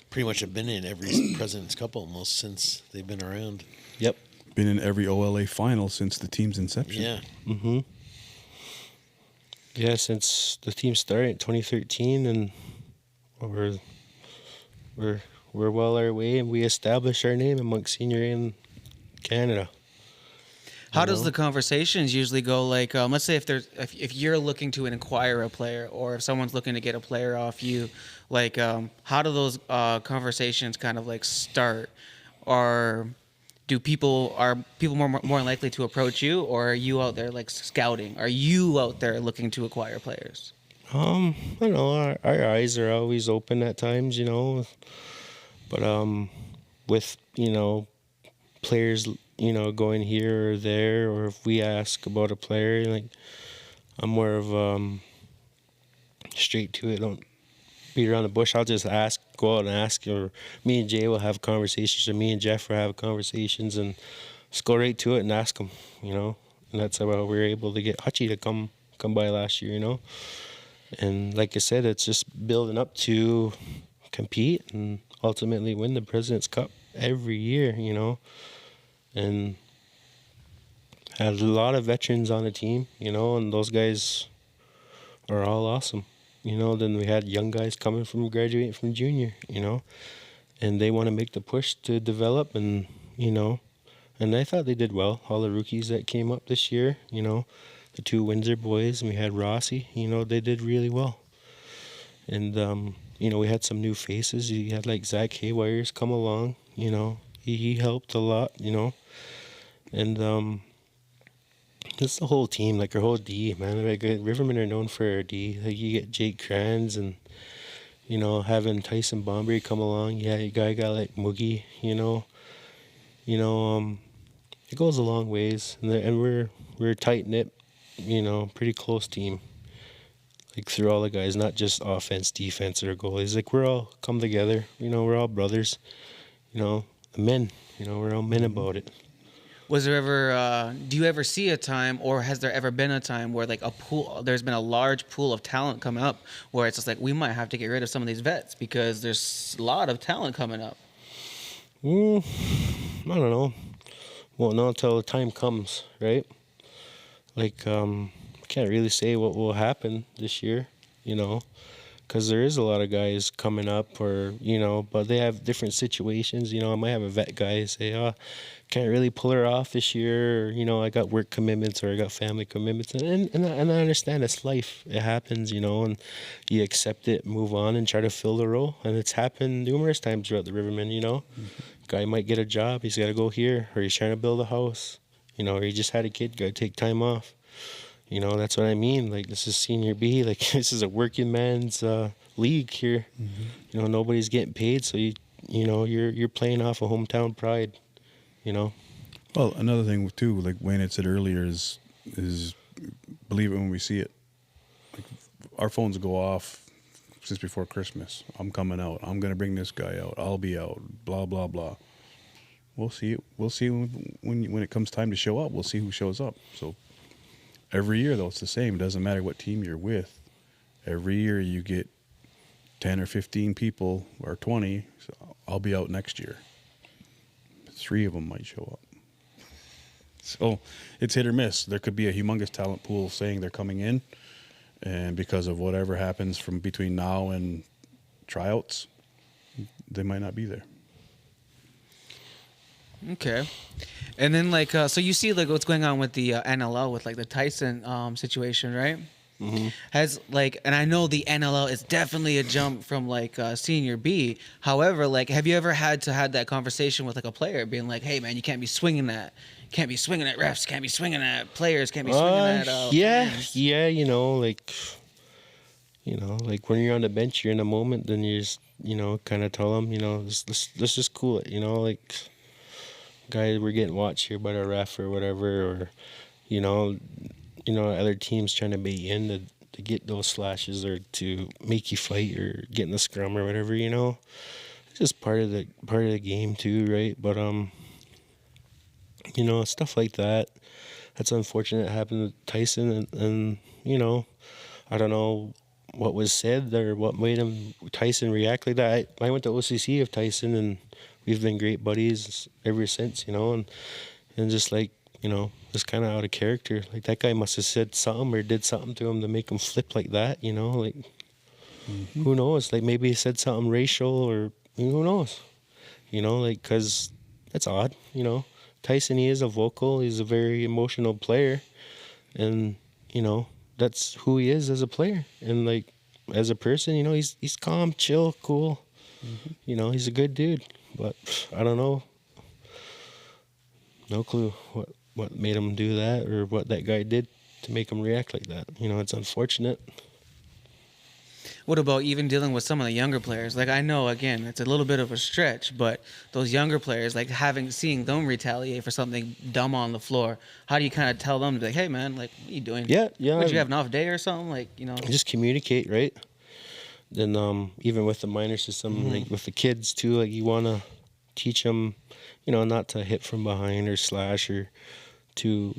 pretty much have been in every President's Cup almost since they've been around. yep. Been in every OLA final since the team's inception. Yeah. Mm-hmm. Yeah, since the team started in 2013, and we're well our way, and we established our name amongst senior A in Canada. How does the conversations usually go? Like, let's say if you're looking to acquire a player, or if someone's looking to get a player off you, like, how do those conversations kind of like start? Or are people more likely to approach you, or are you out there like scouting? Are you out there looking to acquire players? I don't know. Our eyes are always open at times, you know. But with, you know, players, you know, going here or there, or if we ask about a player, like, I'm more of straight to it. Don't beat around the bush. I'll just go out and ask, or me and Jay will have conversations, or me and Jeff will have conversations, and just go right to it and ask them, you know. And that's how we were able to get Hutchie to come by last year, you know. And like I said, it's just building up to compete and ultimately win the President's Cup every year, you know. And had a lot of veterans on the team, you know, and those guys are all awesome. You know, then we had young guys coming from graduating from junior, you know, and they want to make the push to develop and, you know, and I thought they did well. All the rookies that came up this year, you know, the 2 Windsor boys, and we had Rossi, you know, they did really well. And, you know, we had some new faces. You had like Zach Haywires come along, you know, he helped a lot, you know, and, it's the whole team, like our whole D, man. Like Rivermen are known for our D. Like you get Jake Kranz and, you know, having Tyson Bombery come along. Yeah, you got like Moogie, you know. It goes a long ways, and we're a tight knit, you know, pretty close team. Like through all the guys, not just offense, defense, or goalies. Like we're all come together. You know, we're all brothers. You know, the men. You know, we're all men about it. Was there ever, do you ever see a time, or has there ever been a time where like there's been a large pool of talent come up where it's just like, we might have to get rid of some of these vets because there's a lot of talent coming up? I don't know. Well, not until the time comes, right? Like, I can't really say what will happen this year, you know, because there is a lot of guys coming up, or, you know, but they have different situations. You know, I might have a vet guy say, oh, can't really pull her off this year, or, you know, I got work commitments or I got family commitments. And I understand it's life. It happens, you know, and you accept it, move on, and try to fill the role. And it's happened numerous times throughout the Rivermen, you know. Guy might get a job, he's got to go here, or he's trying to build a house, you know, or he just had a kid, got to take time off. You know, that's what I mean. Like, this is Senior B. Like, this is a working man's league here. You know, nobody's getting paid, so you know, you're playing off of hometown pride. You know. Well, another thing too, like Wayne had said earlier, is believe it when we see it. Like, our phones go off just before Christmas. I'm coming out. I'm gonna bring this guy out. I'll be out. Blah blah blah. We'll see it. We'll see when it comes time to show up. We'll see who shows up. So every year though, it's the same. It doesn't matter what team you're with. Every year you get 10 or 15 people or 20. So I'll be out next year. 3 of them might show up. So it's hit or miss. There could be a humongous talent pool saying they're coming in, and because of whatever happens from between now and tryouts, they might not be there. Okay. And then like, so you see like what's going on with the NLL with like the Tyson situation, right? Mm-hmm. Has like, and I know the NLL is definitely a jump from like Senior B. However, like, have you ever had that conversation with like a player being like, "Hey, man, you can't be swinging that. Can't be swinging at refs. Can't be swinging at players. Can't be swinging at fans." Yeah. You know, like when you're on the bench, you're in a moment. Then you just, you know, kind of tell them, you know, let's just cool it. You know, like, guys, we're getting watched here by the ref or whatever, or, you know, other teams trying to bait you in to get those slashes or to make you fight or get in the scrum or whatever, you know. It's just part of the game too, right? But you know, stuff like that. That's unfortunate. It happened to Tyson, and you know, I don't know what was said or what made Tyson react like that. I went to OCC of Tyson, and we've been great buddies ever since, you know, and just like, you know, just kind of out of character. Like, that guy must have said something or did something to him to make him flip like that, you know? Like, who knows? Like, maybe he said something racial, or who knows? You know, like, because that's odd, you know? Tyson, he is a vocal. He's a very emotional player. And, you know, that's who he is as a player. And, like, as a person, you know, he's calm, chill, cool. You know, he's a good dude. But I don't know. No clue what made him do that, or what that guy did to make him react like that. You know, it's unfortunate. What about even dealing with some of the younger players? Like, I know, again, it's a little bit of a stretch, but those younger players, like seeing them retaliate for something dumb on the floor, how do you kind of tell them to be like, "Hey, man, like, what are you doing? Yeah. Would you have an off day or something?" Like, you know, just communicate, right? Then even with the minor system, like with the kids too, like, you want to teach them, not to hit from behind or slash or to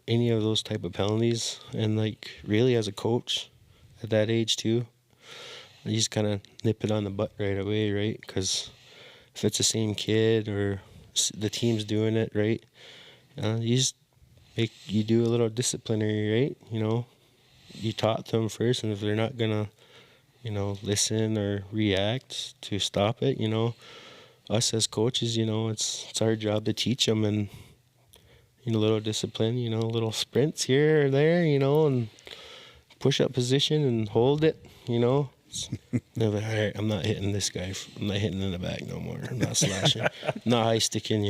any of those type of penalties. And like really as a coach at that age too, you just kind of nip it on the butt right away, right? Because if it's the same kid or the team's doing it, right, you do a little disciplinary, right? You taught them first, and if they're not gonna listen or react to stop it, us as coaches, it's our job to teach them, and a little discipline, little sprints here or there, and push up position and hold it, They're like, all right, I'm not hitting this guy. I'm not hitting in the back no more. I'm not slashing, not high sticking,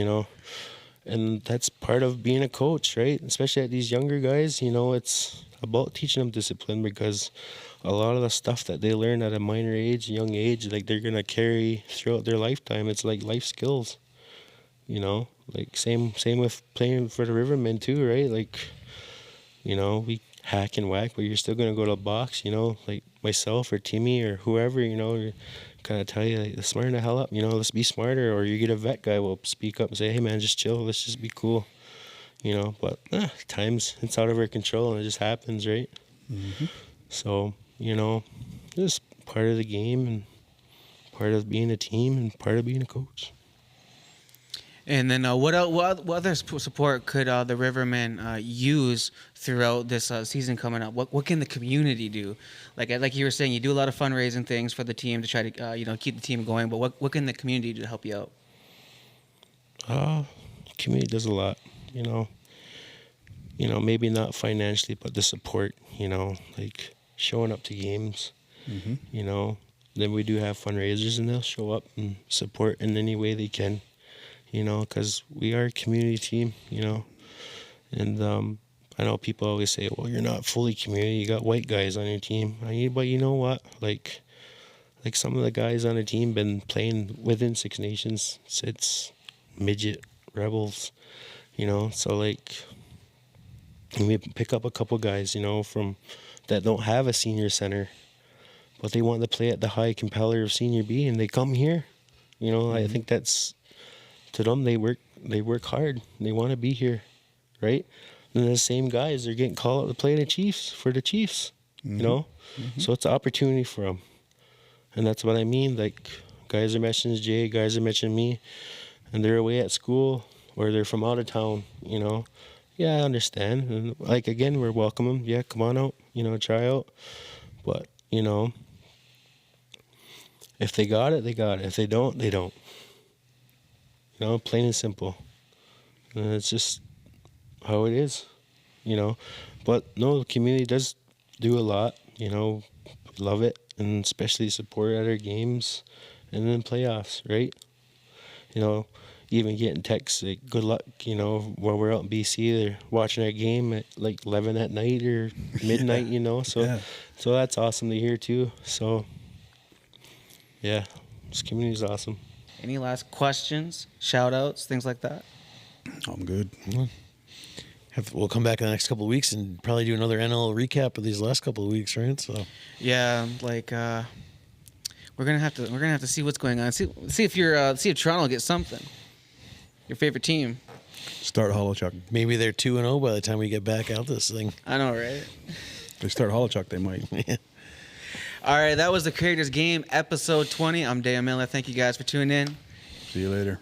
And that's part of being a coach, right? Especially at these younger guys, it's about teaching them discipline, because a lot of the stuff that they learn at a minor age, young age, like they're going to carry throughout their lifetime. It's like life skills, like same with playing for the Rivermen too, right? Like, we hack and whack, but you're still going to go to the box, like myself or Timmy or whoever, kind of tell you, like, smarten the hell up, let's be smarter. Or you get a vet guy will speak up and say, hey man, just chill, let's just be cool, but times it's out of our control and it just happens, right? Mm-hmm. So, just part of the game and part of being a team and part of being a coach. And then what other support could the Rivermen use throughout this season coming up? What can the community do? Like you were saying, you do a lot of fundraising things for the team to try to keep the team going. But what can the community do to help you out? Community does a lot. Maybe not financially, but the support. Like showing up to games. Mm-hmm. Then we do have fundraisers, and they'll show up and support in any way they can. Because we are a community team, and I know people always say, well, you're not fully community, you got white guys on your team. But you know what? Like some of the guys on the team been playing within Six Nations since midget rebels, so like we pick up a couple guys, from that don't have a senior center, but they want to play at the high compeller of Senior B, and they come here, Mm-hmm. I think that's, to them, they work hard. They want to be here, right? And the same guys, they're getting called up to play for the Chiefs, Mm-hmm. Mm-hmm. So it's an opportunity for them. And that's what I mean. Like, guys are mentioning Jay, guys are mentioning me, and they're away at school or they're from out of town, Yeah, I understand. And, like, again, we're welcoming them. Yeah, come on out, try out. But, if they got it, they got it. If they don't, they don't. Plain and simple. And it's just how it is, But no, the community does do a lot, love it, and especially support at our games and then playoffs, right? Even getting texts like, good luck, while we're out in BC, they're watching our game at like 11 at night or midnight, So that's awesome to hear too. So, yeah, this community is awesome. Any last questions, shout-outs, things like that? I'm good. We'll come back in the next couple of weeks and probably do another NLL recap of these last couple of weeks, right? So yeah, like we're gonna have to see what's going on. See if Toronto gets something. Your favorite team. Start Holochuck. Maybe they're 2-0 by the time we get back out this thing. I know, right? If they start Holochuck, they might. Yeah. All right, that was the Creators Game, episode 20. I'm Dan Miller. Thank you guys for tuning in. See you later.